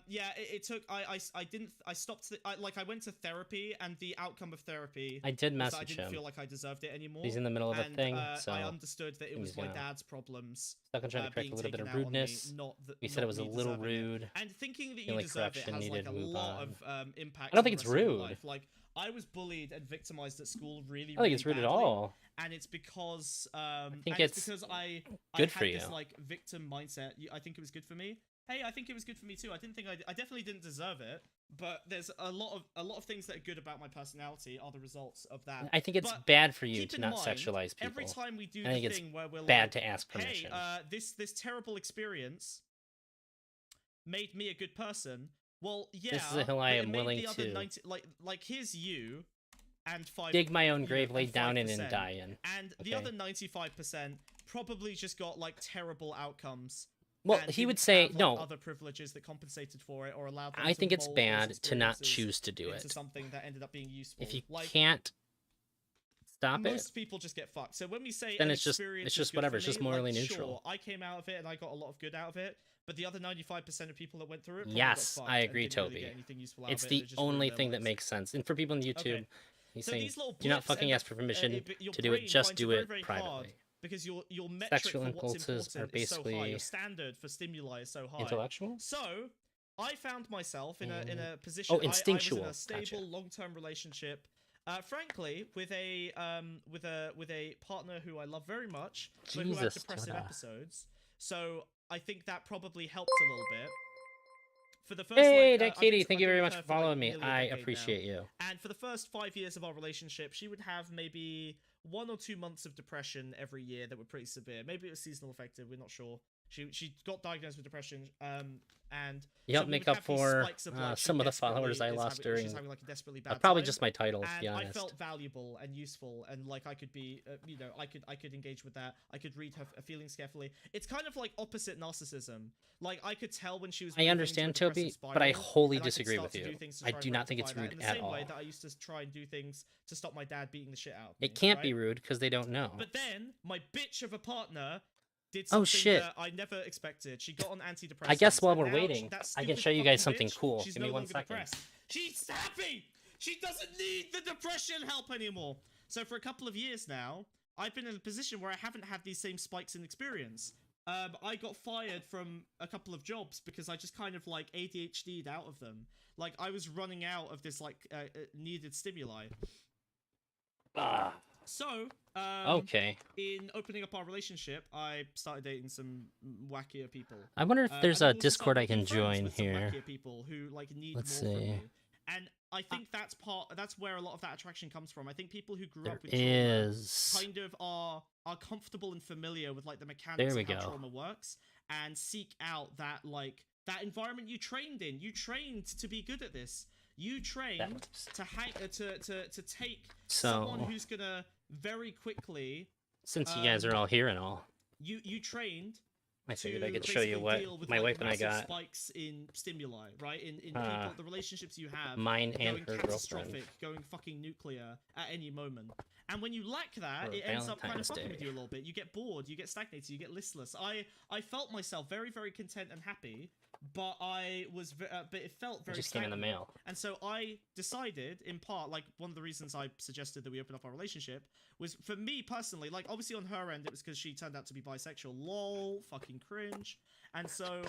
Yeah, it took. I stopped. I went to therapy, and the outcome of therapy. I did was that message I didn't him. feel like I deserved it anymore. He's in the middle of a And, thing, so I understood that it was my gonna- dad's problems. Stuck on trying to correct being a little bit taken of out on me, rudeness. not He said it was a me little deserving it. rude. And thinking that you Feeling deserve it correction has like needed, a move lot on. of impact. I don't think on it's the rest of your rude. life. Like I was bullied and victimized at school really. I don't think it's rude at badly, all. and it's because I think it's because I good had for this you. like victim mindset. I think it was good for me. Hey, I think it was good for me too. I definitely didn't deserve it, but there's a lot of things that are good about my personality are the results of that. I think it's But bad for you keep to in not mind, sexualize people. every time we do I think the it's thing where we're bad like, to ask permission. hey, this terrible experience made me a good person. Well, yeah, This is a hill I but it am made willing the other to 90, like here's you and dig my own grave, and lay down in, and 5%, die in. and the other 95% probably just got like terrible outcomes. Well, and he would didn't say have, like, no. other privileges that compensated for it or allowed them I to think it's mold bad those to not experiences choose to do into it. something that ended up being useful. If you like, can't stop most it, people just get fucked. So when we say then an it's just experience it's is just good whatever. for It's just me, morally like, neutral. Sure, I came out of it and I got a lot of good out of it. But the other 95% of people that went through it, probably Yes, got fucked I and agree, didn't really Toby. get anything useful out It's of it, the and it just ruined only their thing that lives. makes sense. And for people on YouTube, Okay. he's So saying, these little do not blips fucking end ask up- for permission your to do brain it. Just finds do very, it very hard privately. because your metric Sexual for what's impulses are important is so high. basically Your standard for stimuli is so high. intellectual. So I found myself in a position. Oh, I was instinctual. in a stable, Gotcha. long-term relationship. Frankly, with a partner who I love very much, but who had Jesus, depressive Toda. episodes. So I think that probably helped a little bit. For the first, Hey, like, that Katie, I've thank you been very with much her for for, like, following me. nearly a I decade now. appreciate you. And for the first 5 years of our relationship, she would have maybe 1 or 2 months of depression every year that were pretty severe. Maybe it was seasonal affective. We're not sure. She got diagnosed with depression. And You helped we make would up have these for spikes of, like, she some of the desperately followers I is lost having- she's during. having, like, a desperately bad Probably time. just my title, to And be I honest. felt valuable and useful, and like I could be, I could engage with that. I could read her feelings carefully. It's kind of like opposite narcissism. Like I could tell when she was. I moving understand, into a depressive Toby, but I spiral, wholly and I could disagree start with to you. do things to I try do and not think it's rectify that, rude in the at same way all. that I used to try and do things to stop my dad beating the shit out of me. It can't right? be rude because they don't know. But then my bitch of a partner did Oh, something shit. that I never expected. She got on antidepressants. I guess while and we're now waiting, that I can stupid show you guys fucking something bitch, cool. she's Give me no 1 longer second. depressed. She's happy. She doesn't need the depression help anymore. So for a couple of years now, I've been in a position where I haven't had these same spikes in experience. I got fired from a couple of jobs because I just kind of like ADHD'd out of them. Like I was running out of this like needed stimuli. Ah, So, okay. in opening up our relationship, I started dating some wackier people. I wonder if there's and a I've also Discord I started can making friends join with some here. wackier people who like need Let's more from see. me. And I think that's where a lot of that attraction comes from. I think people who grew There up with trauma is. kind of are comfortable and familiar with like the mechanics There we of how go. trauma works and seek out that environment you trained in. You trained to be good at this. You trained works. to take So- someone who's gonna very quickly Since you guys are all here and all. you trained I to figured I could show you basically what deal with my like wife and I massive got. spikes in stimuli, right? In Uh, people, the relationships you have Mine and going her catastrophic, girlfriend going fucking nuclear at any moment. And when you lack that, for it ends up kind of Valentine's fucking Day. with you a little bit. You get bored, you get stagnated, you get listless. I felt myself very very content and happy, but but it felt It very just came in the stagnant. mail. And so I decided, in part, like one of the reasons I suggested that we open up our relationship was for me personally, like obviously on her end it was because she turned out to be bisexual. Lol, fucking cringe. And so,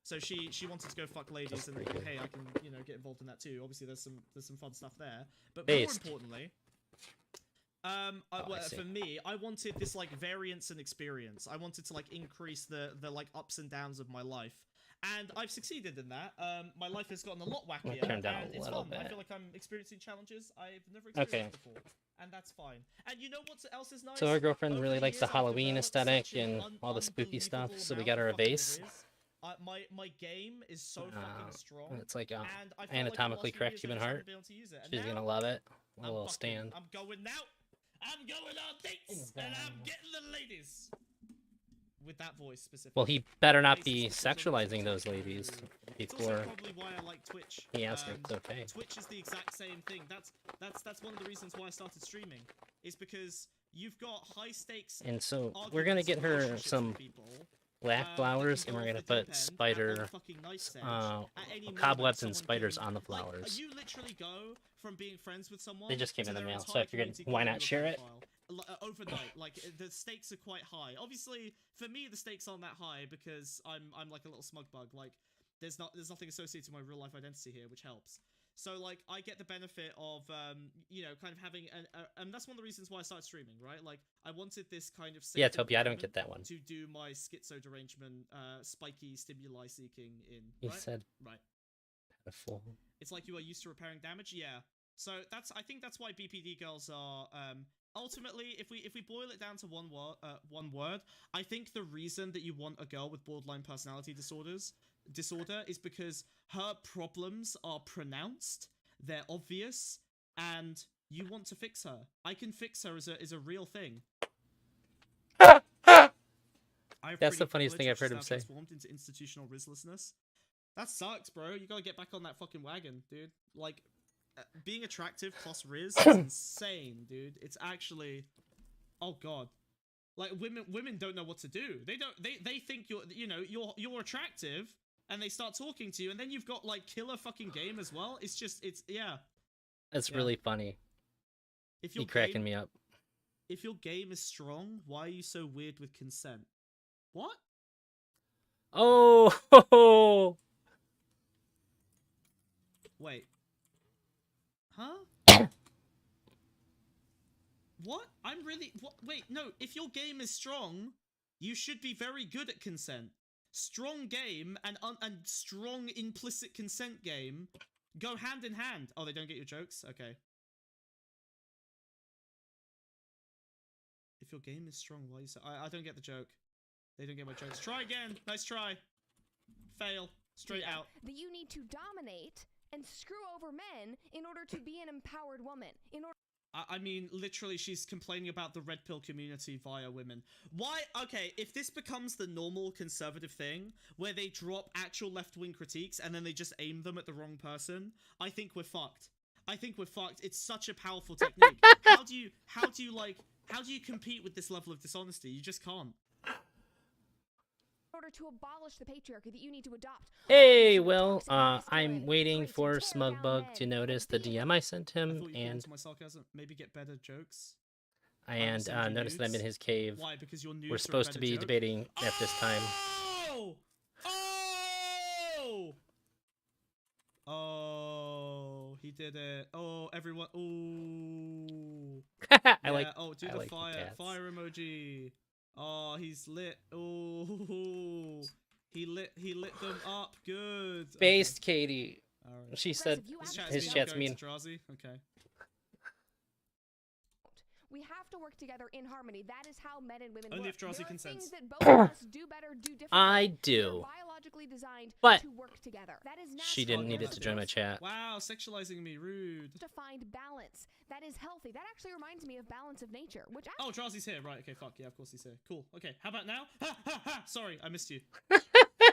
so she wanted to go fuck ladies, and pretty good. hey, I can get involved in that too. Obviously, there's some fun stuff there. But Based. more importantly, I see. for me, I wanted this like variance and experience. I wanted to like increase the like ups and downs of my life, and I've succeeded in that. My life has gotten a lot wackier, turned down and a it's little fun. I bit. feel like I'm experiencing challenges I've never experienced before, and that's fine. And you know what else is nice? So our girlfriend Over really the likes the years, I've Halloween developed aesthetic such an and all the spooky stuff, unbelievable so we amount got her of a fucking base. riz. My game is so fucking strong. It's like And I felt anatomically like the correct last few human years I heart. haven't been able to use it. And She's now, gonna love it. A I'm little fucking- stand. I'm going out. I'm going on dates, and I'm getting the ladies. With that voice specifically. Well, he better not be Basis of sexualizing those ladies It's also before probably why I like Twitch. he asks her if it's okay. Twitch is the exact same thing. That's one of the reasons why I started streaming. Is because you've got high stakes. And so we're gonna get her some black flowers, and we're gonna put cobwebs and spiders on the flowers. You literally go from being friends with someone. They just came to in the their mail, so entire I figured, community why calling not you a share it? pedophile. Overnight. Like the stakes are quite high. Obviously, for me, the stakes aren't that high because I'm like a little smug bug. Like there's nothing associated with my real life identity here, which helps. So like I get the benefit of kind of having and that's one of the reasons why I started streaming, right? Like I wanted this kind of safe Toby, I don't get that one. to do my schizo derangement, spiky stimuli seeking in. He right? said, right. Pitiful. It's like you are used to repairing damage. Yeah. So I think that's why BPD girls are ultimately, if we boil it down to one word, I think the reason that you want a girl with borderline personality disorder is because her problems are pronounced, they're obvious, and you want to fix her. I can fix her is a real thing. That's the funniest thing I've heard him say. Transformed into institutional risklessness. That sucks, bro. You gotta get back on that fucking wagon, dude. Like, being attractive plus riz is insane, dude. It's actually, oh god, like women don't know what to do. They think you're attractive, and they start talking to you, and then you've got like killer fucking game as well. It's really funny. If you're cracking me up. If your game is strong, why are you so weird with consent? What? Oh. Wait. Huh? What? Wait, no. If your game is strong, you should be very good at consent. Strong game and strong implicit consent game go hand in hand. Oh, they don't get your jokes? Okay. If your game is strong, why are you so... I don't get the joke. They don't get my jokes. Try again. Nice try. Fail. Straight out. That you need to dominate and screw over men in order to be an empowered woman. I mean, literally, she's complaining about the red pill community via women. Why? Okay, if this becomes the normal conservative thing, where they drop actual left-wing critiques and then they just aim them at the wrong person, I think we're fucked. It's such a powerful technique. How do you compete with this level of dishonesty? You just can't. In order to abolish the patriarchy that you need to adopt. Hey, well, I'm waiting for Smugbug to notice the DM I sent him, and my sarcasm. Maybe get better jokes. And notice that I'm in his cave. Why? Because your nudes We're supposed to be debating at this time. Oh, he did it. Oh, everyone. Ooh. Oh, do the fire emoji. Oh, he's lit. Oh, he lit them up. Good. Based Katie. All right. She said his chat's mean. Okay. We have to work together in harmony. That is how men and women Only work. if Drowsy There are consents. things that both of us do better, do differently. I We're do. biologically designed But to work together. That is she natural. didn't need We're it to join my supposed chat. Wow, sexualizing me, rude. to find balance. That is healthy. That actually reminds me of balance of nature, which Oh, Drowsy's here. Right, okay, fuck. Yeah, of course he's here. Cool. Okay, how about now? Ha, ha, ha. Sorry, I missed you.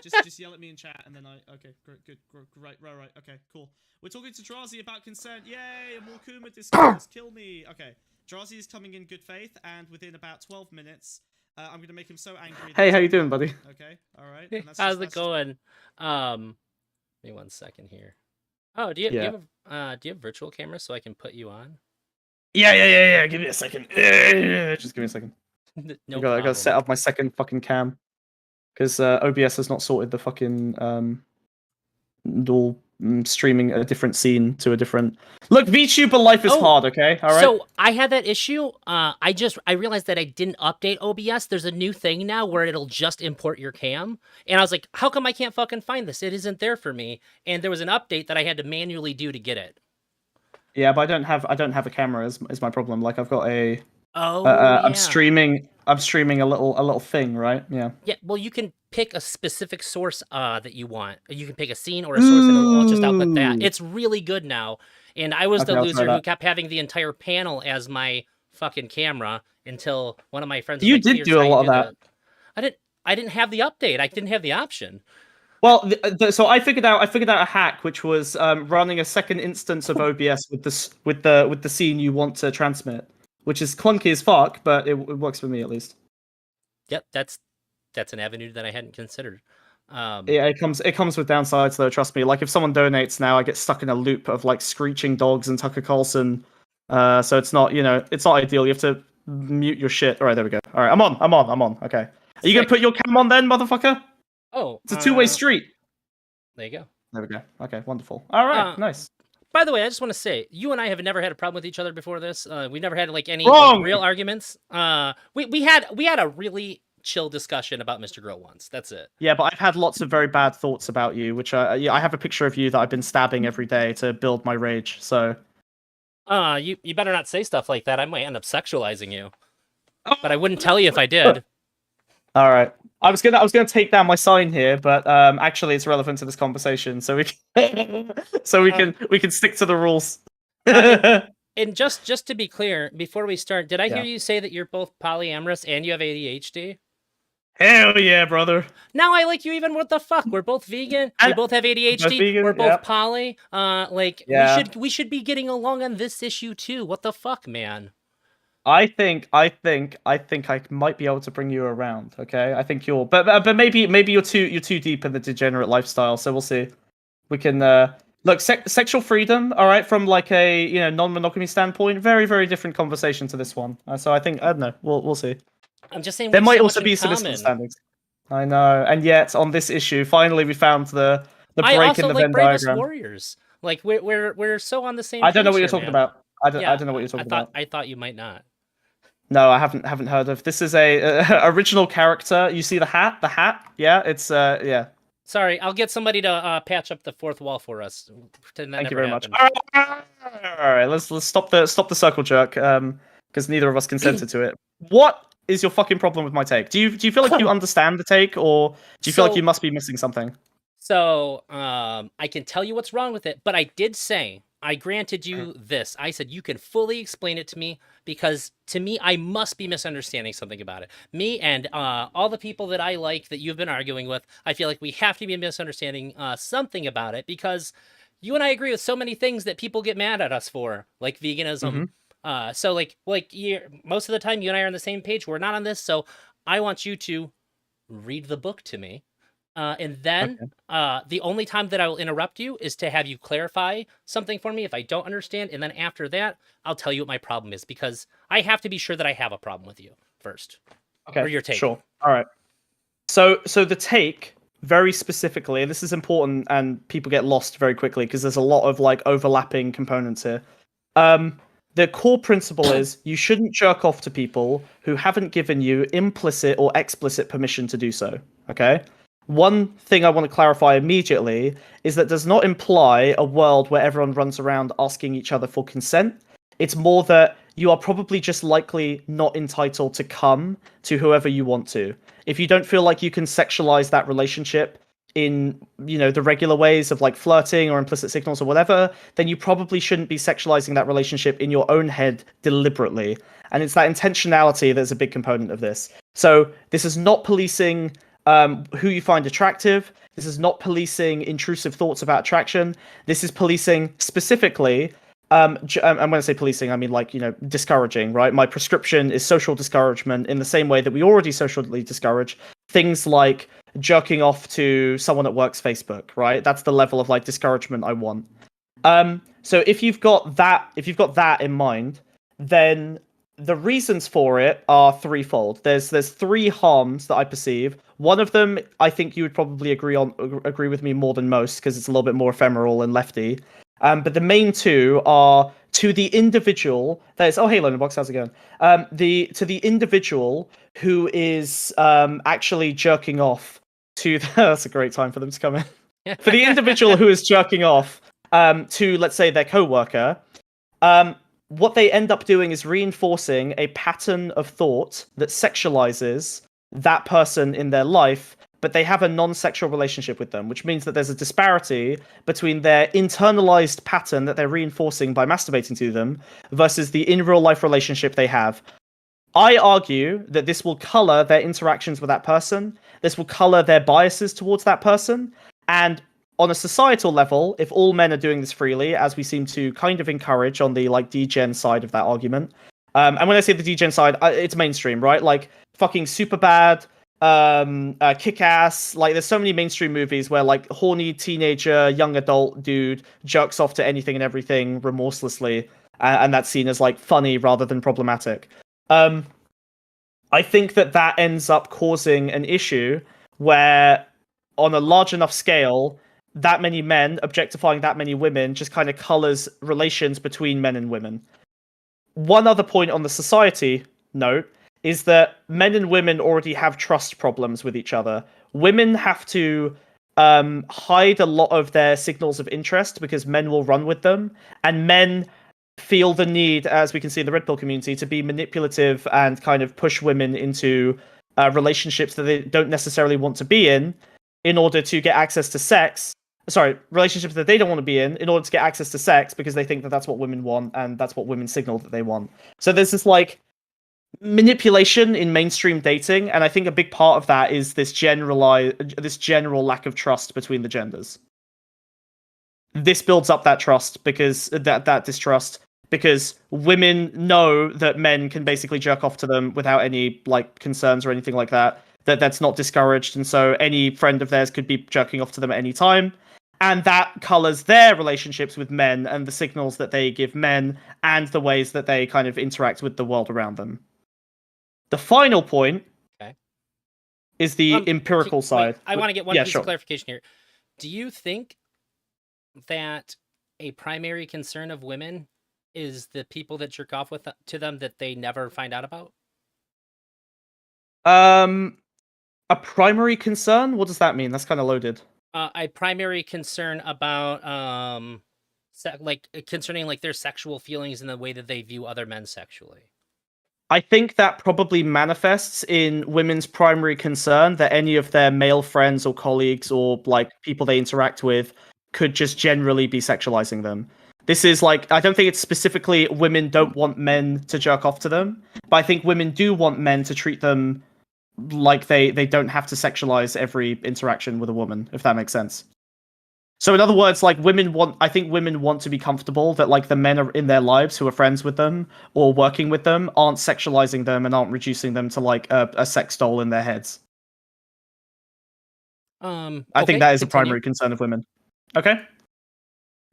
just yell at me in chat and then okay, great, good, right, okay, cool. We're talking to Drazi about consent. Yay, more Kuma discourse. Kill me. Okay, Drazi is coming in good faith, and within about 12 minutes, I'm gonna make him so angry. Hey, how you doing, buddy? Okay, all right. Hey, And that's how's just, it going? Give me 1 second here. Oh, do you have virtual camera so I can put you on? Yeah. Give me a second. Just give me a second. No I problem. gotta set up my second fucking cam because OBS has not sorted the fucking dual streaming a different scene to a different. Look, VTuber life is hard. Okay, all right. So I had that issue. I realized that I didn't update OBS. There's a new thing now where it'll just import your cam, and I was like, how come I can't fucking find this? It isn't there for me. And there was an update that I had to manually do to get it. Yeah, but I don't have a camera. Is my problem? Like I've got a. Yeah. I'm streaming a little thing, right? Yeah. Yeah, well, you can pick a specific source that you want. You can pick a scene or a source, and it'll just output that. It's really good now. And I was the loser who kept having the entire panel as my fucking camera until one of my friends. You did do a lot of that. I didn't have the update. I didn't have the option. Well, so I figured out a hack, which was running a second instance of OBS with the scene you want to transmit, which is clunky as fuck, but it works for me at least. Yep, that's an avenue that I hadn't considered. Yeah, it comes with downsides though. Trust me. Like if someone donates now, I get stuck in a loop of like screeching dogs and Tucker Carlson. So it's not ideal. You have to mute your shit. All right, there we go. All right, I'm on. Okay. Are you gonna put your cam on then, motherfucker? Oh, it's a two-way street. There you go. There we go. Okay, wonderful. All right, nice. By the way, I just want to say, you and I have never had a problem with each other before this. We never had like any real arguments. We had a really chill discussion about Mr. Grill once. That's it. Yeah, but I've had lots of very bad thoughts about you, which I have a picture of you that I've been stabbing every day to build my rage. So, you better not say stuff like that. I might end up sexualizing you. But I wouldn't tell you if I did. All right. I was gonna take down my sign here, but actually it's relevant to this conversation, so we can stick to the rules. And just to be clear, before we start, did I hear you say that you're both polyamorous and you have ADHD? Hell yeah, brother. Now I like you even. What the fuck? We're both vegan. We both have ADHD. Vegan, we're both poly. We should be getting along on this issue too. What the fuck, man? I think I might be able to bring you around. Okay, I think you're, but maybe you're too deep in the degenerate lifestyle. So we'll see. We can look sexual freedom. All right, from like a non-monogamy standpoint, very very different conversation to this one. So I don't know. We'll see. I'm just saying there might also be some misunderstandings. I know, and yet on this issue, finally we found the break in the Venn diagram. Warriors. Like we're so on the same. I don't know what you're talking about. I don't know what you're talking about. I thought you might not. No, I haven't heard of. This is a original character. You see the hat? The hat? Yeah, it's yeah. Sorry, I'll get somebody to patch up the fourth wall for us. Thank you very much. All right, let's stop the circle jerk because neither of us consented to it. What is your fucking problem with my take? Do you feel like you understand the take, or do you feel like you must be missing something? So I can tell you what's wrong with it, but I did say I granted you this. I said you can fully explain it to me because to me I must be misunderstanding something about it. Me and all the people that I like that you've been arguing with, I feel like we have to be misunderstanding something about it because you and I agree with so many things that people get mad at us for, like veganism. So like most of the time you and I are on the same page. We're not on this, so I want you to read the book to me. And then the only time that I will interrupt you is to have you clarify something for me if I don't understand. And then after that, I'll tell you what my problem is because I have to be sure that I have a problem with you first. Okay. Or your take. Sure. All right. So the take very specifically, and this is important and people get lost very quickly because there's a lot of like overlapping components here. The core principle is you shouldn't jerk off to people who haven't given you implicit or explicit permission to do so. Okay. One thing I want to clarify immediately is that does not imply a world where everyone runs around asking each other for consent. It's more that you are probably just likely not entitled to come to whoever you want to. If you don't feel like you can sexualize that relationship in, the regular ways of like flirting or implicit signals or whatever, then you probably shouldn't be sexualizing that relationship in your own head deliberately. And it's that intentionality that's a big component of this. So this is not policing who you find attractive. This is not policing intrusive thoughts about attraction. This is policing specifically. And when I say policing, I mean like, discouraging, right? My prescription is social discouragement in the same way that we already socially discourage things like jerking off to someone at work's Facebook, right? That's the level of like discouragement I want. So if you've got that in mind, then the reasons for it are threefold. There's three harms that I perceive. One of them, I think you would probably agree with me more than most because it's a little bit more ephemeral and lefty. But the main two are to the individual. That is, oh hey, Loner Box, how's it going? To the individual who is actually jerking off to. That's a great time for them to come in. For the individual who is jerking off to, let's say, their coworker, what they end up doing is reinforcing a pattern of thought that sexualizes that person in their life, but they have a non-sexual relationship with them, which means that there's a disparity between their internalized pattern that they're reinforcing by masturbating to them versus the in real life relationship they have. I argue that this will color their interactions with that person. This will color their biases towards that person. And on a societal level, if all men are doing this freely, as we seem to kind of encourage on the like degen side of that argument, and when I say the degen side, it's mainstream, right? Like fucking Superbad, Kick-Ass. Like there's so many mainstream movies where like horny teenager, young adult dude jerks off to anything and everything remorselessly, and that's seen as like funny rather than problematic. I think that ends up causing an issue where, on a large enough scale, that many men objectifying that many women just kind of colors relations between men and women. One other point on the society note is that men and women already have trust problems with each other. Women have to hide a lot of their signals of interest because men will run with them, and men feel the need, as we can see in the Red Pill community, to be manipulative and kind of push women into relationships that they don't necessarily want to be in order to get access to sex. Sorry, relationships that they don't want to be in order to get access to sex because they think that that's what women want and that's what women signal that they want. So there's this like manipulation in mainstream dating, and I think a big part of that is this general lack of trust between the genders. This builds up that trust because that distrust, because women know that men can basically jerk off to them without any like concerns or anything like that. That's not discouraged, and so any friend of theirs could be jerking off to them at any time. And that colors their relationships with men and the signals that they give men and the ways that they kind of interact with the world around them. The final point is the empirical side. I want to get one piece of clarification here. Do you think that a primary concern of women is the people that jerk off to them that they never find out about? A primary concern? What does that mean? That's kind of loaded. A primary concern about concerning like their sexual feelings and the way that they view other men sexually. I think that probably manifests in women's primary concern that any of their male friends or colleagues or like people they interact with could just generally be sexualizing them. This is like, I don't think it's specifically women don't want men to jerk off to them, but I think women do want men to treat them like they don't have to sexualize every interaction with a woman, if that makes sense. So in other words, like I think women want to be comfortable that like the men are in their lives who are friends with them or working with them aren't sexualizing them and aren't reducing them to like a sex doll in their heads. I think that is a primary concern of women. Okay.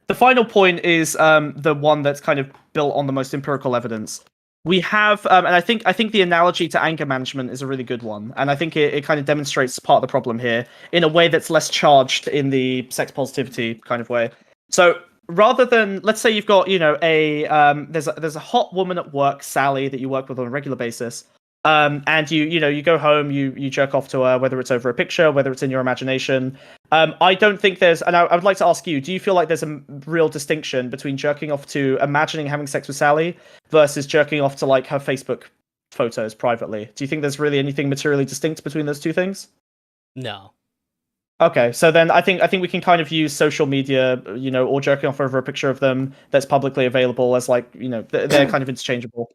The final point is the one that's kind of built on the most empirical evidence. We have, and I think the analogy to anger management is a really good one, and I think it kind of demonstrates part of the problem here in a way that's less charged in the sex positivity kind of way. So rather than, let's say you've got, there's a hot woman at work, Sally, that you work with on a regular basis. and you go home, you jerk off to her, whether it's over a picture, whether it's in your imagination. I don't think there's, and I would like to ask you, do you feel like there's a real distinction between jerking off to imagining having sex with Sally versus jerking off to like her Facebook photos privately? Do you think there's really anything materially distinct between those two things? No. Okay, so then I think we can kind of use social media, or jerking off over a picture of them that's publicly available as like, they're kind of interchangeable.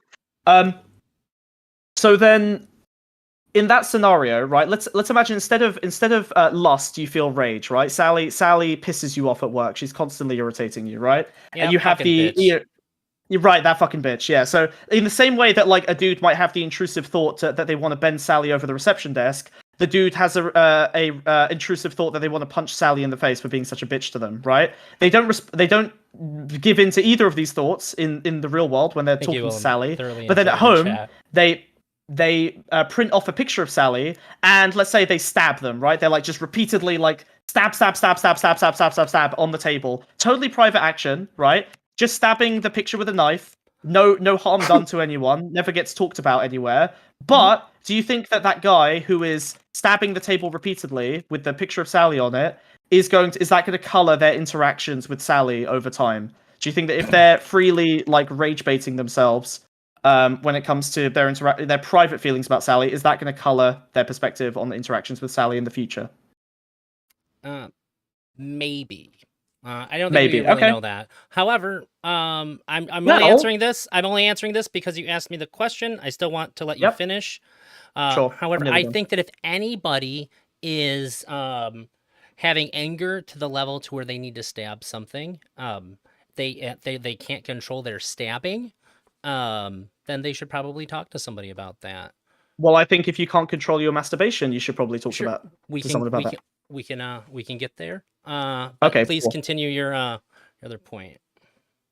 So then, in that scenario, right? Let's imagine instead of lust, you feel rage, right? Sally pisses you off at work. She's constantly irritating you, right? Yeah, And you have fucking bitch. you're right, that fucking bitch. Yeah. So in the same way that like a dude might have the intrusive thought that they want to bend Sally over the reception desk, the dude has a intrusive thought that they want to punch Sally in the face for being such a bitch to them, right? They don't give in to either of these thoughts in the real world when they're Thank you, talking to Sally, thoroughly but then at enjoyed the home chat. they print off a picture of Sally and let's say they stab them, right? They're like just repeatedly like stab on the table. Totally private action, right? Just stabbing the picture with a knife. No harm done to anyone. Never gets talked about anywhere. But do you think that guy who is stabbing the table repeatedly with the picture of Sally on it is that going to color their interactions with Sally over time? Do you think that if they're freely like rage baiting themselves when it comes to their private feelings about Sally, is that going to color their perspective on the interactions with Sally in the future? Maybe. I don't think Maybe. we really Okay. know that. However, I'm only Well- answering this. I'm only answering this because you asked me the question. I still want to let you Yep. finish. Sure. However, I'm nearly I done. think that if anybody is having anger to the level to where they need to stab something, they can't control their stabbing, then they should probably talk to somebody about that. Well, I think if you can't control your masturbation, you should probably talk Sure, to someone about that. we can get there. But Okay, please cool. continue your other point.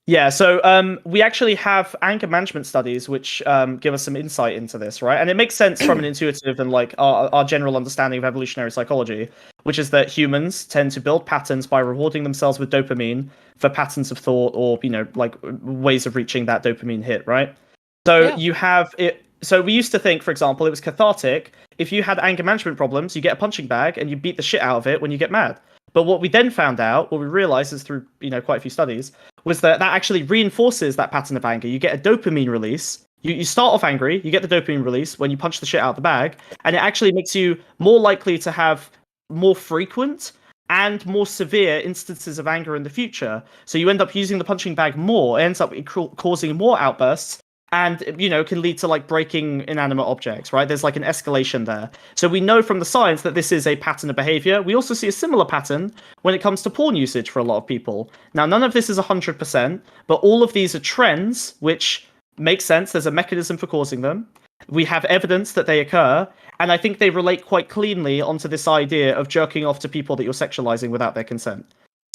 Yeah, so we actually have anger management studies which give us some insight into this, right? And it makes sense from an intuitive and like our general understanding of evolutionary psychology, which is that humans tend to build patterns by rewarding themselves with dopamine for patterns of thought or like ways of reaching that dopamine hit, right? So Yeah. you have it. So we used to think, for example, it was cathartic. If you had anger management problems, you get a punching bag and you beat the shit out of it when you get mad. But what we then found out, what we realized is through quite a few studies, was that actually reinforces that pattern of anger. You get a dopamine release. You start off angry, you get the dopamine release when you punch the shit out of the bag, and it actually makes you more likely to have more frequent and more severe instances of anger in the future. So you end up using the punching bag more, it ends up causing more outbursts, and can lead to like breaking inanimate objects, right? There's like an escalation there. So we know from the science that this is a pattern of behavior. We also see a similar pattern when it comes to porn usage for a lot of people. Now, none of this is 100%, but all of these are trends which make sense. There's a mechanism for causing them. We have evidence that they occur, and I think they relate quite cleanly onto this idea of jerking off to people that you're sexualizing without their consent.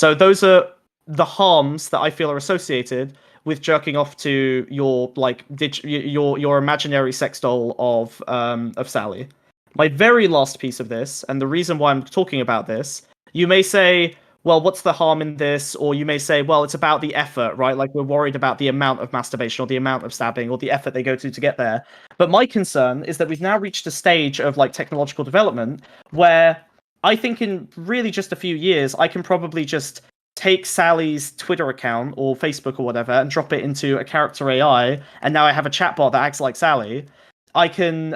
So those are the harms that I feel are associated with jerking off to your like your imaginary sex doll of Sally. My very last piece of this, and the reason why I'm talking about this, you may say, well, what's the harm in this? Or you may say, well, it's about the effort, right? Like we're worried about the amount of masturbation or the amount of stabbing or the effort they go to get there. But my concern is that we've now reached a stage of like technological development where I think in really just a few years, I can probably just take Sally's Twitter account or Facebook or whatever and drop it into a character AI, and now I have a chatbot that acts like Sally. I can,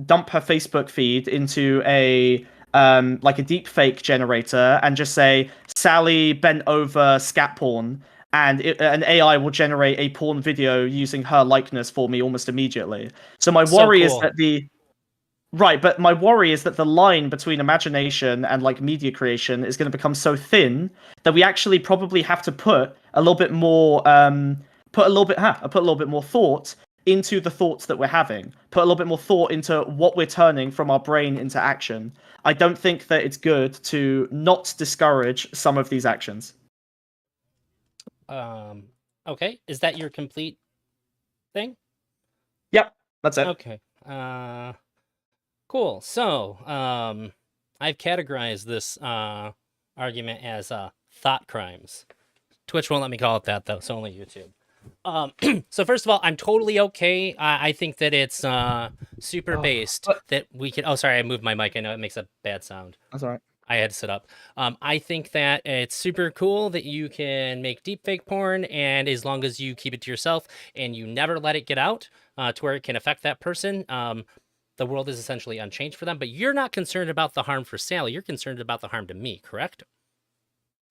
dump her Facebook feed into a like a deep fake generator and just say Sally bent over scat porn, and an AI will generate a porn video using her likeness for me almost immediately. So my worry is that but my worry is that the line between imagination and like media creation is going to become so thin that we actually probably have to put a little bit more thought into the thoughts that we're having. Put a little bit more thought into what we're turning from our brain into action. I don't think that it's good to not discourage some of these actions. Okay. Is that your complete thing? Yep, that's it. Okay. Cool. So, I've categorized this argument as thought crimes. Twitch won't let me call it that though, so only YouTube. So first of all, I'm totally okay. I think that it's super Oh, based but that we can. Oh, sorry, I moved my mic. I know it makes a bad sound. that's all right. I had to sit up. I think that it's super cool that you can make deepfake porn, and as long as you keep it to yourself and you never let it get out to where it can affect that person, the world is essentially unchanged for them. But you're not concerned about the harm for Sally. You're concerned about the harm to me, correct?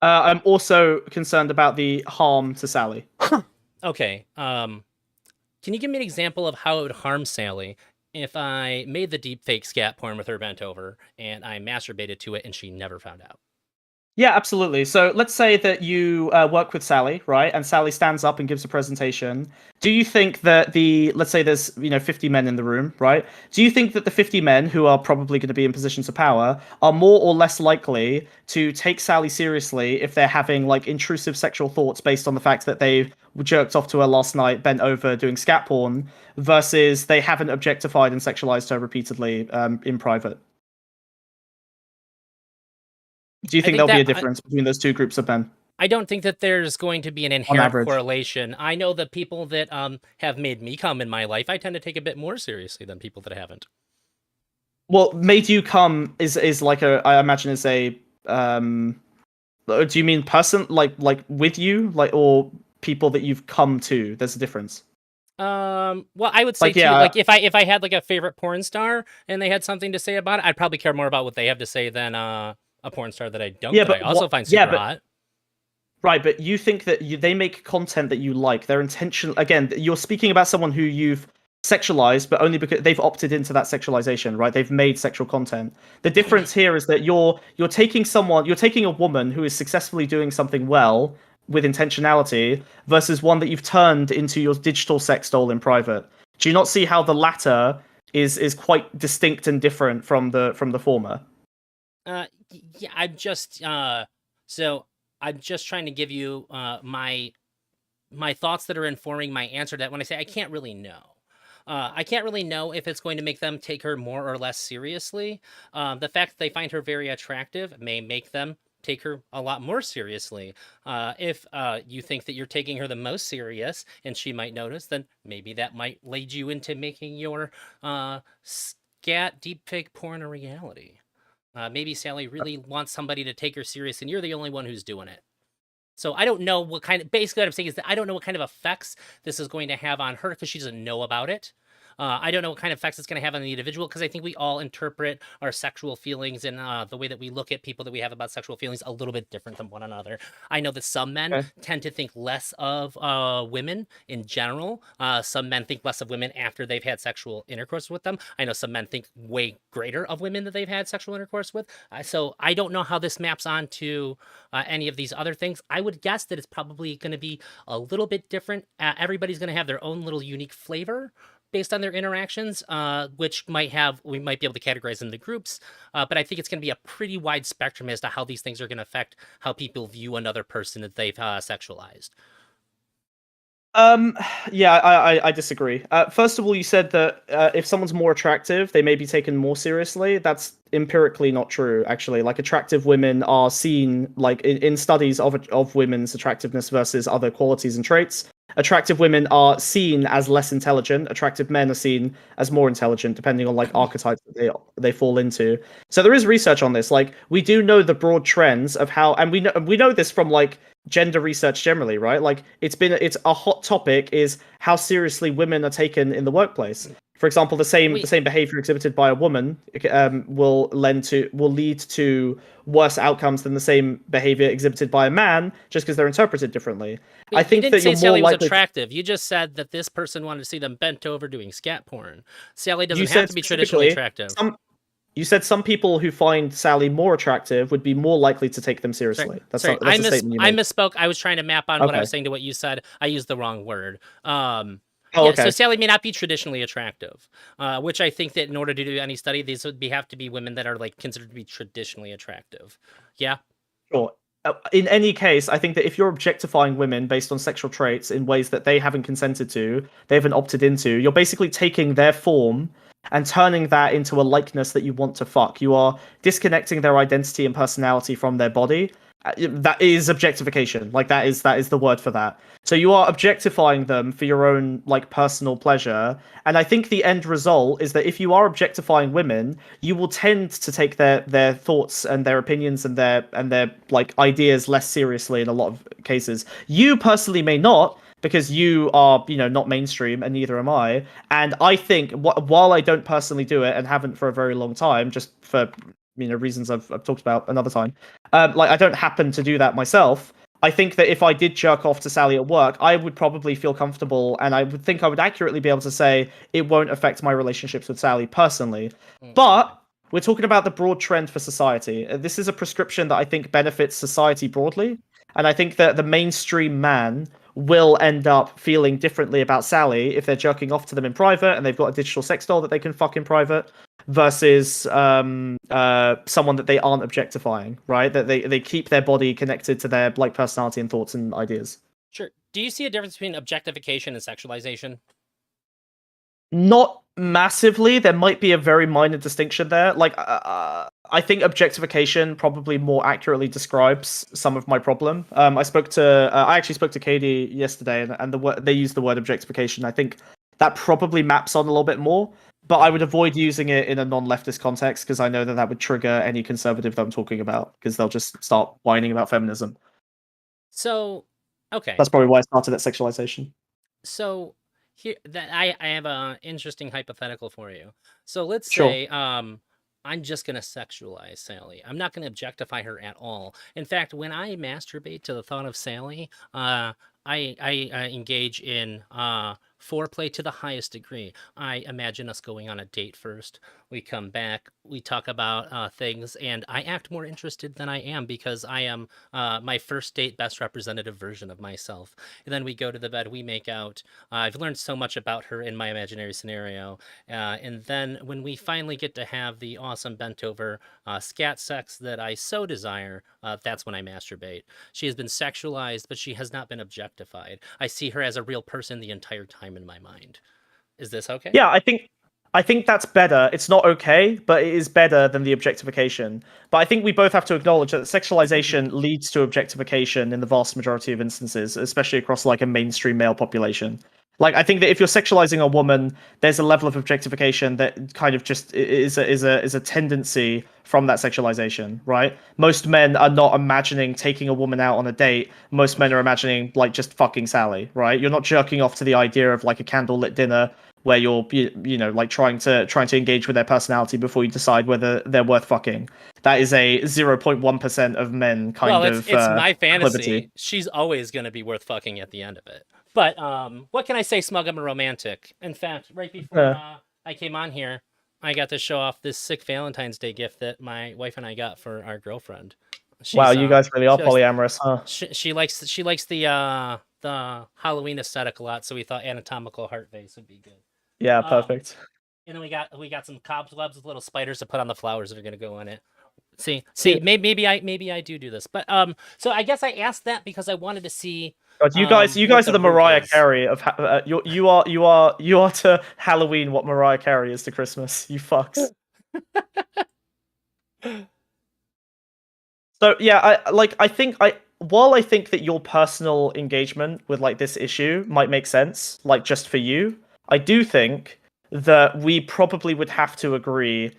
I'm also concerned about the harm to Sally. Okay. Can you give me an example of how it would harm Sally if I made the deepfake scat porn with her bent over and I masturbated to it and she never found out? Yeah, absolutely. So let's say that you work with Sally, right? And Sally stands up and gives a presentation. Do you think that let's say there's, 50 men in the room, right? Do you think that the 50 men who are probably going to be in positions of power are more or less likely to take Sally seriously if they're having like intrusive sexual thoughts based on the fact that they jerked off to her last night, bent over doing scat porn, versus they haven't objectified and sexualized her repeatedly in private? Do you I think think there'll be that a difference between those two groups of men? I don't think that there's going to be an On inherent average. correlation. I know that people that have made me come in my life, I tend to take a bit more seriously than people that haven't. Well, made you come is like I imagine is a do you mean person like with you like or people that you've come to? There's a difference. Well, I would say Like too, yeah, like if I had like a favorite porn star and they had something to say about it, I'd probably care more about what they have to say than a porn star that I don't yeah, that I but also what? find Yeah, super but hot. right, but you think that they make content that you like. Their intention again, you're speaking about someone who you've sexualized, but only because they've opted into that sexualization, right? They've made sexual content. The difference here is that you're taking a woman who is successfully doing something well with intentionality versus one that you've turned into your digital sex doll in private. Do you not see how the latter is quite distinct and different from the former? Yeah, so I'm just trying to give you my thoughts that are informing my answer to that when I say I can't really know. I can't really know if it's going to make them take her more or less seriously. The fact that they find her very attractive may make them take her a lot more seriously. If you think that you're taking her the most serious and she might notice, then maybe that might lead you into making your scat deepfake porn a reality. Maybe Sally really wants somebody to take her serious and you're the only one who's doing it. So I don't know basically what I'm saying is that I don't know what kind of effects this is going to have on her because she doesn't know about it. I don't know what kind of effects it's going to have on the individual because I think we all interpret our sexual feelings and the way that we look at people that we have about sexual feelings a little bit different than one another. I know that some men Okay. tend to think less of women in general. Some men think less of women after they've had sexual intercourse with them. I know some men think way greater of women that they've had sexual intercourse with. So I don't know how this maps onto any of these other things. I would guess that it's probably going to be a little bit different. Everybody's going to have their own little unique flavor based on their interactions, which we might be able to categorize into groups. But I think it's going to be a pretty wide spectrum as to how these things are going to affect how people view another person that they've sexualized. Um, yeah, I disagree. First of all, you said that if someone's more attractive, they may be taken more seriously. That's empirically not true, actually. Like, attractive women are seen, like, in studies of women's attractiveness versus other qualities and traits. Attractive women are seen as less intelligent. Attractive men are seen as more intelligent, depending on like archetypes that they fall into. So there is research on this. Like, we do know the broad trends of how, and we know this from like gender research generally, right? Like it's a hot topic is how seriously women are taken in the workplace. For example, the same behavior exhibited by a woman will lead to worse outcomes than the same behavior exhibited by a man, just because they're interpreted differently. I You think didn't that say you're more Sally was likely. attractive. You just said that this person wanted to see them bent over doing scat porn. Sally You doesn't have said to be traditionally specifically attractive. you said some people who find Sally more attractive would be more likely to take them seriously. Sorry, That's a statement you I made. misspoke. I was trying to map on what I Okay. was saying to what you said. I used the wrong word. Oh, Yeah, so okay. Sally may not be traditionally attractive, which I think that in order to do any study, these have to be women that are like considered to be traditionally attractive. Yeah. Sure. In any case, I think that if you're objectifying women based on sexual traits in ways that they haven't consented to, they haven't opted into, you're basically taking their form and turning that into a likeness that you want to fuck. You are disconnecting their identity and personality from their body. that is objectification. Like that is the word for that. So you are objectifying them for your own like personal pleasure. And I think the end result is that if you are objectifying women, you will tend to take their thoughts and their opinions and their like ideas less seriously in a lot of cases. You personally may not, because you are, not mainstream, and neither am I. And I think while I don't personally do it and haven't for a very long time, just for reasons I've talked about another time, like I don't happen to do that myself. I think that if I did jerk off to Sally at work, I would probably feel comfortable, and I would think I would accurately be able to say it won't affect my relationships with Sally personally. But we're talking about the broad trend for society. This is a prescription that I think benefits society broadly, and I think that the mainstream man will end up feeling differently about Sally if they're jerking off to them in private and they've got a digital sex doll that they can fuck in private, versus someone that they aren't objectifying, right? That they keep their body connected to their like personality and thoughts and ideas. Sure. Do you see a difference between objectification and sexualization? Not massively. There might be a very minor distinction there. Like, I think objectification probably more accurately describes some of my problem. I actually spoke to Katie yesterday, and they used the word objectification. I think that probably maps on a little bit more, but I would avoid using it in a non-leftist context because I know that would trigger any conservative that I'm talking about, because they'll just start whining about feminism. So, okay. That's probably why I started at sexualization. So here, that I have an interesting hypothetical for you. So let's Sure. say I'm just gonna sexualize Sally. I'm not gonna objectify her at all. In fact, when I masturbate to the thought of Sally, I engage in foreplay to the highest degree. I imagine us going on a date first. We come back, we talk about things, and I act more interested than I am because I am my first date best representative version of myself. And then we go to the bed, we make out. I've learned so much about her in my imaginary scenario. And then when we finally get to have the awesome bent over scat sex that I so desire, that's when I masturbate. She has been sexualized, but she has not been objectified. I see her as a real person the entire time in my mind. Is this okay? Yeah, I think that's better. It's not okay, but it is better than the objectification. But I think we both have to acknowledge that sexualization leads to objectification in the vast majority of instances, especially across like a mainstream male population. Like, I think that if you're sexualizing a woman, there's a level of objectification that kind of just is a tendency from that sexualization, right? Most men are not imagining taking a woman out on a date. Most men are imagining like just fucking Sally, right? You're not jerking off to the idea of like a candlelit dinner where you're like trying to engage with their personality before you decide whether they're worth fucking. That is a 0.1% of men it's my fantasy. proclivity. She's always going to be worth fucking at the end of it. But what can I say, Smug? I'm a romantic. In fact, right before I came on here, I got to show off this sick Valentine's Day gift that my wife and I got for our girlfriend. Wow, you guys really are polyamorous, huh? She likes the Halloween aesthetic a lot, so we thought anatomical heart vase would be good. Yeah, perfect. And then we got some cobwebs with little spiders to put on the flowers that are gonna go in it. See, Yeah. maybe I do this, but so I guess I asked that because I wanted to see. God, you guys are the Mariah Carey of you are to Halloween what Mariah Carey is to Christmas. You fucks. So yeah, while I think that your personal engagement with like this issue might make sense, like just for you, I do think that we probably would have to agree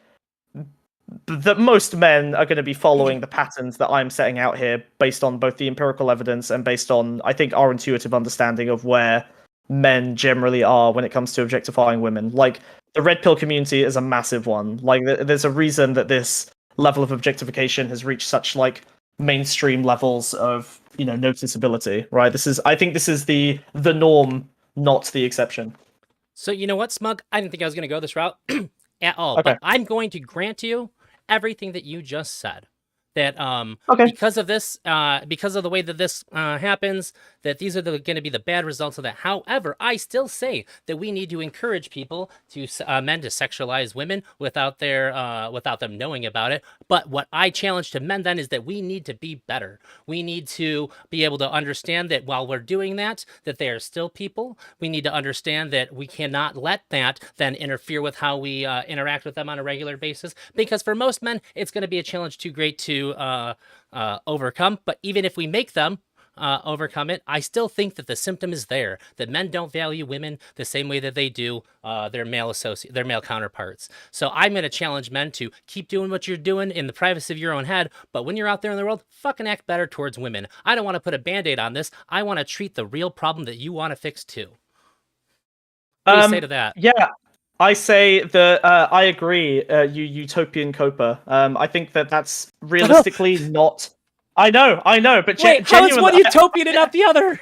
that most men are going to be following the patterns that I'm setting out here based on both the empirical evidence and based on, I think, our intuitive understanding of where men generally are when it comes to objectifying women. Like, the red pill community is a massive one. Like, there's a reason that this level of objectification has reached such, like, mainstream levels of, noticeability, right? I think this is the norm, not the exception. So you know what, Smug? I didn't think I was going to go this route at all. Okay. But I'm going to grant you everything that you just said. That because of this, because of the way that this happens, that these are going to be the bad results of that. However, I still say that we need to encourage people to men to sexualize women without them knowing about it. But what I challenge to men then is that we need to be better. We need to be able to understand that while we're doing that they are still people. We need to understand that we cannot let that then interfere with how we interact with them on a regular basis. Because for most men, it's going to be a challenge too great to to overcome. But even if we make them overcome it, I still think that the symptom is there, that men don't value women the same way that they do their male counterparts. So I'm going to challenge men to keep doing what you're doing in the privacy of your own head, but when you're out there in the world, fucking act better towards women. I don't want to put a band-aid on this. I want to treat the real problem that you want to fix too. What do you say to that? Yeah, I say that I agree, you utopian coper. I think that that's realistically not. I know, but Wait, how is genuinely, one utopian and not the other?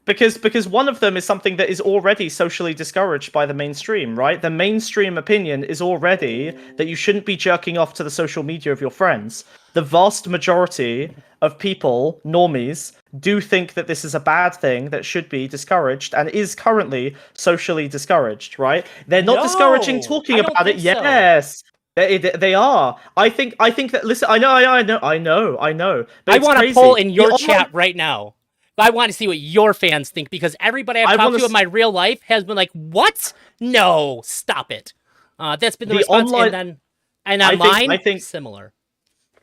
because one of them is something that is already socially discouraged by the mainstream, right? The mainstream opinion is already that you shouldn't be jerking off to the social media of your friends. The vast majority of people, normies, do think that this is a bad thing that should be discouraged and is currently socially discouraged, right? They're not discouraging No, talking I don't about it. think so. Yes. They are. I think that. Listen, I know. But I it's want a crazy. poll in your The chat online- right now. I want to see what your fans think, because everybody I've I talked wanna to in s- my real life has been like, "What? No, stop it." That's been the the response, online. and I on think. mine, similar.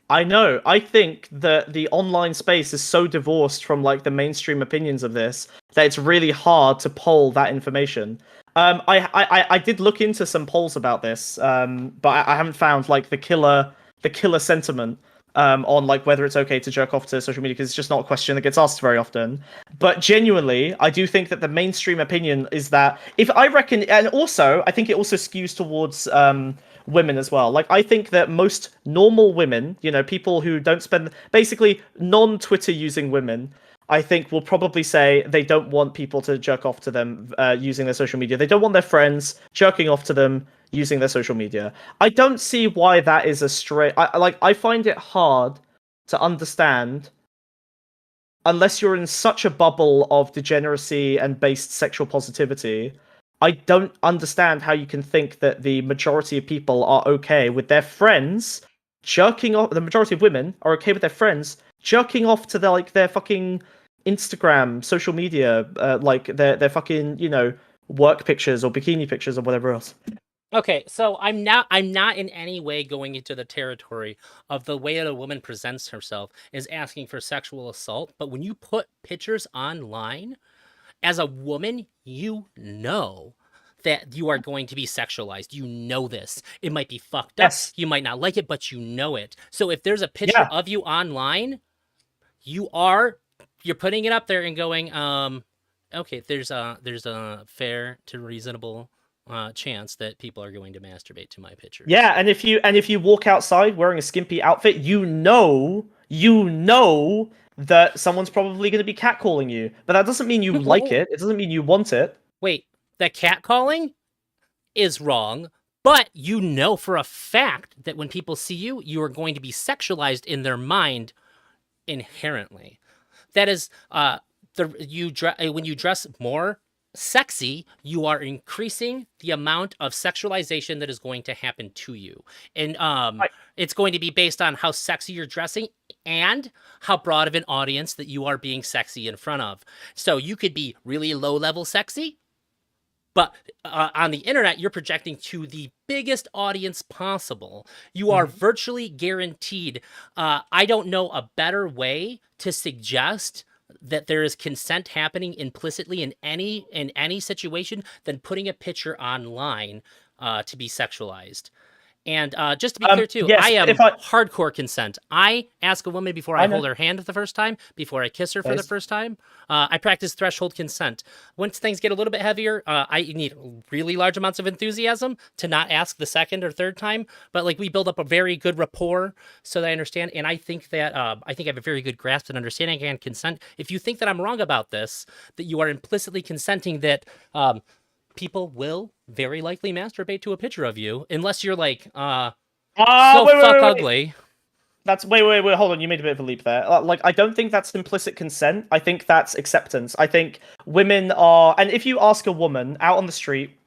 I know. I think that the online space is so divorced from like the mainstream opinions of this that it's really hard to poll that information. I did look into some polls about this, but I haven't found like the killer sentiment on like whether it's okay to jerk off to social media, because it's just not a question that gets asked very often. But genuinely, I do think that the mainstream opinion is that if I reckon, and also I think it also skews towards women as well. Like I think that most normal women, you know, people who don't spend, basically non-Twitter using women, I think will probably say they don't want people to jerk off to them using their social media. They don't want their friends jerking off to them using their social media. I don't see why that is a straight. I find it hard to understand unless you're in such a bubble of degeneracy and based sexual positivity. I don't understand how you can think that the majority of people are okay with their friends jerking off. The majority of women are okay with their friends jerking off to their fucking Instagram, social media, like their fucking work pictures or bikini pictures or whatever else. Okay, so I'm not in any way going into the territory of the way that a woman presents herself is asking for sexual assault, but when you put pictures online, as a woman, you know that you are going to be sexualized. You know this. It might be fucked up. Yes. You might not like it, but you know it. So if there's a picture Yeah. of you online, you're putting it up there and going, okay, there's a fair to reasonable chance that people are going to masturbate to my pictures. Yeah, and if you walk outside wearing a skimpy outfit, you know that someone's probably going to be catcalling you. But that doesn't mean you like it. It doesn't mean you want it. Wait, the catcalling is wrong, but you know for a fact that when people see you, you are going to be sexualized in their mind inherently. That is, when you dress more sexy, you are increasing the amount of sexualization that is going to happen to you, and it's going to be based on how sexy you're dressing and how broad of an audience that you are being sexy in front of. So you could be really low level sexy, but on the internet, you're projecting to the biggest audience possible. You are virtually guaranteed. I don't know a better way to suggest that there is consent happening implicitly in any situation than putting a picture online to be sexualized. And just to be clear too, Yes, I am if I hardcore consent. I ask a woman before I hold her hand the first time, before I kiss her for the Nice. first time. I practice threshold consent. Once things get a little bit heavier, I need really large amounts of enthusiasm to not ask the second or third time. But like we build up a very good rapport so that I understand. And I think that I have a very good grasp and understanding and consent. If you think that I'm wrong about this, that you are implicitly consenting that people will very likely masturbate to a picture of you, unless you're like so fuck ugly. That's wait. Hold on, you made a bit of a leap there. Like, I don't think that's implicit consent. I think that's acceptance. I think women are, and if you ask a woman out on the street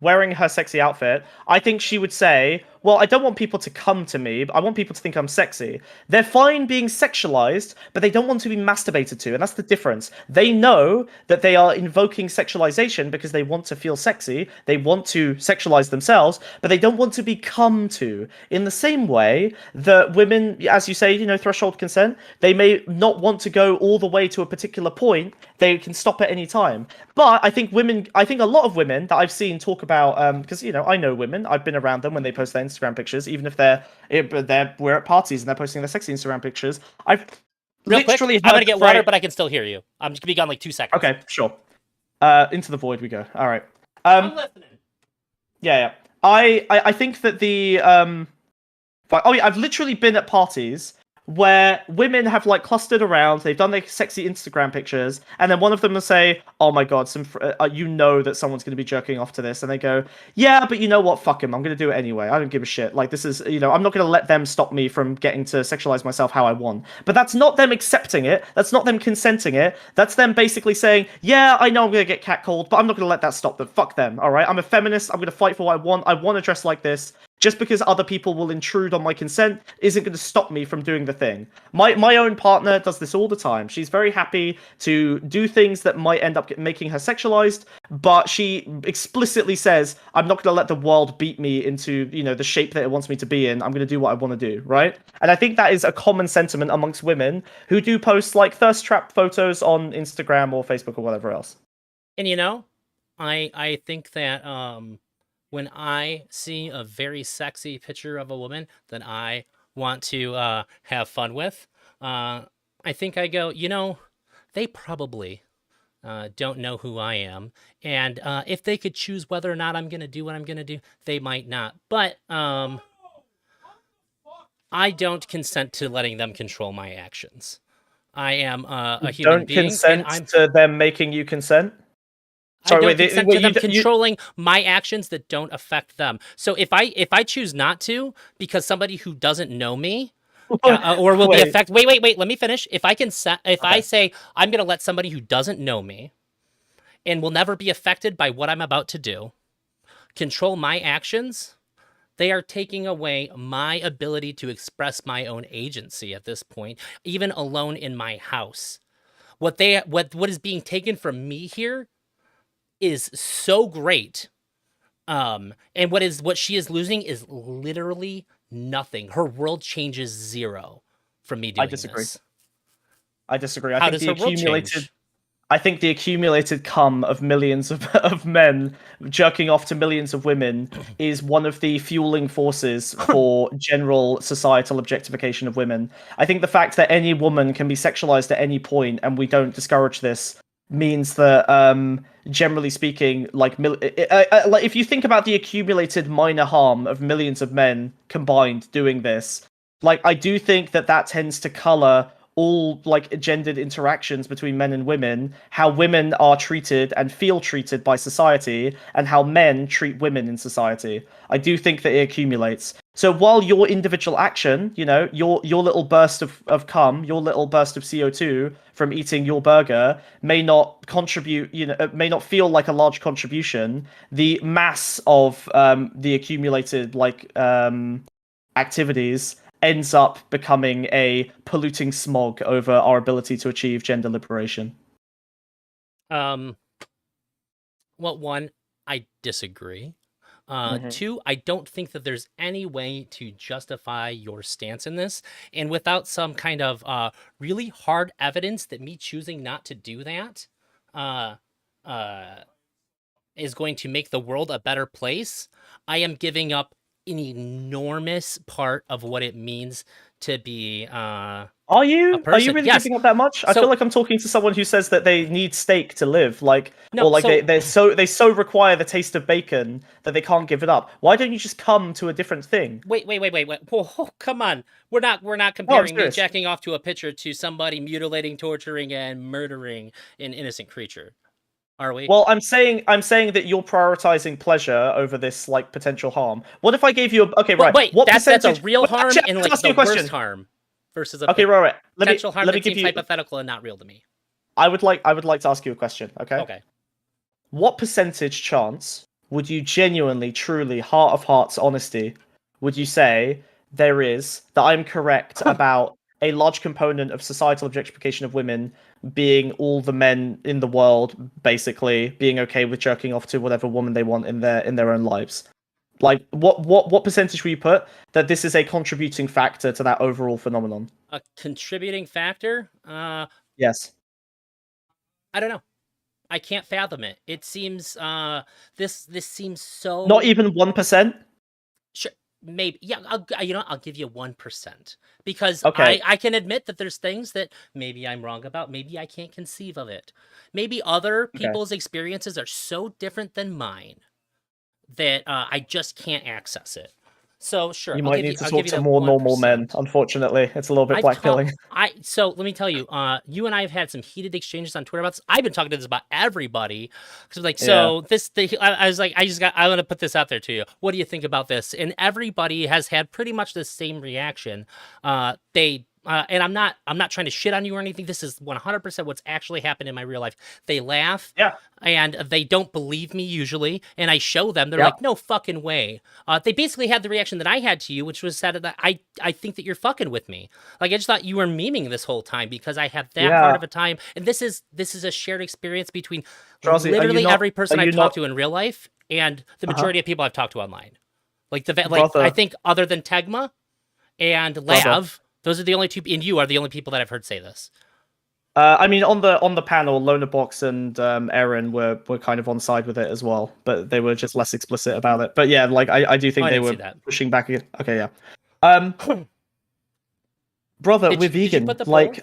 wearing her sexy outfit, I think she would say, well, I don't want people to come to me, but I want people to think I'm sexy. They're fine being sexualized, but they don't want to be masturbated to, and that's the difference. They know that they are invoking sexualization because they want to feel sexy, they want to sexualize themselves, but they don't want to be come to. In the same way that women, as you say, you know, threshold consent, they may not want to go all the way to a particular point, they can stop at any time. But I think a lot of women that I've seen talk about, because you know, I know women, I've been around them when they post their Instagram pictures, even if we're at parties and they're posting their sexy Instagram pictures. I've Real quick, literally I'm heard gonna get the water, phrase- but I can still hear you. I'm just gonna be gone like 2 seconds. Okay, sure. Into the void we go. All right. I'm listening. Yeah. I think that oh yeah, I've literally been at parties where women have like clustered around, they've done their sexy Instagram pictures, and then one of them will say, "Oh my god, you know that someone's going to be jerking off to this," and they go, "Yeah, but you know what? Fuck him. I'm going to do it anyway. I don't give a shit. Like this is, you know, I'm not going to let them stop me from getting to sexualize myself how I want." But that's not them accepting it. That's not them consenting it. That's them basically saying, "Yeah, I know I'm going to get catcalled, but I'm not going to let that stop them. Fuck them. All right, I'm a feminist. I'm going to fight for what I want. I want to dress like this." Just because other people will intrude on my consent isn't going to stop me from doing the thing. My own partner does this all the time. She's very happy to do things that might end up making her sexualized, but she explicitly says, "I'm not going to let the world beat me into, you know, the shape that it wants me to be in. I'm going to do what I want to do," right? And I think that is a common sentiment amongst women who do post like thirst trap photos on Instagram or Facebook or whatever else. And you know, I think that when I see a very sexy picture of a woman that I want to have fun with, I think I go, you know, they probably don't know who I am, and if they could choose whether or not I'm gonna do what I'm gonna do, they might not. But I don't consent to letting them control my actions. I am a human Don't being, and consent to them making you consent. I Sorry, don't wait, consent wait, to them you controlling my actions that don't affect them. So if I choose not to because somebody who doesn't know me or will be wait. affected. Wait. Let me finish. If I can if I Okay. say I'm going to let somebody who doesn't know me and will never be affected by what I'm about to do control my actions, they are taking away my ability to express my own agency at this point, even alone in my house. What is being taken from me here is so great. And what she is losing is literally nothing. Her world changes zero from me I doing disagree. this. I disagree. How does her world change? I think the accumulated cum of millions of men jerking off to millions of women is one of the fueling forces for general societal objectification of women. I think the fact that any woman can be sexualized at any point and we don't discourage this means that, generally speaking, like if you think about the accumulated minor harm of millions of men combined doing this, like I do think that tends to color all like gendered interactions between men and women, how women are treated and feel treated by society, and how men treat women in society. I do think that it accumulates. So while your individual action, you know, your little burst of cum, your little burst of CO2 from eating your burger may not contribute, you know, may not feel like a large contribution, the mass of the accumulated activities ends up becoming a polluting smog over our ability to achieve gender liberation. Well, one, I disagree. Mhm. Two, I don't think that there's any way to justify your stance in this, and without some kind of really hard evidence that me choosing not to do that uh, uh, is going to make the world a better place, I am giving up an enormous part of what it means to be a Are you person. really Yes. giving up that much? I feel So like I'm talking to someone who says that they need steak to live, like, no. or like So they so require the taste of bacon that they can't give it up. Why don't you just come to a different thing? wait. Whoa, come on. We're not No, I'm comparing me serious. jacking off to a picture to somebody mutilating, torturing, and murdering an innocent creature. Are we? Well, I'm saying that you're prioritizing pleasure over this like potential harm. What if I gave you a okay, right? Wait, What that's a percentage? real Wait, harm actually, I and have to like ask you the a question. worst harm versus a Okay, right. potential harm Let me that give seems you. hypothetical and not real to me. I would like to ask you a question. Okay. Okay. What percentage chance would you genuinely, truly, heart of hearts, honesty, would you say there is that I'm correct about a large component of societal objectification of women being all the men in the world basically being okay with jerking off to whatever woman they want in their own lives? Like, what percentage will you put that this is a contributing factor to that overall phenomenon? A contributing factor? Yes. I don't know. I can't fathom it. It seems this seems so Not even 1%. sure. Maybe yeah. I'll give you 1% because Okay. I can admit that there's things that maybe I'm wrong about. Maybe I can't conceive of it. Maybe other Okay. people's experiences are so different than mine that I just can't access it. So sure, You I'll might give need you to I'll talk give you to that more normal men. 1%. Unfortunately, it's a little bit I've blackpilling. so let me tell you, you and I have had some heated exchanges on Twitter about this. I've been talking to this about everybody because like, Yeah. so I was like, I want to put this out there to you. What do you think about this? And everybody has had pretty much the same reaction. And I'm not trying to shit on you or anything. This is 100% what's actually happened in my real life. They laugh. Yeah. And they don't believe me usually, and I show them. They're Yeah. like, "No fucking way." They basically had the reaction that I had to you, which was that I think that you're fucking with me. Like I just thought you were memeing this whole time because I had that hard Yeah. of a time, and this is a shared experience between Drowsy, literally every person are you I've talked not, to in real life and the uh-huh, majority of people I've talked to online. Like I brother, think other than Tegma and brother. Lav, those are the only two, and you are the only people that I've heard say this. I mean, on the panel, Lonabox and Aaron were kind of on side with it as well, but they were just less explicit about it. But yeah, like I do Oh, think I they didn't see were that. pushing back again. Okay, yeah. Um, brother, we're Did you vegan. put the poll? Like,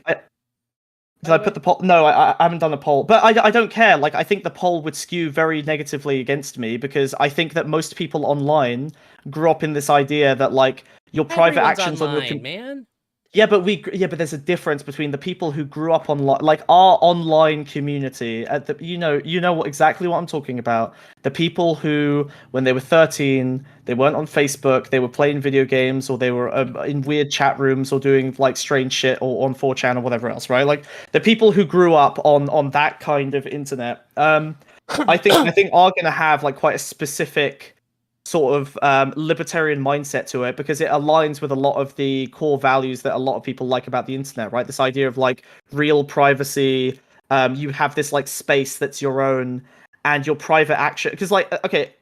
did I put the poll? No, I haven't done a poll, but I don't care. Like, I think the poll would skew very negatively against me because I think that most people online grew up in this idea that like your private Everyone's actions on your online, man. Yeah, but there's a difference between the people who grew up online, like our online community. You know exactly what I'm talking about. The people who, when they were 13, they weren't on Facebook, they were playing video games, or they were in weird chat rooms, or doing like strange shit, or on 4chan or whatever else, right? Like the people who grew up on that kind of internet. I think are going to have like quite a specific sort of libertarian mindset to it because it aligns with a lot of the core values that a lot of people like about the internet, right? This idea of like real privacy. You have this like space that's your own and your private action. Because like, okay,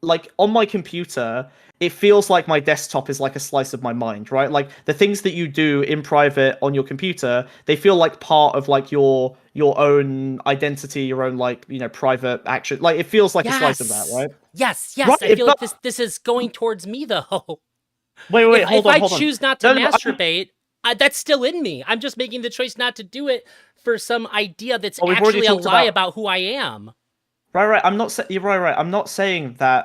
like on my computer, it feels like my desktop is like a slice of my mind, right? Like the things that you do in private on your computer, they feel like part of like your own identity, your own like, private action. Like it feels like a slice of that, right? Yes. Right, I feel but like this is going towards me though. wait, If I hold on. choose not to No, masturbate, that's still in me. I'm just making the choice not to do it for some idea that's Well, we've already actually a talked lie about. about who I am. Right. You're right. I'm not saying that.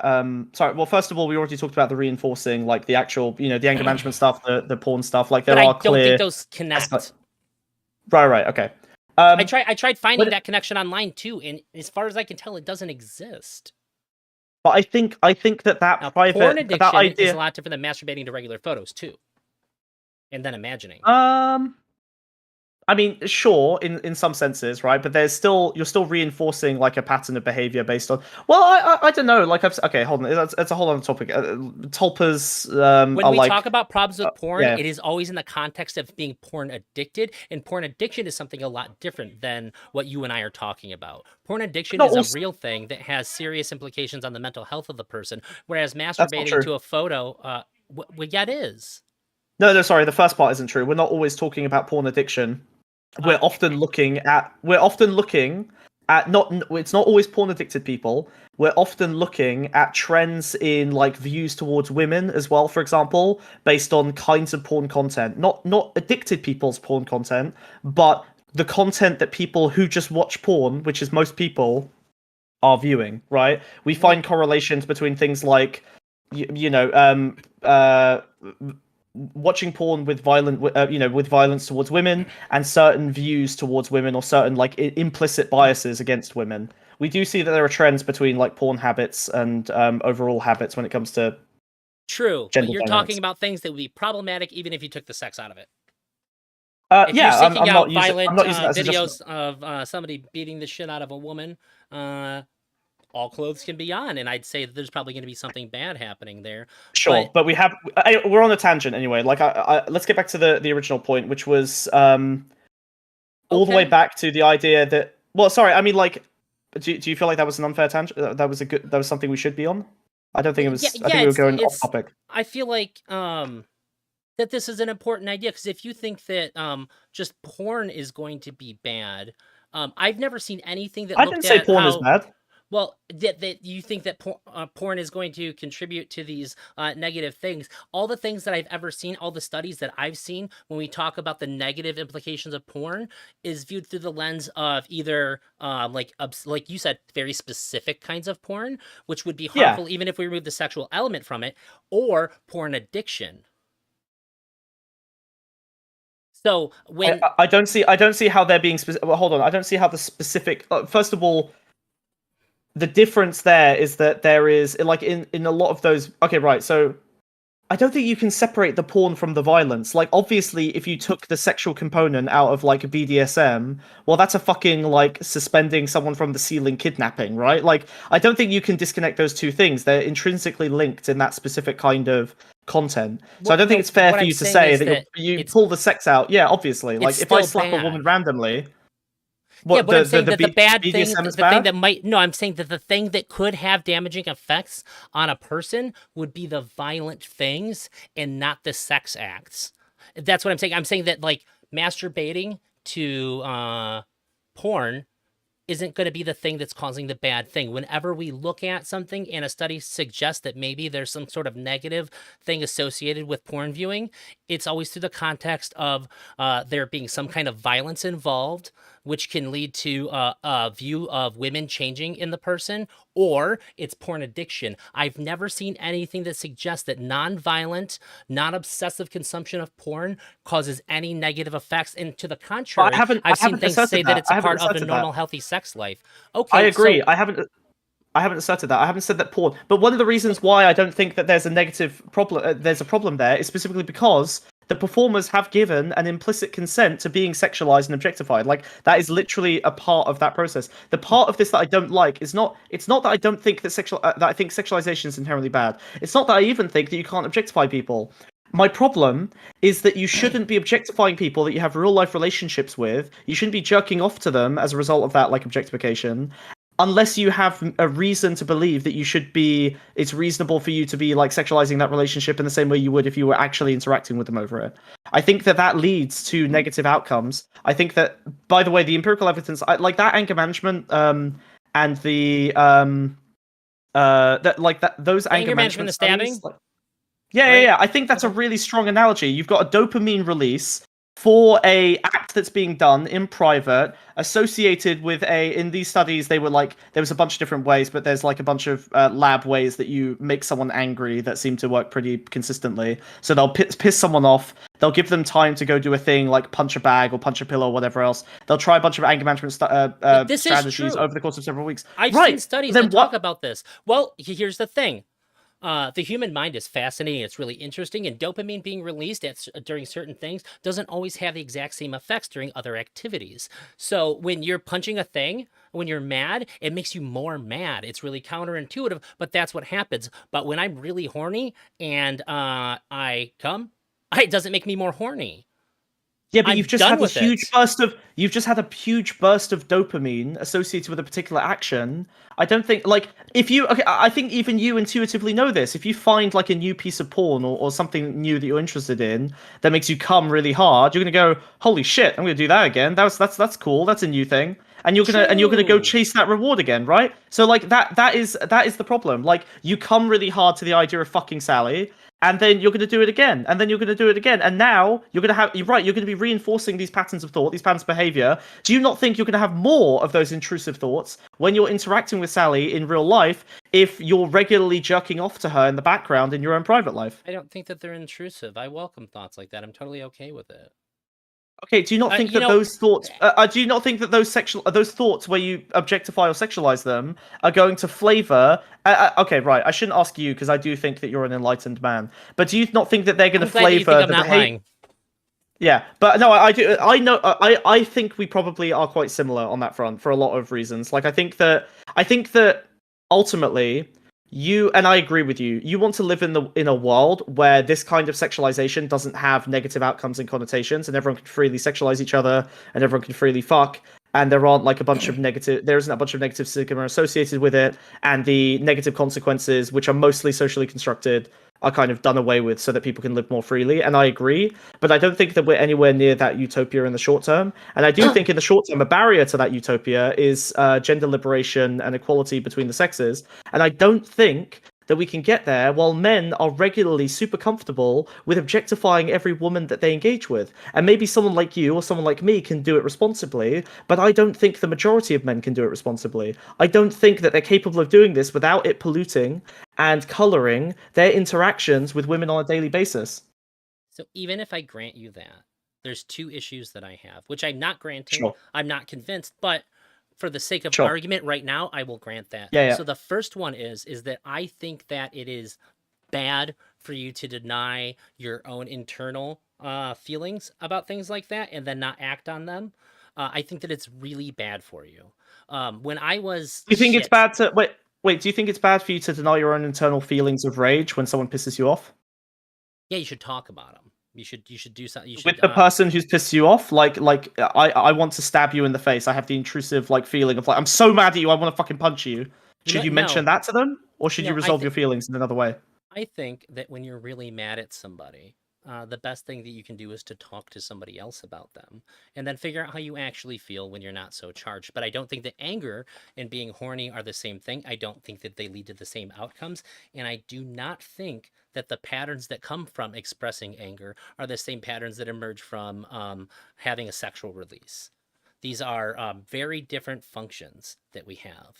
Sorry. Well, first of all, we already talked about the reinforcing, like the actual, the anger management stuff, the porn stuff. Like But there I are don't think clear. those connect. Right. Okay. I tried finding but- that connection online too, and as far as I can tell, it doesn't exist. But I think that Now, private porn that addiction is idea. a lot different than masturbating to regular photos too, and then imagining. I mean, sure, in some senses, right? But you're still reinforcing like a pattern of behavior based on. Well, I don't know. Like okay, hold on. It's a whole other topic. Tulpas When are we like talk about problems with porn, yeah. it is always in the context of being porn addicted, and porn addiction is something a lot different than what you and I are talking about. Porn addiction is a real thing that has serious implications on the mental health of the person, whereas masturbating to a photo, yeah, it is. No, sorry. The first part isn't true. We're not always talking about porn addiction. We're often looking at not. It's not always porn addicted people. We're often looking at trends in like views towards women as well, for example, based on kinds of porn content. Not addicted people's porn content, but the content that people who just watch porn, which is most people, are viewing. Right? We find correlations between things like, watching porn with with violence towards women and certain views towards women or certain like implicit biases against women. We do see that there are trends between like porn habits and overall habits when it comes to True, gender but you're dynamics. talking about things that would be problematic even if you took the sex out of it. If yeah, you're seeking I'm out not using, violent I'm not using that as videos just. of somebody beating the shit out of a woman, all clothes can be on, and I'd say that there's probably going to be something bad happening there. Sure, but we're on a tangent anyway. Like, let's get back to the original point, which was all the way Okay. back to the idea that. Well, sorry, I mean, like, do you feel like that was an unfair tangent? That was something we should be on. I don't think it was. Yeah, I think we were going off topic. I feel like that this is an important idea, because if you think that just porn is going to be bad, I've never seen anything that I looked didn't say at porn is how. bad. Well, that you think that porn is going to contribute to these negative things. All the things that I've ever seen, all the studies that I've seen when we talk about the negative implications of porn, is viewed through the lens of either like you said, very specific kinds of porn, which would be Yeah. harmful even if we remove the sexual element from it, or porn addiction. So when I don't see how they're being specific. Well, hold on. I don't see how the specific. First of all, the difference there is that there is like in a lot of those. Okay, right. So I don't think you can separate the porn from the violence. Like, obviously, if you took the sexual component out of like a BDSM, well, that's a fucking like suspending someone from the ceiling kidnapping, right? Like, I don't think you can disconnect those two things. They're intrinsically linked in that specific kind of content. So I don't think it's fair for you to say that you pull the sex out. Yeah, obviously. Like, if I slap a woman randomly. Yeah, but I'm saying that the bad thing, BDSM is the bad? thing that might, no, I'm saying that the thing that could have damaging effects on a person would be the violent things and not the sex acts. That's what I'm saying. I'm saying that like masturbating to porn isn't going to be the thing that's causing the bad thing. Whenever we look at something and a study suggests that maybe there's some sort of negative thing associated with porn viewing, it's always through the context of there being some kind of violence involved, which can lead to a view of women changing in the person, or it's porn addiction. I've never seen anything that suggests that non-violent, non-obsessive consumption of porn causes any negative effects. And to the contrary, I've seen things say that it's a part of a normal, healthy sex life. Okay, I agree. I haven't asserted that. I haven't said that porn. But one of the reasons why I don't think that there's a negative problem, there's a problem there, is specifically because the performers have given an implicit consent to being sexualized and objectified. Like, that is literally a part of that process. The part of this that I don't like is not. It's not that I don't think that that I think sexualization is inherently bad. It's not that I even think that you can't objectify people. My problem is that you shouldn't be objectifying people that you have real life relationships with. You shouldn't be jerking off to them as a result of that, like, objectification, unless you have a reason to believe that it's reasonable for you to be like sexualizing that relationship in the same way you would if you were actually interacting with them over it. I think that leads to negative outcomes. I think that, by the way, the empirical evidence, like that anger management, and the those anger management the stabbing. Studies, yeah. I think that's a really strong analogy. You've got a dopamine release for a act that's being done in private, associated with in these studies, they were like, there was a bunch of different ways, but there's like a bunch of lab ways that you make someone angry that seem to work pretty consistently. So they'll piss someone off. They'll give them time to go do a thing like punch a bag or punch a pillow or whatever else. They'll try a bunch of anger management strategies over the course of several weeks. I've seen studies that talk about this. Well, here's the thing. The human mind is fascinating. It's really interesting, and dopamine being released during certain things doesn't always have the exact same effects during other activities. So when you're punching a thing, when you're mad, it makes you more mad. It's really counterintuitive, but that's what happens. But when I'm really horny and I come, it doesn't make me more horny. Yeah, but you've just had a huge burst of dopamine associated with a particular action. I don't think I think even you intuitively know this. If you find like a new piece of porn or something new that you're interested in that makes you come really hard, you're gonna go, holy shit, I'm gonna do that again. That's cool. That's a new thing. And you're gonna go chase that reward again, right? So like that is the problem. Like, you come really hard to the idea of fucking Sally, and then you're going to do it again, and then you're going to do it again, and now you're going to be reinforcing these patterns of thought, these patterns of behavior. Do you not think you're going to have more of those intrusive thoughts when you're interacting with Sally in real life if you're regularly jerking off to her in the background in your own private life? I don't think that they're intrusive. I welcome thoughts like that. I'm totally okay with it. Okay, do you not think that those thoughts? Do you not think that those thoughts where you objectify or sexualize them are going to flavor? Okay, right. I shouldn't ask you because I do think that you're an enlightened man. But do you not think that they're going to flavor the behavior? Yeah, but no, I do. I know. I think we probably are quite similar on that front for a lot of reasons. Like, I think that ultimately, you and I agree with you. You want to live in a world where this kind of sexualization doesn't have negative outcomes and connotations, and everyone can freely sexualize each other, and everyone can freely fuck, and there aren't like a bunch of negative. There isn't a bunch of negative stigma associated with it, and the negative consequences, which are mostly socially constructed, are kind of done away with so that people can live more freely. And I agree, but I don't think that we're anywhere near that utopia in the short term. And I do think in the short term, a barrier to that utopia is gender liberation and equality between the sexes. And I don't think that we can get there while men are regularly super comfortable with objectifying every woman that they engage with. And maybe someone like you or someone like me can do it responsibly, but I don't think the majority of men can do it responsibly. I don't think that they're capable of doing this without it polluting and coloring their interactions with women on a daily basis. So even if I grant you that, there's two issues that I have, which I'm not granting. Sure. I'm not convinced, but for the sake of Sure. argument right now, I will grant that. Yeah. So the first one is that I think that it is bad for you to deny your own internal feelings about things like that and then not act on them. I think that it's really bad for you. When I was Do you think it's bad to wait? Do you think it's bad for you to deny your own internal feelings of rage when someone pisses you off? Yeah, you should talk about them. You should do something. You With should the person who's pissed you off, like I want to stab you in the face. I have the intrusive like feeling of like I'm so mad at you. I want to fucking punch you. Should you mention that to them, or should you No, resolve your feelings in another way? I think that when you're really mad at somebody, the best thing that you can do is to talk to somebody else about them and then figure out how you actually feel when you're not so charged. But I don't think that anger and being horny are the same thing. I don't think that they lead to the same outcomes. And I do not think that the patterns that come from expressing anger are the same patterns that emerge from having a sexual release. These are very different functions that we have.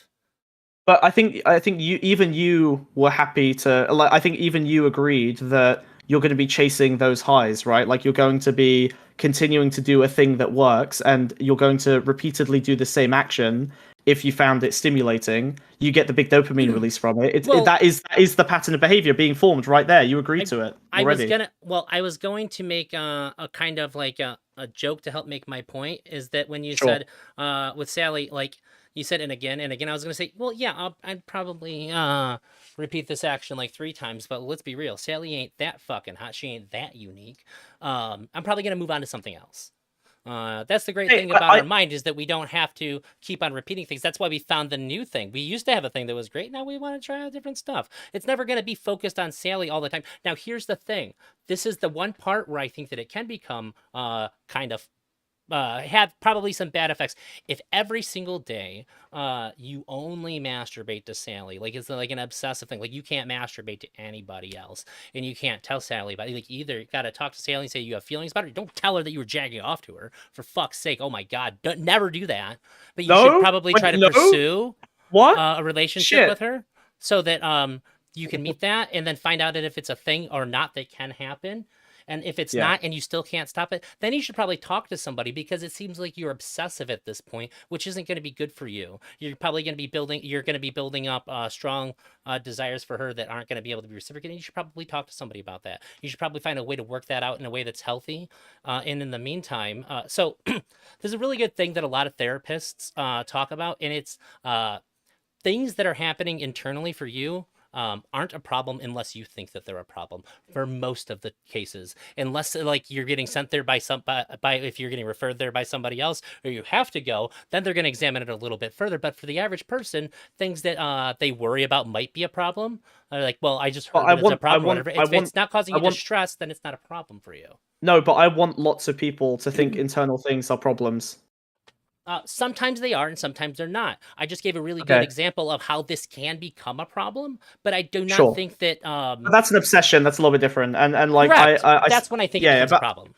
But I think you were happy to like I think even you agreed that you're going to be chasing those highs, right? Like you're going to be continuing to do a thing that works and you're going to repeatedly do the same action if you found it stimulating. You get the big dopamine release from it. That is the pattern of behavior being formed right there. You agreed to it already. I was going to make a kind of like a joke to help make my point is that when you Sure. said with Sally, like you said, and again, I was going to say, well, yeah, I'd probably repeat this action like 3 times, but let's be real. Sally ain't that fucking hot. She ain't that unique. I'm probably going to move on to something else. That's the great thing about our mind is that we don't have to keep on repeating things. That's why we found the new thing. We used to have a thing that was great. Now we want to try out different stuff. It's never going to be focused on Sally all the time. Now, here's the thing. This is the one part where I think that it can become kind of have probably some bad effects. If every single day you only masturbate to Sally, like it's like an obsessive thing, like you can't masturbate to anybody else and you can't tell Sally about it. Like either you gotta talk to Sally and say you have feelings about her. Don't tell her that you were jacking off to her, for fuck's sake. Oh my god, don't never do that. But you should probably try to pursue a relationship with her so that you can meet that and then find out that if it's a thing or not that can happen. And if it's not and you still can't stop it, then you should probably talk to somebody because it seems like you're obsessive at this point, which isn't going to be good for you. You're probably going to be building up strong desires for her that aren't going to be able to be reciprocated. You should probably talk to somebody about that. You should probably find a way to work that out in a way that's healthy. And in the meantime, so there's a really good thing that a lot of therapists talk about, and it's things that are happening internally for you aren't a problem unless you think that they're a problem for most of the cases, unless like you're getting sent there by if you're getting referred there by somebody else or you have to go, then they're going to examine it a little bit further. But for the average person, things that they worry about might be a problem. They're like, well, I just heard that it's a problem. If it's not causing you distress, then it's not a problem for you. No, but I want lots of people to think internal things are problems. Sometimes they are and sometimes they're not. I just gave a really good example of how this can become a problem, but I do not think that but that's an obsession. That's a little bit different. And like that's when I think it becomes a problem.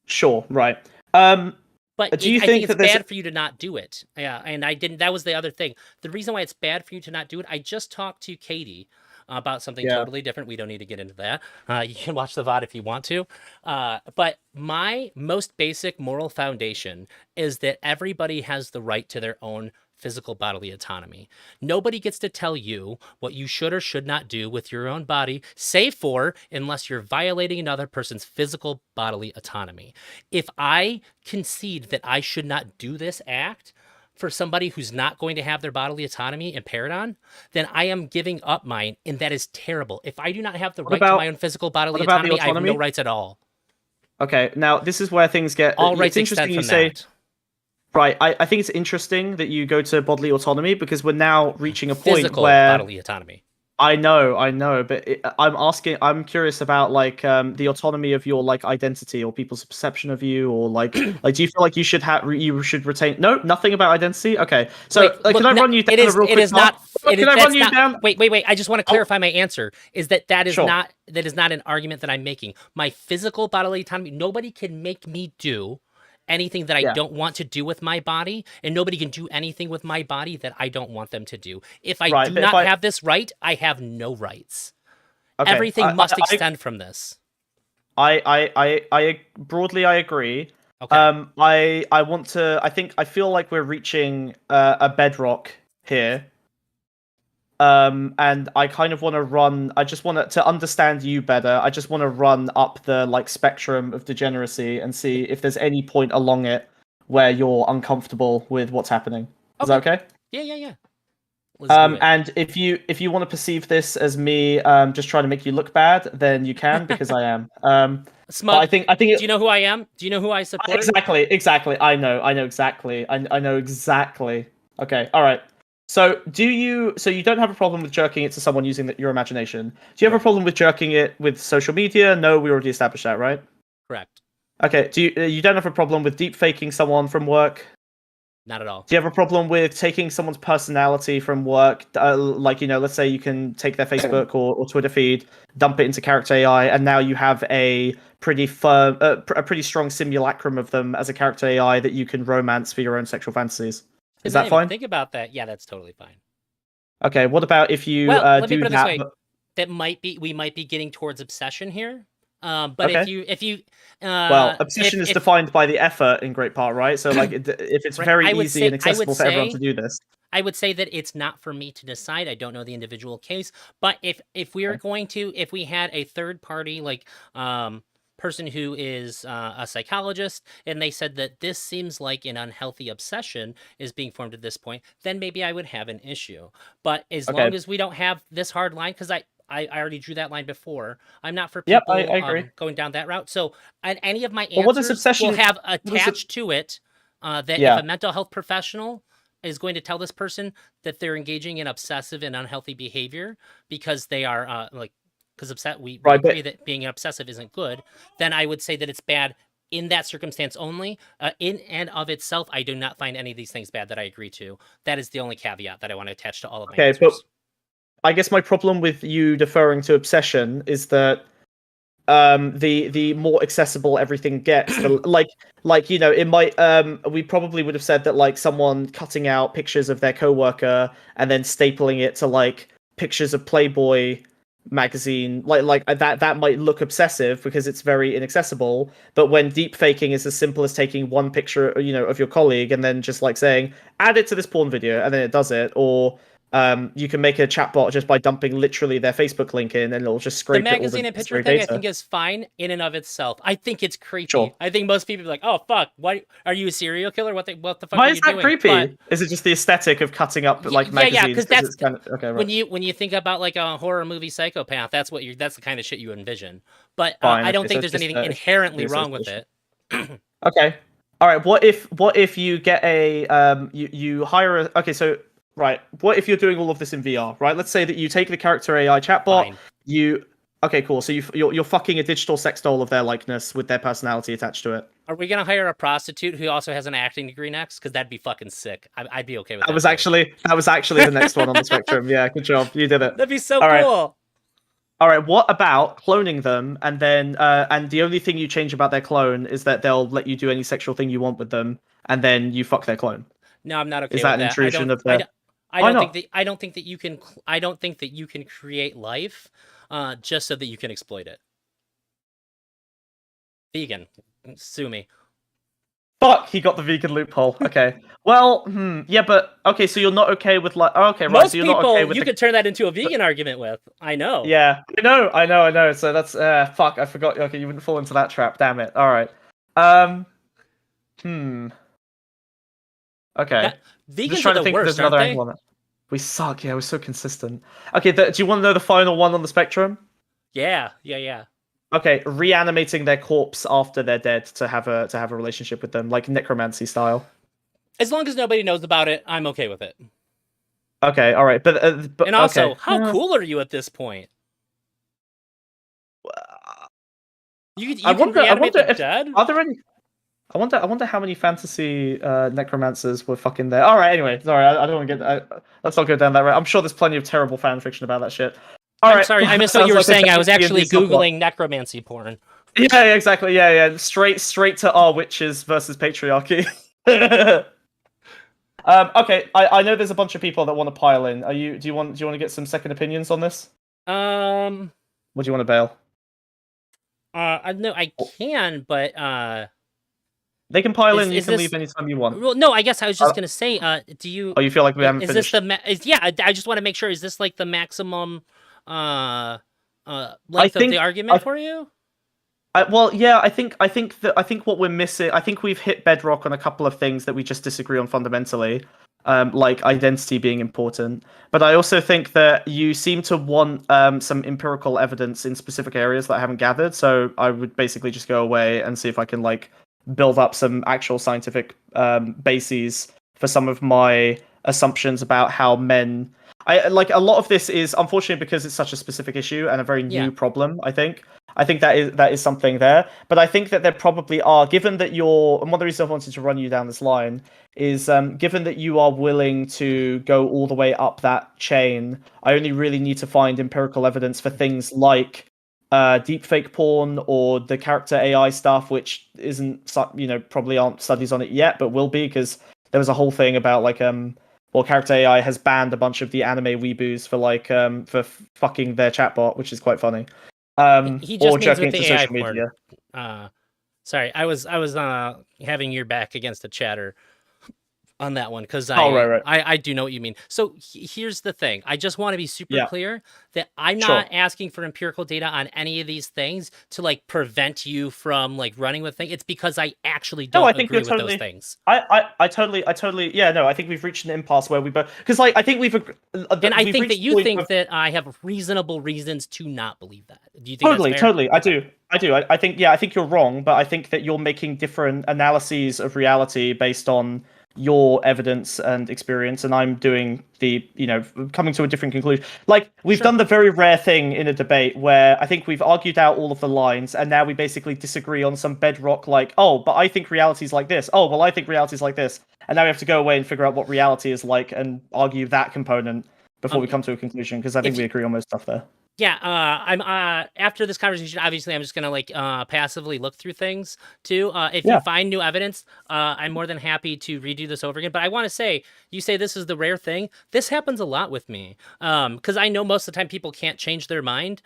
Sure, right. But do you I think that it's bad for you to not do it? Yeah, and I didn't. That was the other thing. The reason why it's bad for you to not do it, I just talked to Katie about something totally different. We don't need to get into that. You can watch the VOD if you want to. But my most basic moral foundation is that everybody has the right to their own physical bodily autonomy. Nobody gets to tell you what you should or should not do with your own body, save for unless you're violating another person's physical bodily autonomy. If I concede that I should not do this act, for somebody who's not going to have their bodily autonomy impaired on, then I am giving up mine, and that is terrible. If I do not have the What right to about my own physical bodily what about the autonomy, I have no autonomy? rights at all. Okay, now this is where things get. All It's rights interesting extend you from say. that. Right, I think it's interesting that you go to bodily autonomy because we're now reaching a point Physical where bodily autonomy. I know, but I'm curious about like the autonomy of your like identity or people's perception of you, or like do you feel like you should retain? No, nothing about identity. Okay, so Wait, can look, I run you down it a is real it quick is path? not it is Can I run that's you not down? wait. I just want to Oh, clarify my answer is that is sure. not an argument that I'm making. My physical bodily autonomy, nobody can make me do anything that I Yeah. don't want to do with my body, and nobody can do anything with my body that I don't want them to do. If I Right, do but if not I have this right, I have no rights. okay, Everything must extend from this. I broadly I agree. Okay. I want to. I feel like we're reaching a bedrock here. And I kind of want to run. I just want to understand you better. I just want to run up the like spectrum of degeneracy and see if there's any point along it where you're uncomfortable with what's happening. Is that okay? Yeah. Let's do it. And if you want to perceive this as me just trying to make you look bad, then you can because I am. Smug, But I think do you know who I am? Do you know who I support? exactly. I know exactly. I know exactly. Okay, all right. So you don't have a problem with jerking it to someone using your imagination? Do you have a problem with jerking it with social media? No, we already established that, right? Correct. Okay. Do you don't have a problem with deep faking someone from work? Not at all. Do you have a problem with taking someone's personality from work? Like, let's say you can take their Facebook or Twitter feed, dump it into character AI, and now you have a pretty firm, a pretty strong simulacrum of them as a character AI that you can romance for your own sexual fantasies. Is that fine? Think about that. Yeah, that's totally fine. Okay. What about if you let me do put it this that? way. We might be getting towards obsession here. But Okay. if you well, obsession is defined by the effort in great part, right? So like, if it's very easy and accessible for everyone to do this, I would say that it's not for me to decide. I don't know the individual case, but if we are going to, if we had a third party like person who is a psychologist, and they said that this seems like an unhealthy obsession is being formed at this point, then maybe I would have an issue. But as long as we don't have this hard line, because I already drew that line before. I'm not for people I agree. going down that route. So any of my what does answers obsession will have attached to it that if a mental health professional is going to tell this person that they're engaging in obsessive and unhealthy behavior because they are because we agree that being obsessive isn't good, then I would say that it's bad in that circumstance only. In and of itself, I do not find any of these things bad that I agree to. That is the only caveat that I want to attach to all of my answers. But I guess my problem with you deferring to obsession is that the more accessible everything gets, the it might we probably would have said that like someone cutting out pictures of their coworker and then stapling it to like pictures of Playboy magazine, like that might look obsessive because it's very inaccessible. But when deep faking is as simple as taking one picture of your colleague and then just like saying add it to this porn video and then it does it, or you can make a chatbot just by dumping literally their Facebook link in, and it'll just scrape the magazine all the and picture thing. I think is fine in and of itself. I think it's creepy. Sure. I think most people are like, "Oh fuck, what are you a serial killer? What the fuck Why are is you that doing?" creepy? But, is it just the aesthetic of cutting up like magazines? Yeah, because that's kind of, okay. Right. When you think about like a horror movie psychopath, that's the kind of shit you envision. But Fine, I don't think there's anything inherently wrong with it. Okay. All right. What if you get a you hire a so. Right. What if you're doing all of this in VR? Right. Let's say that you take the character AI chatbot. Fine. Okay, cool. So you're fucking a digital sex doll of their likeness with their personality attached to it. Are we gonna hire a prostitute who also has an acting degree next? Because that'd be fucking sick. I'd be okay with that. That was actually the next one on the spectrum. Yeah, good job. You did it. That'd be so cool. All right. What about cloning them and then and the only thing you change about their clone is that they'll let you do any sexual thing you want with them, and then you fuck their clone? No, I'm not okay. Is that with an intrusion of their? I don't think that you can create life just so that you can exploit it. Vegan, sue me. Fuck, he got the vegan loophole. Okay. Well, yeah, but okay, so you're not okay with like okay, right? So you're not okay with you could turn that into a vegan argument with. I know. Yeah. I know. So that's fuck, I forgot. Okay, you wouldn't fall into that trap, damn it. All right. Okay. That, I'm just vegans are trying to the think if there's worst, aren't another they? angle on it. We suck. Yeah, we're so consistent. Okay, do you want to know the final one on the spectrum? Yeah, yeah, yeah. Okay, reanimating their corpse after they're dead to have a relationship with them, like necromancy style. As long as nobody knows about it, I'm okay with it. Okay, all right, but And also, okay. how cool are you at this point? You I can wonder. I reanimate wonder the if dead? are there any. I wonder how many fantasy necromancers were fucking there. All right. Anyway, sorry. I don't want to get. Let's not go down that road. I'm sure there's plenty of terrible fan fiction about that shit. All I'm right. sorry, I missed what Sounds you were like a saying. I was D&D actually subplot. Googling necromancy porn. Yeah, exactly. Yeah. Straight to our witches versus patriarchy. Okay. I know there's a bunch of people that want to pile in. Do you want to get some second opinions on this? Um, Or do you want to bail? no, I can, but They can pile in. You is can this? leave anytime you want. Well, no, I guess I was Uh, just gonna say, do you? Oh, you feel like we haven't Is this finished? yeah? I just want to make sure. Is this like the maximum, uh, I length of the think. argument for you? Well, yeah, I think what we're missing. I think we've hit bedrock on a couple of things that we just disagree on fundamentally, like identity being important. But I also think that you seem to want some empirical evidence in specific areas that I haven't gathered. So I would basically just go away and see if I can like build up some actual scientific bases for some of my assumptions about how men. I like a lot of this is unfortunately because it's such a specific issue and a very Yeah. new problem. I think that is something there. But I think that there probably are, given that you're, and one of the reasons I wanted to run you down this line is given that you are willing to go all the way up that chain, I only really need to find empirical evidence for things like deepfake porn or the character AI stuff, which isn't, probably aren't studies on it yet, but will be because there was a whole thing about like well, character AI has banned a bunch of the anime weeboos for like for fucking their chatbot, which is quite funny. He Or just means jerking with it to the AI social porn. media. Sorry, I was having your back against the chatter on that one because Oh, right. I do know what you mean. So here's the thing. I just want to be super Yeah. clear that I'm Sure. not asking for empirical data on any of these things to like prevent you from like running with things. It's because I actually No, don't I think agree you're with totally. those things. I totally. Yeah, no, I think we've reached an impasse where we both, because like I think And I we've think that reached the you point think where- that I have reasonable reasons to not believe that. Do you think that's fair? totally. Okay. I do. I think I think you're wrong, but I think that you're making different analyses of reality based on your evidence and experience, and I'm doing coming to a different conclusion. Like we've Sure. done the very rare thing in a debate where I think we've argued out all of the lines, and now we basically disagree on some bedrock. Like, oh, but I think reality's like this. Oh, well, I think reality's like this, and now we have to go away and figure out what reality is like and argue that component before we come to a conclusion. Because I think we agree on most stuff there. Yeah, I'm after this conversation, obviously I'm just gonna like passively look through things too. If Yeah. you find new evidence, I'm more than happy to redo this over again. But I want to say, you say this is the rare thing. This happens a lot with me. Because I know most of the time people can't change their mind,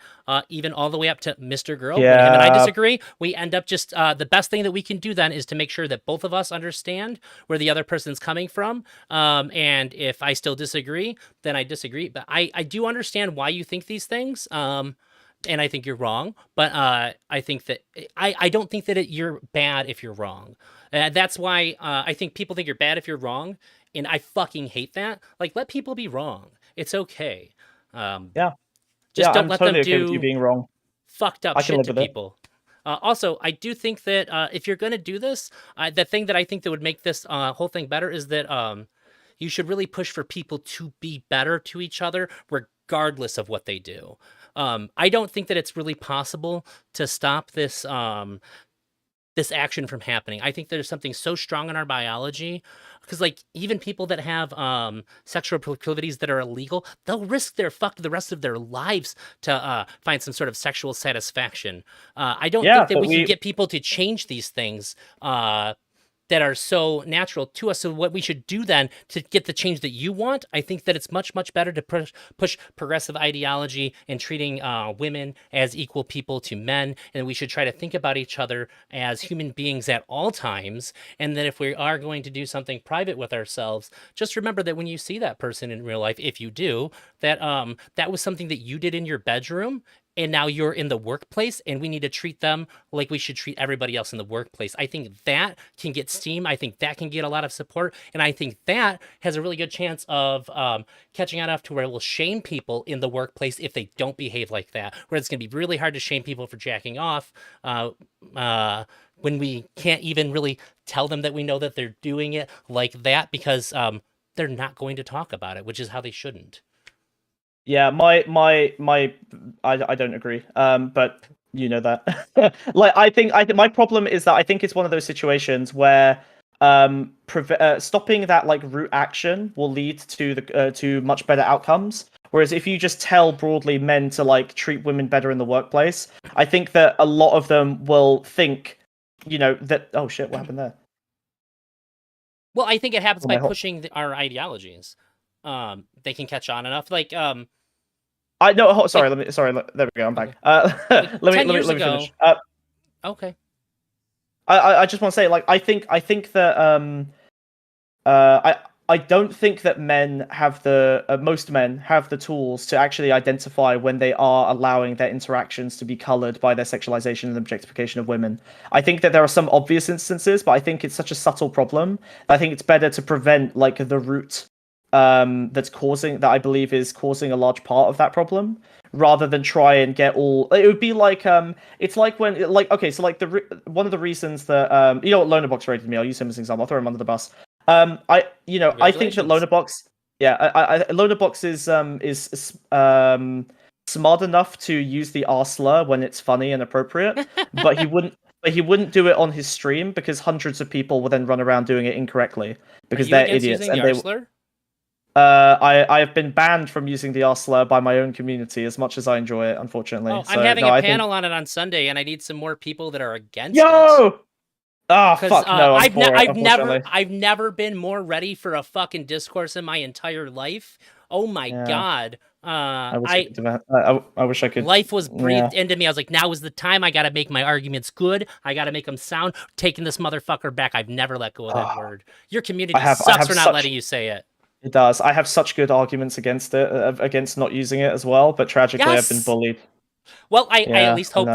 even all the way up to Mr. Girl. When him and I Yeah. disagree, we end up just the best thing that we can do then is to make sure that both of us understand where the other person's coming from. And if I still disagree, then I disagree. But I do understand why you think these things. And I think you're wrong, but I think that I don't think that you're bad if you're wrong. That's why I think people think you're bad if you're wrong, and I fucking hate that. Like, let people be wrong. It's okay. Yeah. Just don't I'm let totally them okay with you do being wrong. fucked up I can shit live to with it. people. Also, I do think that if you're going to do this, the thing that I think that would make this whole thing better is that you should really push for people to be better to each other, regardless of what they do. I don't think that it's really possible to stop this this action from happening. I think there's something so strong in our biology because like even people that have sexual proclivities that are illegal, they'll risk their the rest of their lives to find some sort of sexual satisfaction. I don't Yeah, think that but we can we- get people to change these things that are so natural to us. So what we should do then to get the change that you want, I think that it's much, much better to push progressive ideology and treating women as equal people to men. And we should try to think about each other as human beings at all times. And that if we are going to do something private with ourselves, just remember that when you see that person in real life, if you do, that that was something that you did in your bedroom and now you're in the workplace, and we need to treat them like we should treat everybody else in the workplace. I think that can get steam. I think that can get a lot of support, and I think that has a really good chance of catching on enough to where it will shame people in the workplace if they don't behave like that. Where it's going to be really hard to shame people for jacking off when we can't even really tell them that we know that they're doing it like that because they're not going to talk about it, which is how they shouldn't. Yeah, I don't agree. But you know that. Like, I think my problem is that I think it's one of those situations where stopping that like root action will lead to the to much better outcomes. Whereas if you just tell broadly men to like treat women better in the workplace, I think that a lot of them will think, that oh shit, what happened there? Well, I think it happens Oh, by my pushing our ideologies. They can catch on enough. I no, sorry, like there we go, I'm back. okay, like Let me 10 years let me ago. finish. Okay. I just want to say, like, I think that I don't think that men have most men have the tools to actually identify when they are allowing their interactions to be colored by their sexualization and objectification of women. I think that there are some obvious instances, but I think it's such a subtle problem. I think it's better to prevent like the root that I believe is causing a large part of that problem, rather than try and get all. It would be like it's like when like okay, so like one of the reasons that what Lonerbox rated me. I'll use him as an example. I'll throw him under the bus. I think that Congratulations. Lonerbox, yeah, Lonerbox is smart enough to use the R slur when it's funny and appropriate, but he wouldn't do it on his stream because hundreds of people will then run around doing it incorrectly Are because you they're against idiots using the and R they. slur? I have been banned from using the R slur by my own community as much as I enjoy it, unfortunately. Oh, I'm So having no, a I think panel on it on Sunday, and I need some more people that are against it. yo. Ah, Cause fuck no, I'm for it, unfortunately. I've never been more ready for a fucking discourse in my entire life. Oh my Yeah, god. I wish I could do that. I wish I could. Life was Yeah. breathed into me. I was like, now is the time. I got to make my arguments good. I got to make them sound. Taking this motherfucker back. I've never let go of that Ah, word. Your I community have I sucks have for not such letting you say it. it does. I have such good arguments against it, against not using it as well, but tragically I've been Yes. bullied. Well, I at Yeah, least I hope know.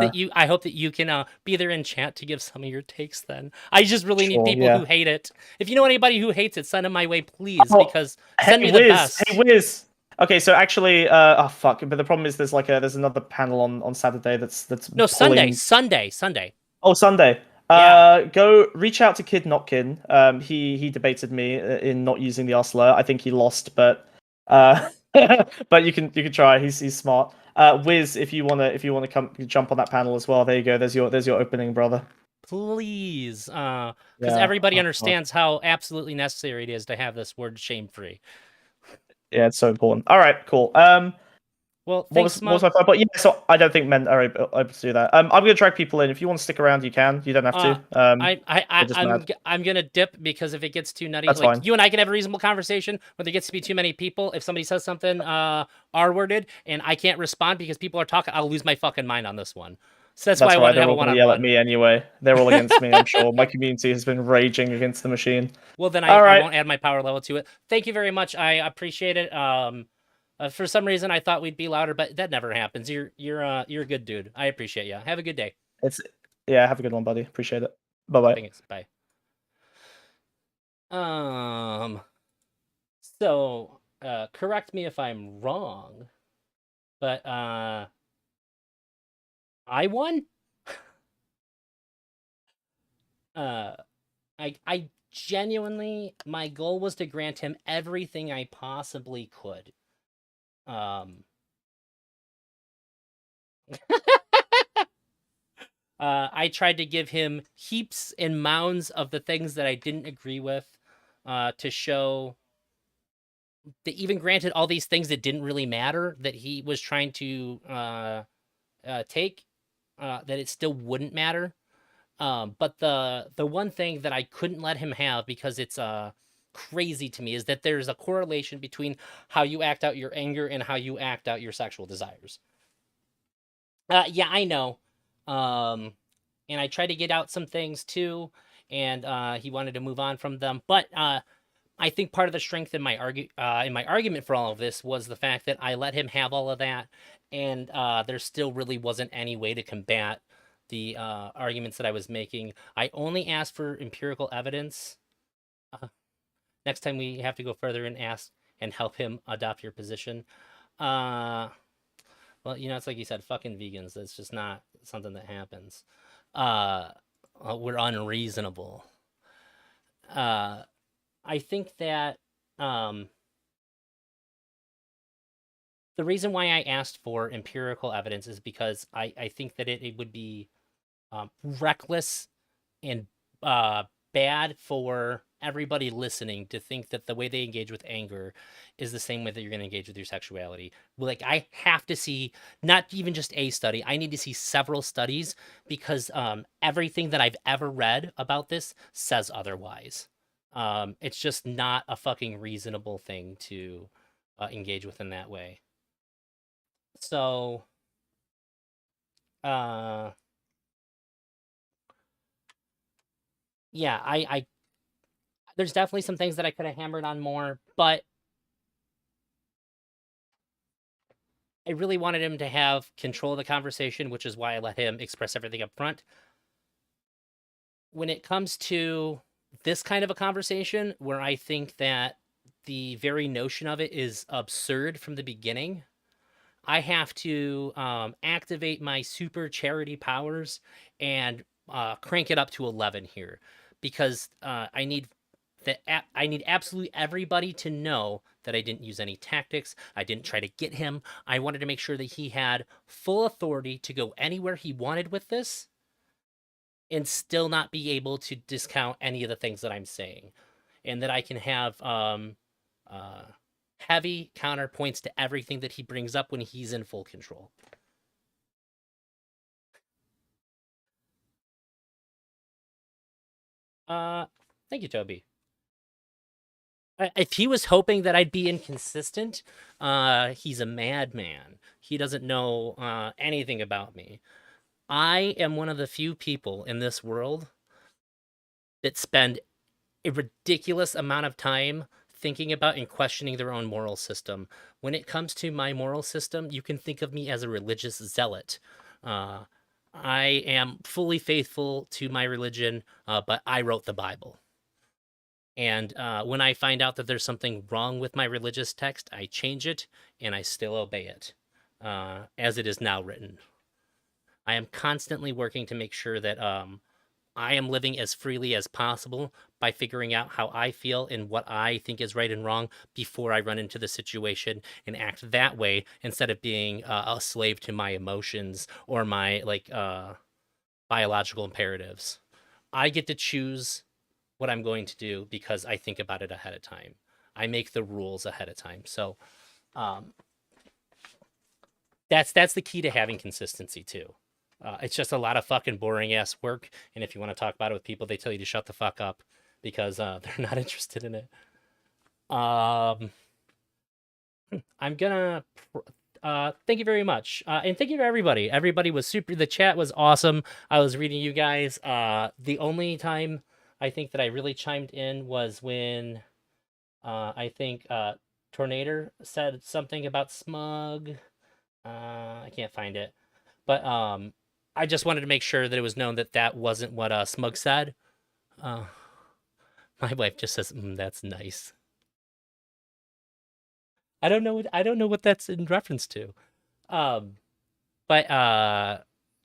that you can be there in chat to give some of your takes. Then I just really need Sure, people who yeah. hate it. If you know anybody who hates it, send them my way, please, Oh, because hey send me the Wiz, best. hey Wiz. Okay, so actually, oh fuck, but the problem is there's another panel on Saturday that's No, Sunday, pulling. Sunday, Sunday. Oh, Sunday. Yeah. Go reach out to Kid Notkin. He debated me in not using the R slur. I think he lost, but but you can try. He's smart. Wiz, if you wanna come jump on that panel as well. There you go. There's your opening, brother. Please, because Yeah. everybody Oh, God. understands how absolutely necessary it is to have this word shame-free. Yeah, it's so important. All right, cool. Well, What thanks, was what was Smug. my point? But yeah, so I don't think men are able to do that. I'm gonna drag people in. If you want to stick around, you can. You don't have to. We're just mad. I'm gonna dip because if it gets too nutty, That's like fine. you and I can have a reasonable conversation. When there gets to be too many people, if somebody says something R-worded and I can't respond because people are talking, I'll lose my fucking mind on this one. So that's why That's I right. wanted to They're have a all gonna yell at one-on-one. me anyway. They're all against me. I'm sure. My community has been raging against the machine. Well, then All I right. won't add my power level to it. Thank you very much. I appreciate it. For some reason, I thought we'd be louder, but that never happens. You're a good dude. I appreciate you. Have a good day. It's yeah. Have a good one, buddy. Appreciate it. Bye bye. Thanks. Bye. Um. So, correct me if I'm wrong, but I won. uh, I genuinely, my goal was to grant him everything I possibly could. Um. I tried to give him heaps and mounds of the things that I didn't agree with, to show that even granted all these things that didn't really matter that he was trying to take, that it still wouldn't matter. But the one thing that I couldn't let him have because it's crazy to me is that there's a correlation between how you act out your anger and how you act out your sexual desires. Yeah, I know. And I tried to get out some things too, and he wanted to move on from them. But I think part of the strength in my argument for all of this was the fact that I let him have all of that, and there still really wasn't any way to combat the arguments that I was making. I only asked for empirical evidence. Uh, Next time we have to go further and ask and help him adopt your position. Uh, well, it's like you said, fucking vegans. That's just not something that happens. Uh, we're unreasonable. Uh, I think that um, the reason why I asked for empirical evidence is because I think that it would be reckless and uh, bad for everybody listening to think that the way they engage with anger is the same way that you're going to engage with your sexuality. Like, I have to see not even just a study, I need to see several studies because everything that I've ever read about this says otherwise. It's just not a fucking reasonable thing to engage with in that way. So, uh, yeah, I there's definitely some things that I could have hammered on more, but I really wanted him to have control of the conversation, which is why I let him express everything up front. When it comes to this kind of a conversation, where I think that the very notion of it is absurd from the beginning, I have to activate my super charity powers and crank it up to 11 here because I need absolutely everybody to know that I didn't use any tactics. I didn't try to get him. I wanted to make sure that he had full authority to go anywhere he wanted with this and still not be able to discount any of the things that I'm saying. And that I can have uh, heavy counterpoints to everything that he brings up when he's in full control. Thank you, Toby. If he was hoping that I'd be inconsistent, he's a madman. He doesn't know anything about me. I am one of the few people in this world that spend a ridiculous amount of time thinking about and questioning their own moral system. When it comes to my moral system, you can think of me as a religious zealot. Uh, I am fully faithful to my religion, but I wrote the Bible. And when I find out that there's something wrong with my religious text, I change it and I still obey it as it is now written. I am constantly working to make sure that I am living as freely as possible by figuring out how I feel and what I think is right and wrong before I run into the situation and act that way instead of being a slave to my emotions or my biological imperatives. I get to choose what I'm going to do because I think about it ahead of time. I make the rules ahead of time. So um, that's the key to having consistency too. It's just a lot of fucking boring ass work, and if you want to talk about it with people, they tell you to shut the fuck up because they're not interested in it. Um, I'm gonna. Thank you very much, and thank you to everybody. Everybody was super. The chat was awesome. I was reading you guys. The only time I think that I really chimed in was when I think Tornado said something about smug. I can't find it, but I just wanted to make sure that it was known that that wasn't what Smug said. Uh, my wife just says, "That's nice." I don't know what that's in reference to. Um, but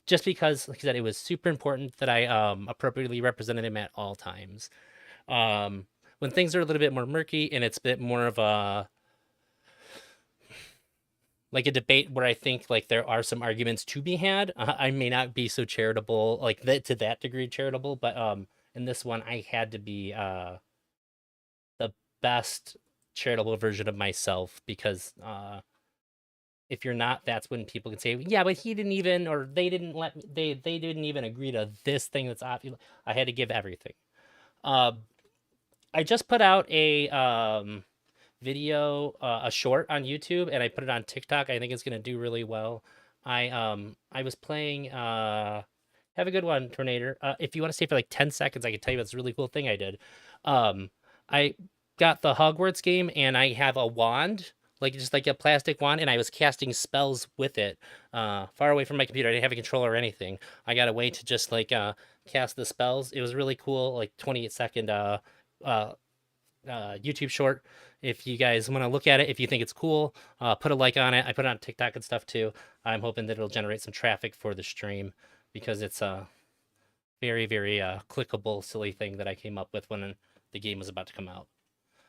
just because, like I said, it was super important that I appropriately represented him at all times. When things are a little bit more murky and it's a bit more of a like a debate where I think like there are some arguments to be had. I may not be so charitable, like that to that degree charitable, but in this one I had to be the best charitable version of myself because if you're not, that's when people can say, yeah, but he didn't even, or they didn't let me, they didn't even agree to this thing that's obvious. I had to give everything. I just put out a video, a short on YouTube, and I put it on TikTok. I think it's gonna do really well. I was playing. Have a good one, Tornado. If you want to stay for like 10 seconds, I can tell you about this really cool thing I did. I got the Hogwarts game, and I have a wand, like just like a plastic wand, and I was casting spells with it, far away from my computer. I didn't have a controller or anything. I got a way to just like cast the spells. It was really cool, like 28-second uh, YouTube short. If you guys want to look at it, if you think it's cool, put a like on it. I put it on TikTok and stuff too. I'm hoping that it'll generate some traffic for the stream because it's a very, very clickable, silly thing that I came up with when the game was about to come out.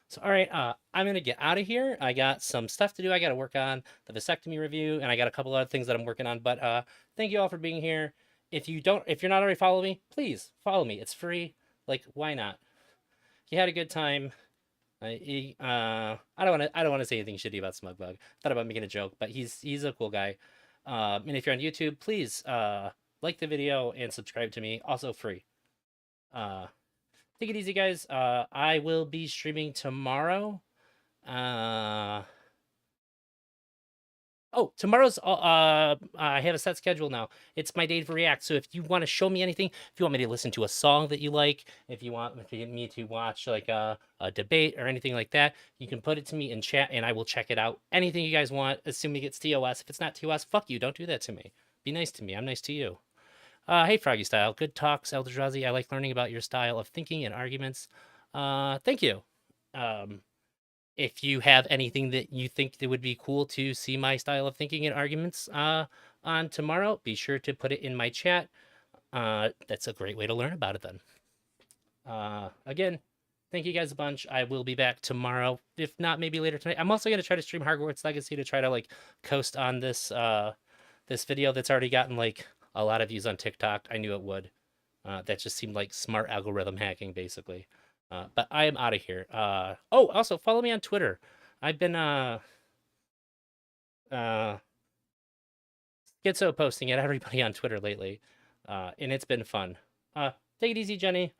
So, all right, I'm gonna get out of here. I got some stuff to do. I got to work on the vasectomy review, and I got a couple other things that I'm working on. But thank you all for being here. If you're not already following me, please follow me. It's free. Like, why not? You had a good time. I don't want to say anything shitty about Smugbug. Thought about making a joke, but he's a cool guy. And if you're on YouTube, please like the video and subscribe to me. Also free. Take it easy, guys. I will be streaming tomorrow. Oh, tomorrow's I have a set schedule now. It's my day to react. So if you want to show me anything, if you want me to listen to a song that you like, if you want me to watch like a debate or anything like that, you can put it to me in chat and I will check it out. Anything you guys want, assuming it's TOS. If it's not TOS, fuck you. Don't do that to me. Be nice to me. I'm nice to you. Hey, Froggy Style. Good talks, Eldrazi. I like learning about your style of thinking and arguments. Thank you. If you have anything that you think that would be cool to see my style of thinking and arguments on tomorrow, be sure to put it in my chat. That's a great way to learn about it then. Again, thank you guys a bunch. I will be back tomorrow. If not, maybe later tonight. I'm also going to try to stream Hogwarts Legacy to try to like coast on this this video that's already gotten like a lot of views on TikTok. I knew it would. That just seemed like smart algorithm hacking, basically. But I am out of here. Oh, also follow me on Twitter. I've been schizo posting at everybody on Twitter lately, and it's been fun. Take it easy, Jenny.